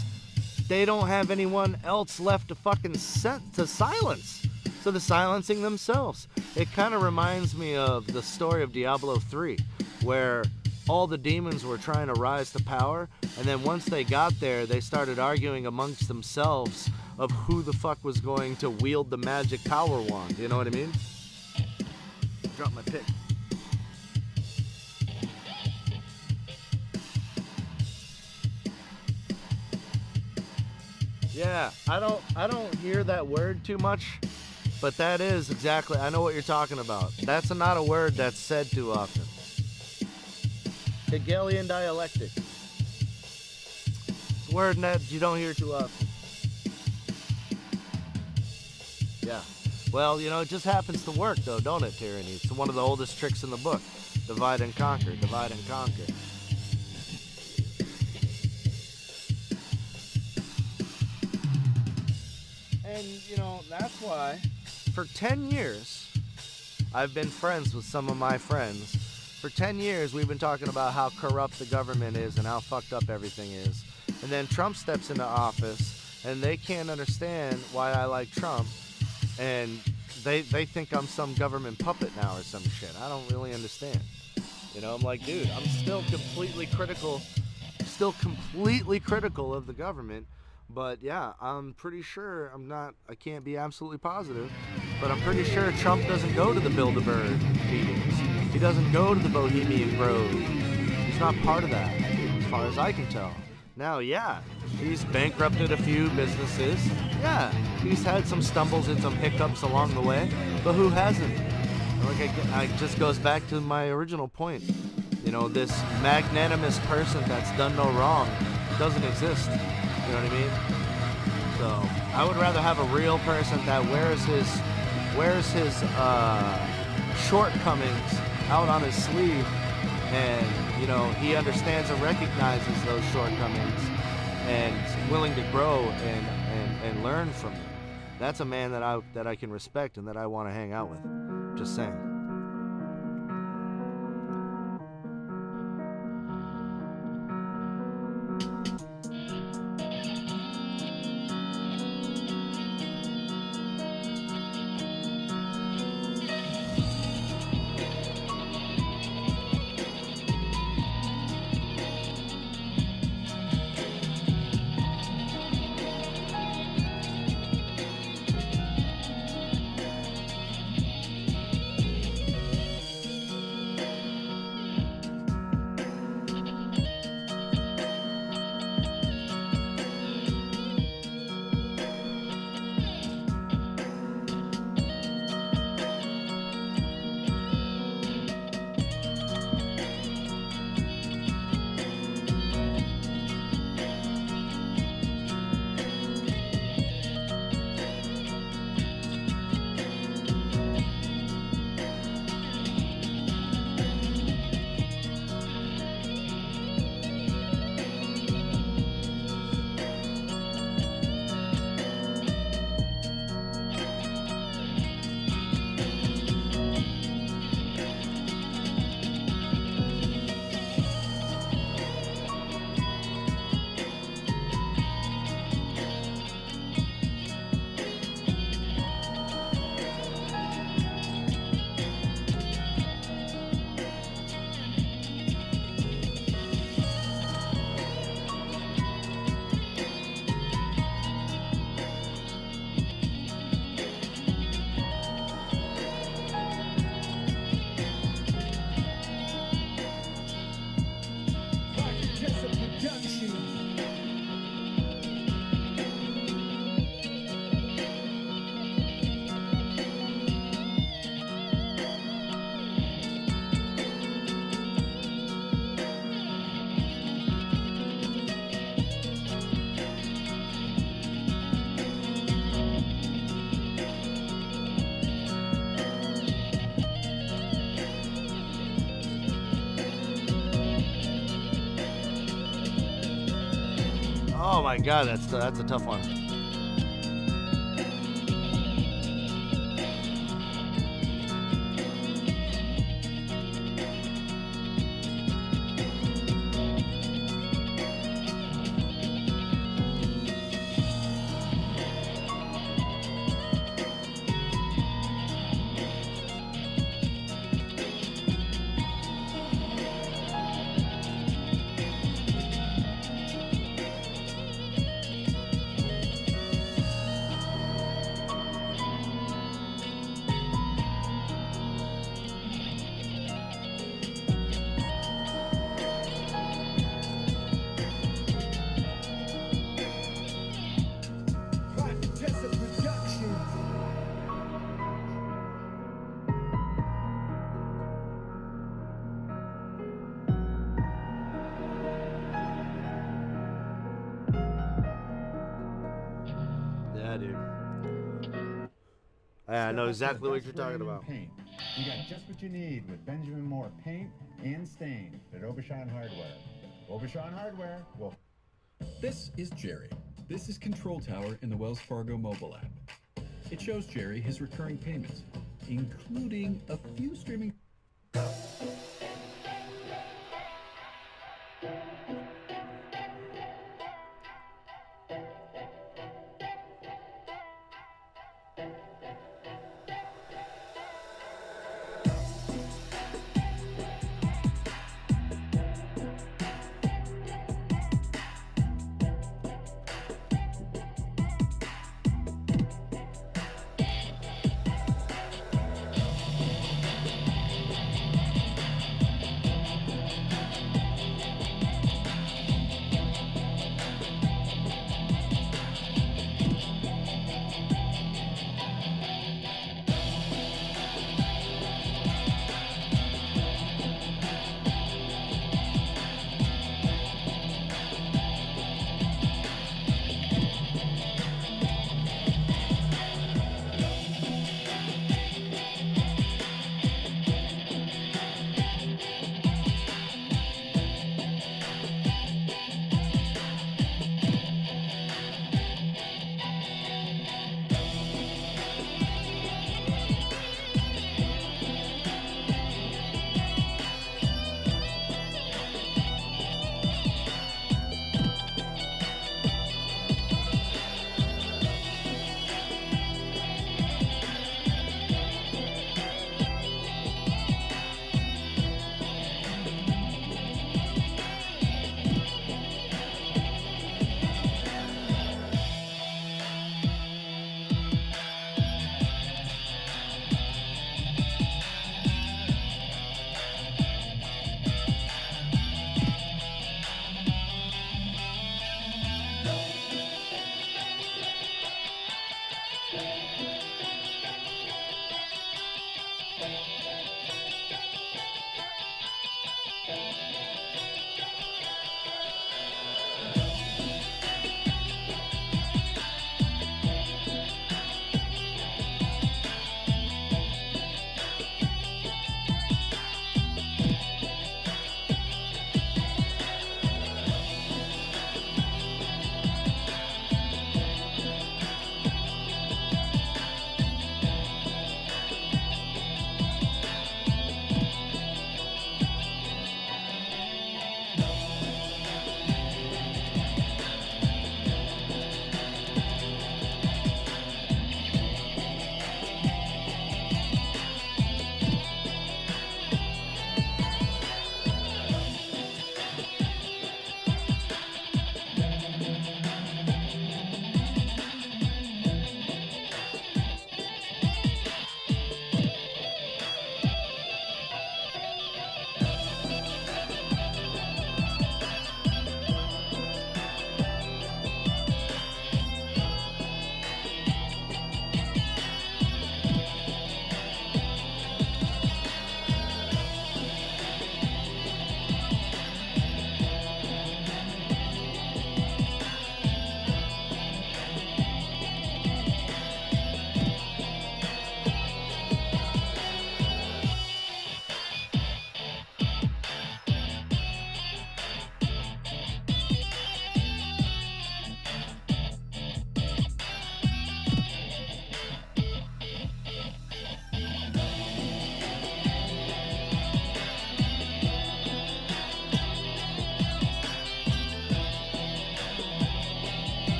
they don't have anyone else left to fucking to silence. So they're silencing themselves. It kind of reminds me of the story of Diablo 3, where all the demons were trying to rise to power, and then once they got there, they started arguing amongst themselves of who the fuck was going to wield the magic power wand. You know what I mean? Drop my pick. Yeah, I don't hear that word too much, but that is exactly, I know what you're talking about. That's not a word that's said too often. Hegelian dialectic. It's a word that you don't hear too often. Yeah. Well, you know, it just happens to work though, don't it, Tyranny? It's one of the oldest tricks in the book. Divide and conquer, divide and conquer. And, you know, that's why for 10 years, I've been friends with some of my friends. For 10 years, we've been talking about how corrupt the government is and how fucked up everything is. And then Trump steps into office, and they can't understand why I like Trump. And they think I'm some government puppet now or some shit. I don't really understand. You know, I'm like, dude, I'm still completely critical of the government. But yeah, I'm pretty sure I can't be absolutely positive, but I'm pretty sure Trump doesn't go to the Bilderberg meetings. He doesn't go to the Bohemian Grove. He's not part of that, as far as I can tell. Now, yeah, he's bankrupted a few businesses. Yeah, he's had some stumbles and some hiccups along the way, but who hasn't? Like, I just goes back to my original point. You know, this magnanimous person that's done no wrong doesn't exist. You know what I mean? So I would rather have a real person that wears his shortcomings out on his sleeve, and you know, he understands and recognizes those shortcomings and is willing to grow and learn from them. That's a man that I can respect and that I want to hang out with. Just saying. Oh my God, that's a tough one. Yeah, dude. I know exactly what you're talking about. Paint. You got just what you need with Benjamin Moore paint and stain at Aubuchon Hardware. Aubuchon Hardware will... This is Jerry. This is Control Tower in the Wells Fargo mobile app. It shows Jerry his recurring payments, including a few streaming...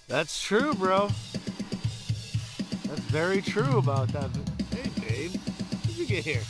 That's true, bro. That's very true about that. Hey, babe. How did you get here?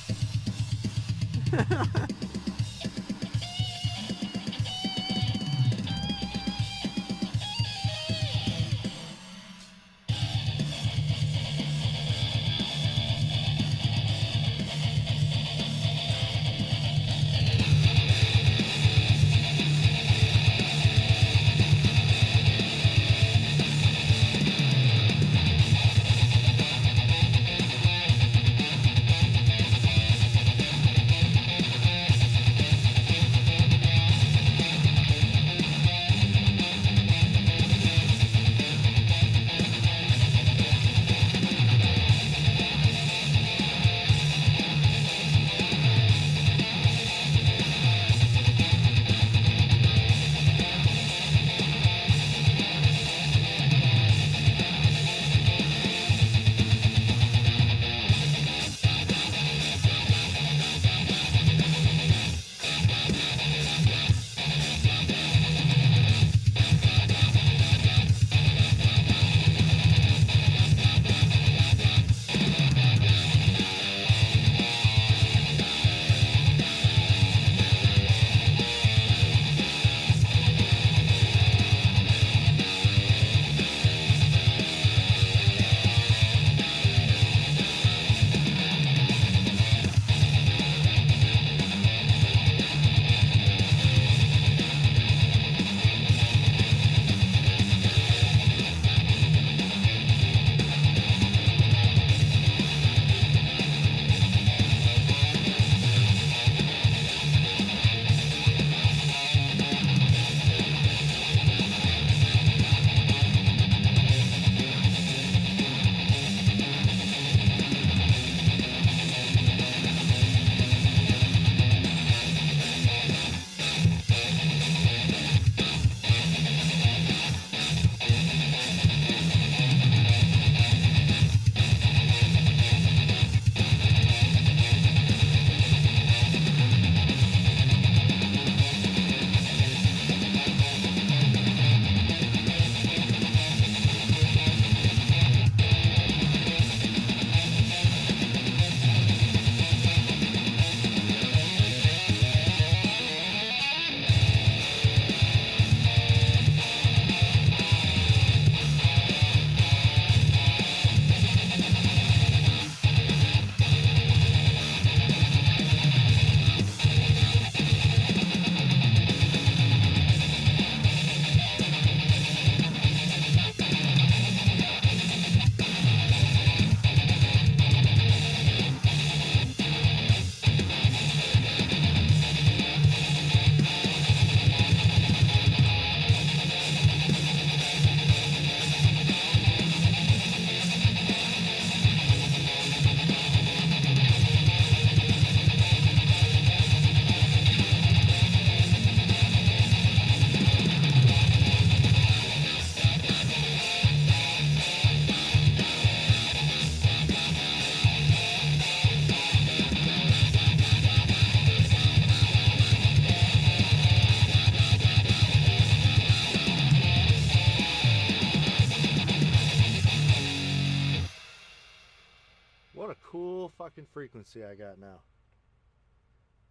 What a cool fucking frequency I got now.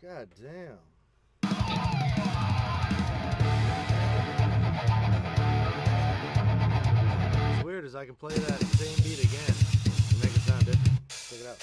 God damn. What's weird is I can play that same beat again and make it sound different. Check it out.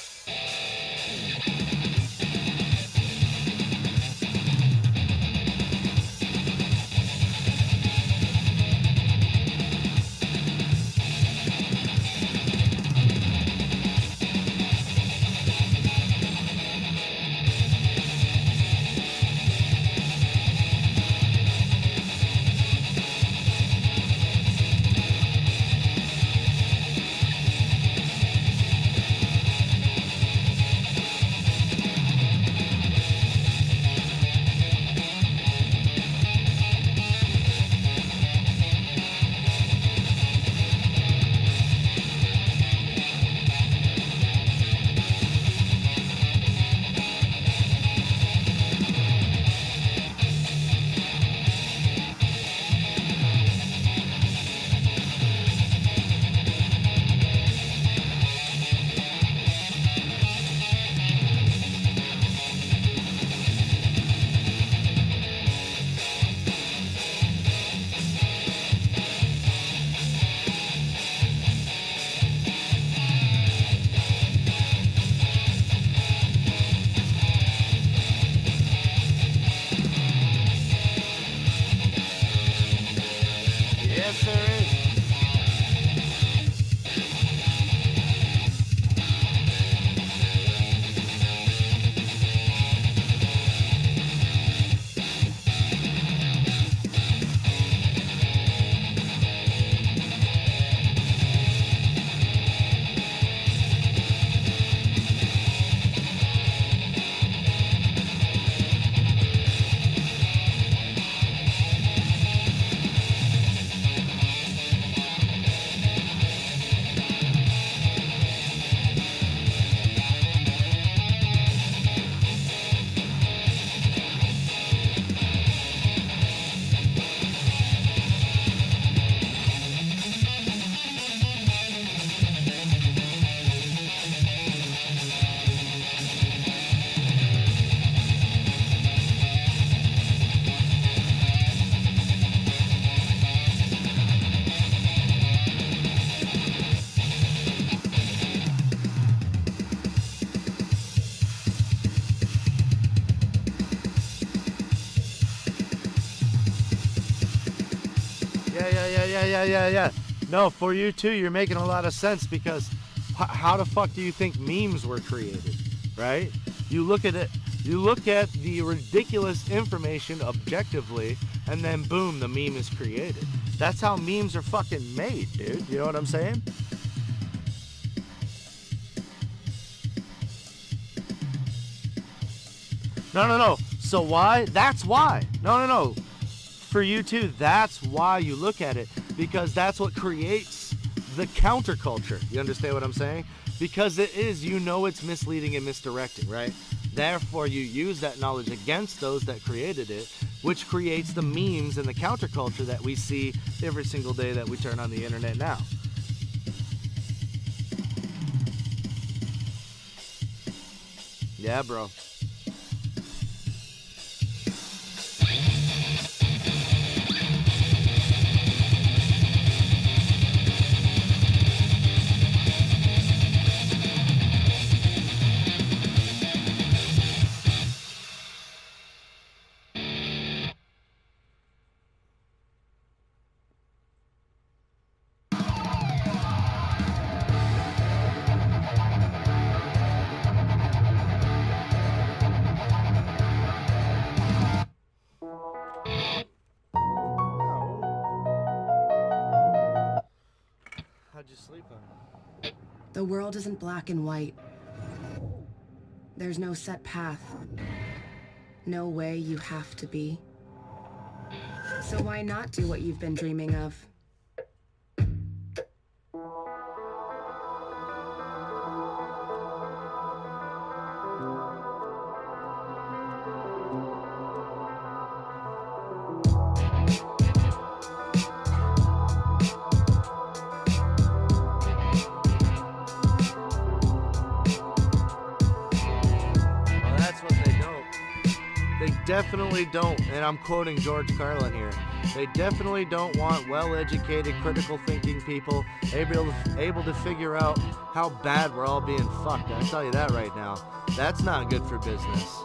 Yeah. No, for you too, you're making a lot of sense because how the fuck do you think memes were created, right? You look at it, you look at the ridiculous information objectively, and then boom, the meme is created. That's how memes are fucking made, dude. You know what I'm saying? No. So why? That's why. No. For you too, that's why you look at it, because that's what creates the counterculture. You understand what I'm saying? Because it is, you know, it's misleading and misdirecting, right? Therefore, you use that knowledge against those that created it, which creates the memes and the counterculture that we see every single day that we turn on the internet now. Yeah, bro. How'd you sleep on it? The world isn't black and white. There's no set path. No way you have to be. So why not do what you've been dreaming of? Definitely don't, and I'm quoting George Carlin here, they definitely don't want well-educated, critical thinking people able to figure out how bad we're all being fucked. I'll tell you that right now. That's not good for business.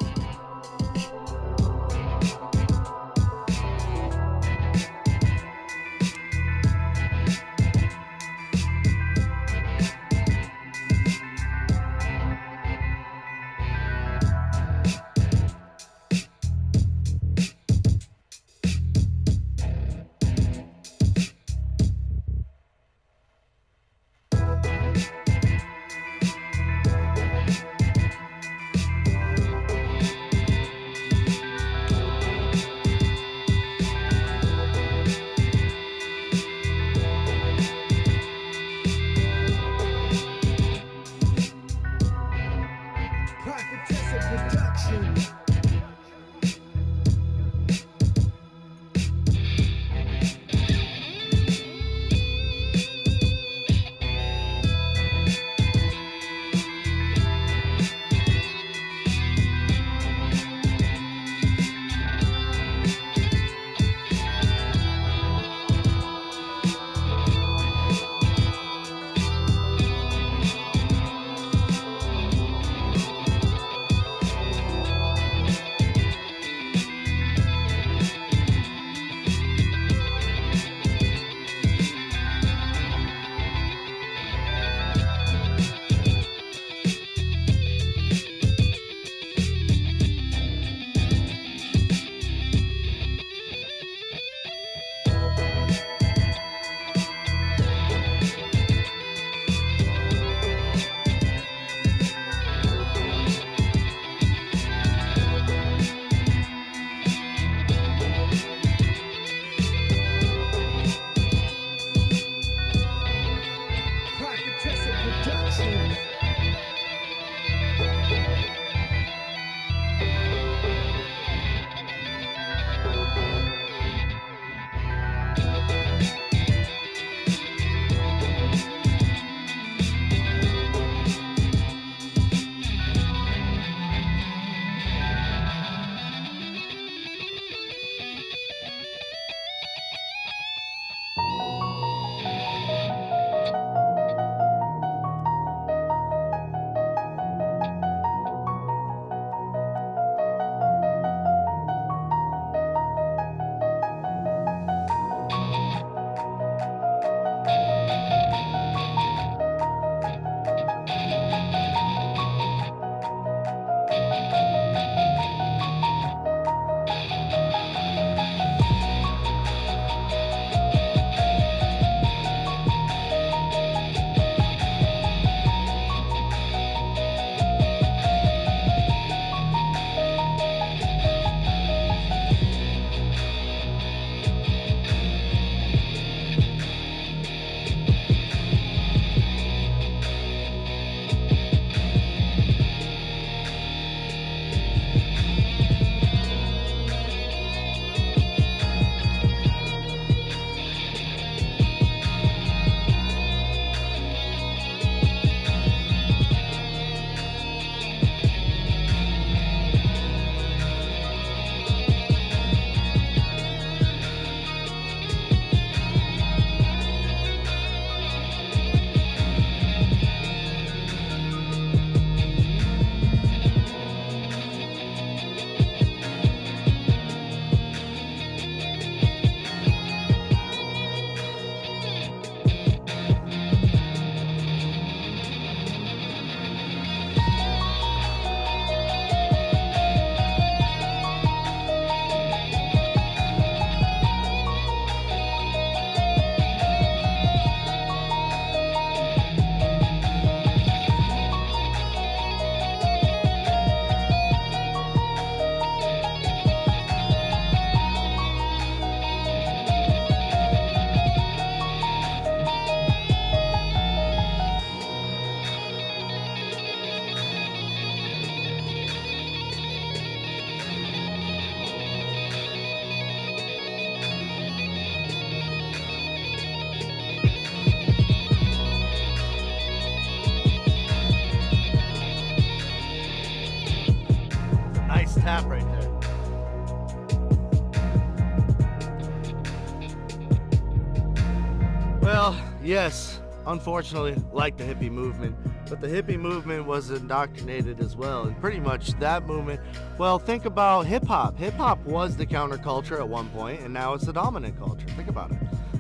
Yes, unfortunately, like the hippie movement, but the hippie movement was indoctrinated as well, and pretty much that movement, well, think about hip-hop. Hip-hop was the counterculture at one point, and now it's the dominant culture. Think about it,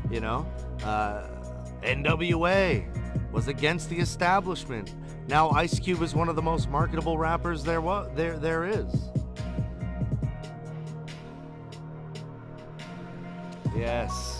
you know? NWA was against the establishment. Now Ice Cube is one of the most marketable rappers there is. Yes.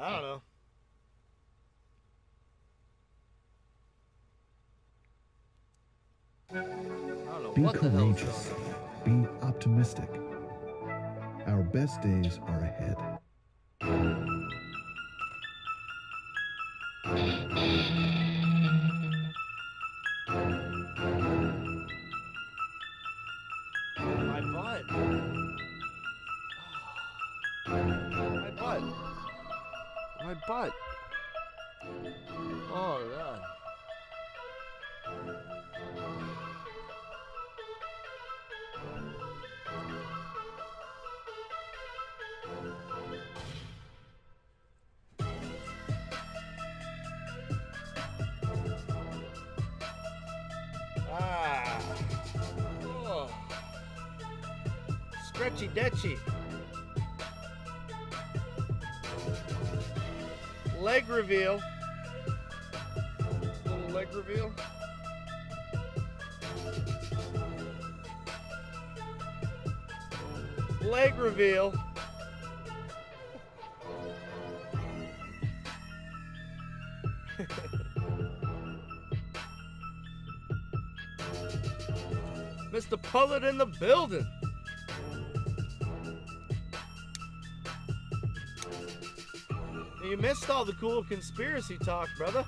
I don't know. I don't know Be what the hell is courageous. going Be optimistic. Our best days are ahead. on. My butt. My butt. My butt. Oh, God. Ah. Oh. Stretchy detchy. Leg reveal. Little leg reveal. Leg reveal. Mr. Pullet in the building. You missed all the cool conspiracy talk, brother.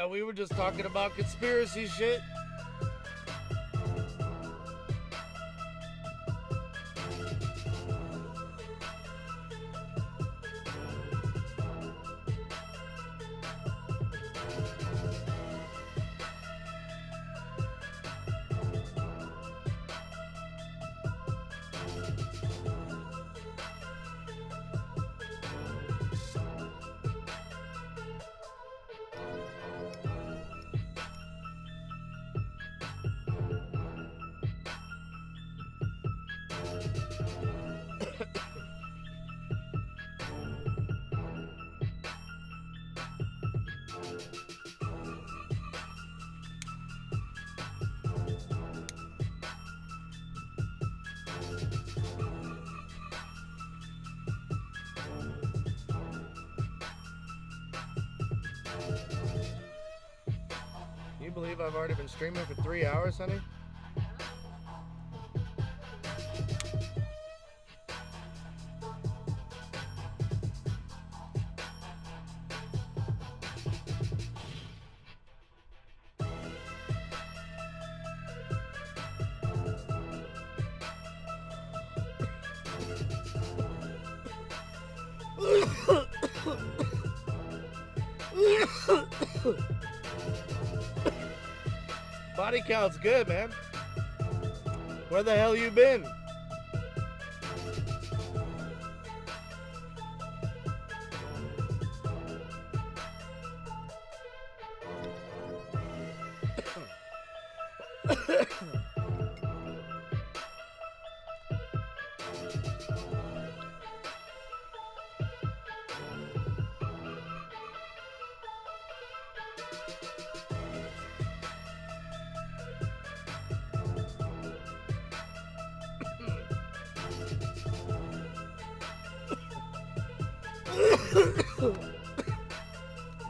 We were just talking about conspiracy shit. Can you believe I've already been streaming for 3 hours, honey? Body count's good, man. Where the hell you been?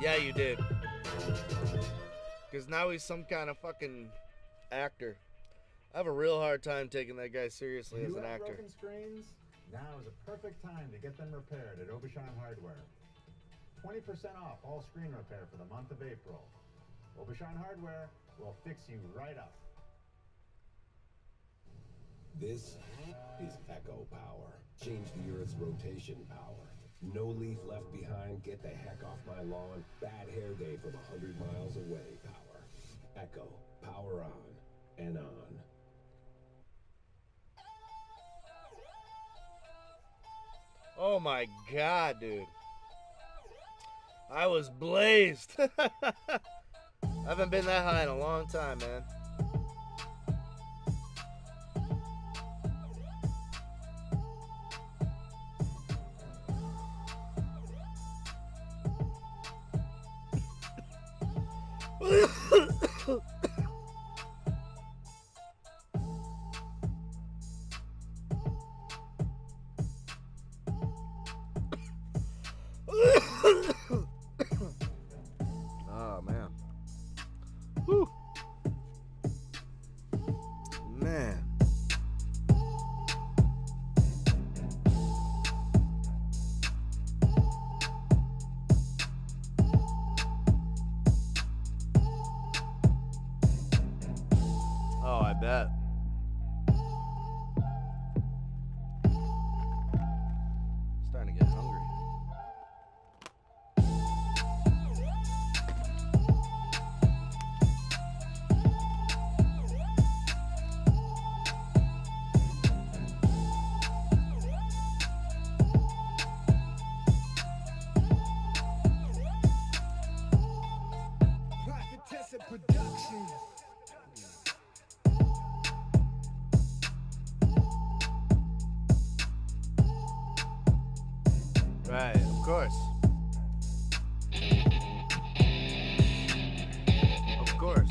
Yeah, you did. Because now he's some kind of fucking actor. I have a real hard time taking that guy seriously as an actor. Broken screens? Now is a perfect time to get them repaired at Aubuchon Hardware. 20% off all screen repair for the month of April. Aubuchon Hardware will fix you right up. This is Echo Power. Change the Earth's rotation power. No leaf left behind. Get the heck off my lawn. Bad hair day from 100 miles away. Power. Echo. Power on and on. Oh my God, dude. I was blazed. I haven't been that high in a long time, man. Oh, man. Whew. Man. Oh, I bet. Starting to get hungry. Right, of course. Of course.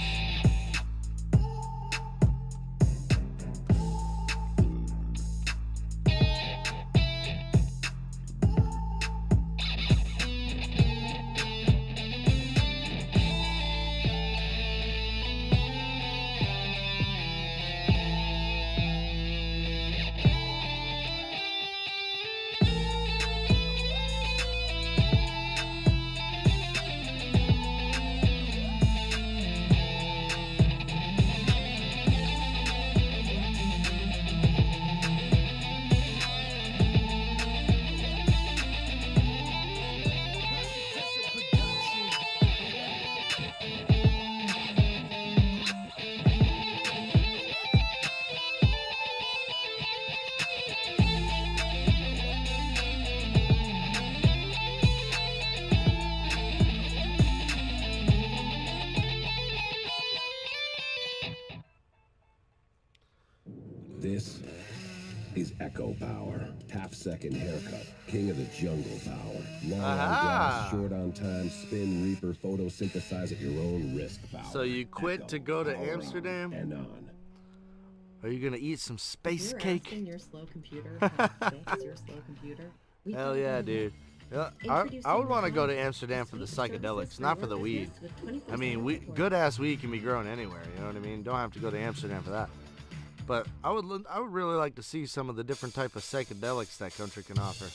This is Echo Power. Half-second haircut. King of the jungle power. Long on grass, short on time, spin, reaper, photosynthesize at your own risk power. So you quit to go to Power Amsterdam? on and on. Are you gonna eat some space You're cake? asking your slow computer how to fix your slow computer. We've Hell got yeah, one. dude. Yeah, I would want to go to Amsterdam for the psychedelics, not for the weed. I mean, good ass weed can be grown anywhere. You know what I mean? Don't have to go to Amsterdam for that. But I would really like to see some of the different type of psychedelics that country can offer.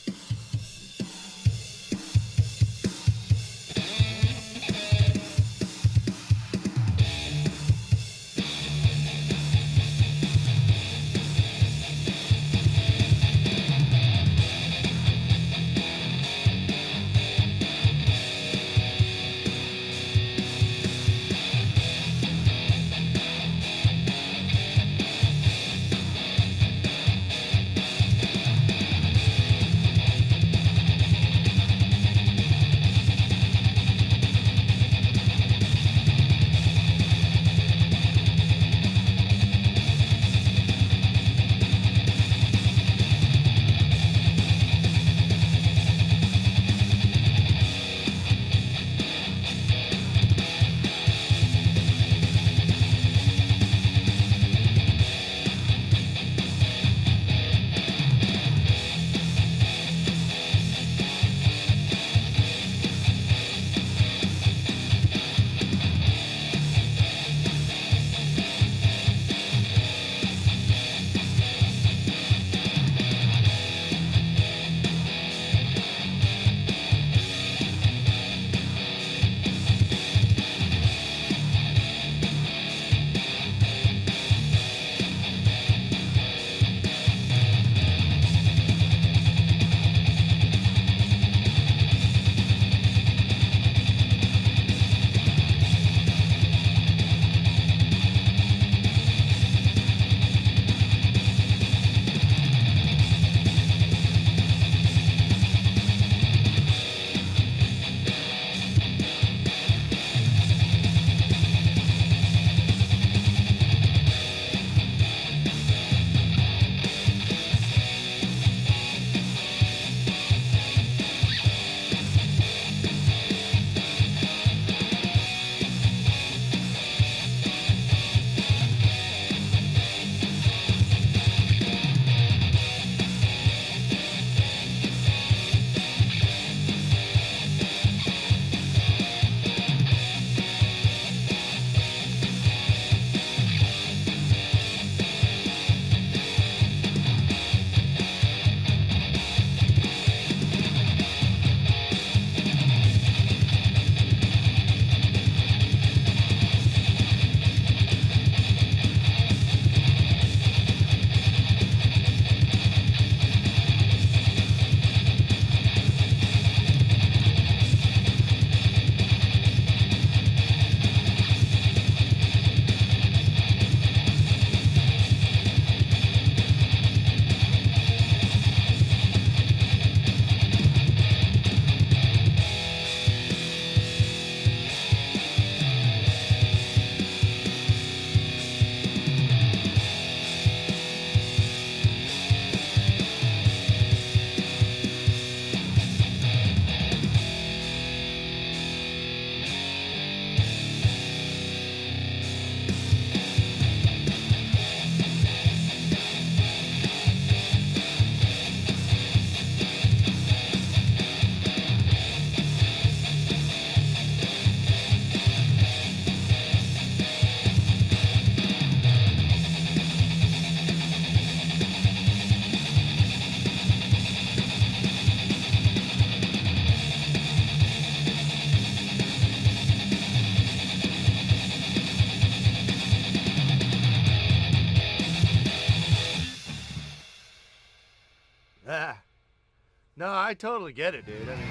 No, I totally get it, dude. I mean,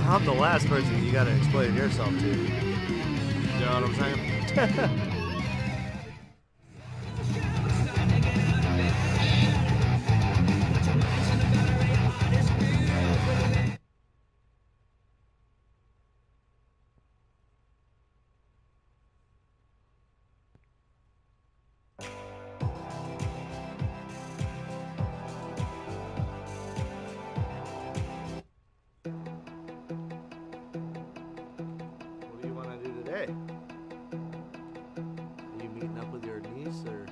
I'm the last person you gotta explain yourself to. You know what I'm saying? What do you want to do today? Are you meeting up with your niece or?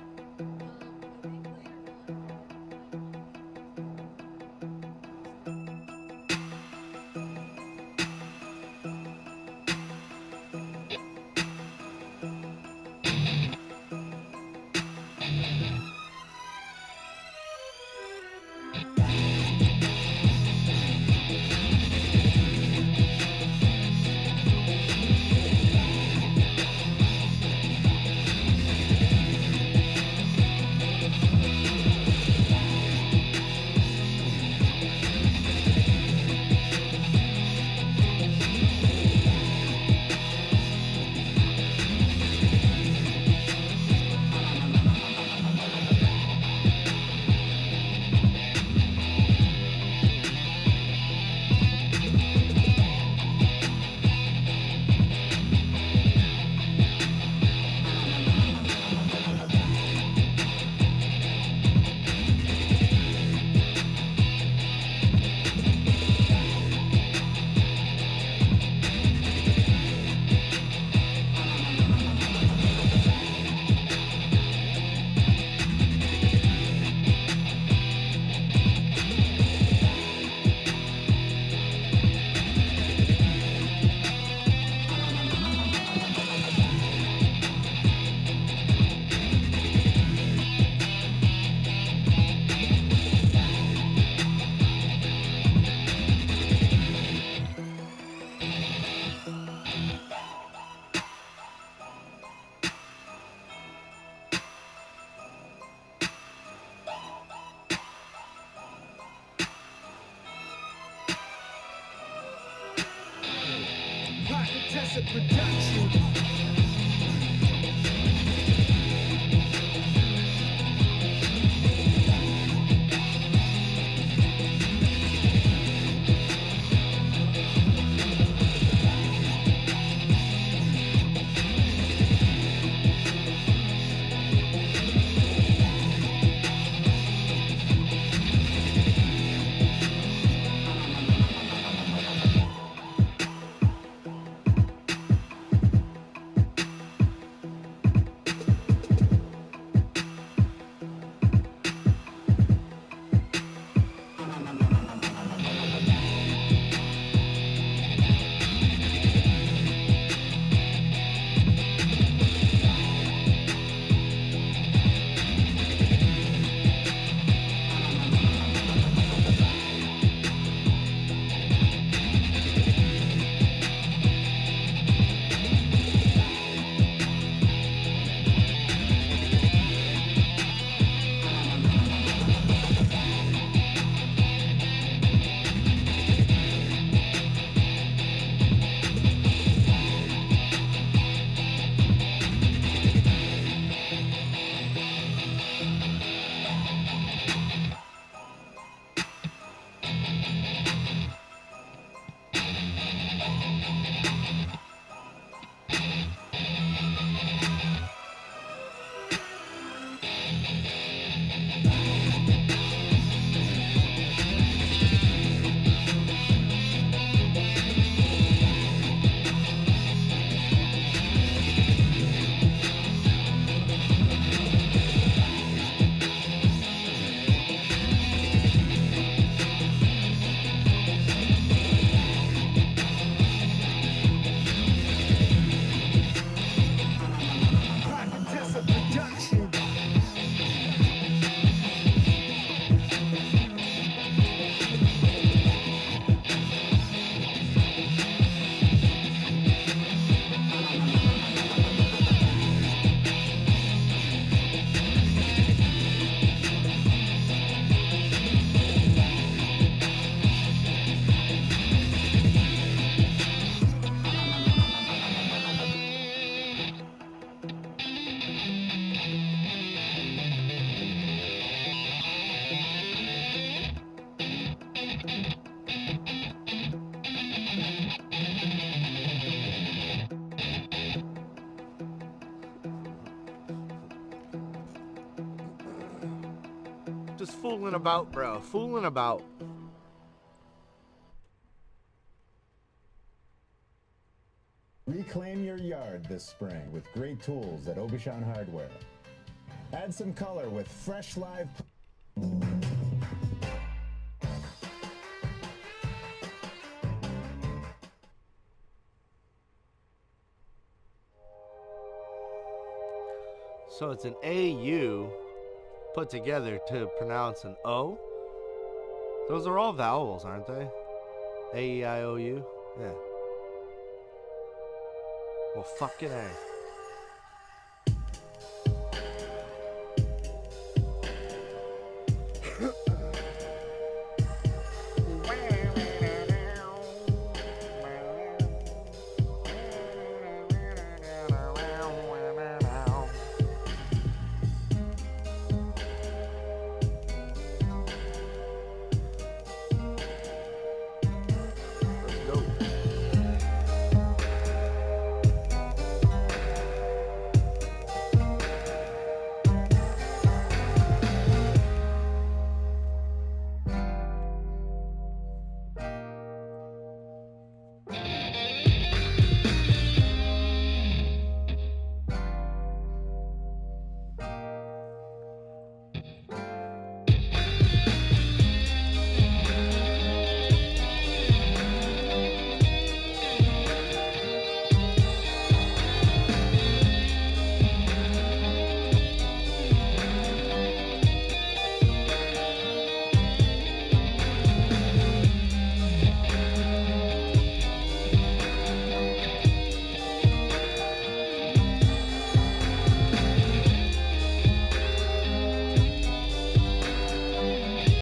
Tessa Production. Just fooling about, bro. Fooling about. Reclaim your yard this spring with great tools at Aubuchon Hardware. Add some color with fresh live. So it's an AU put together to pronounce an O. Those are all vowels, aren't they? A-E-I-O-U? Yeah. Well, fucking A.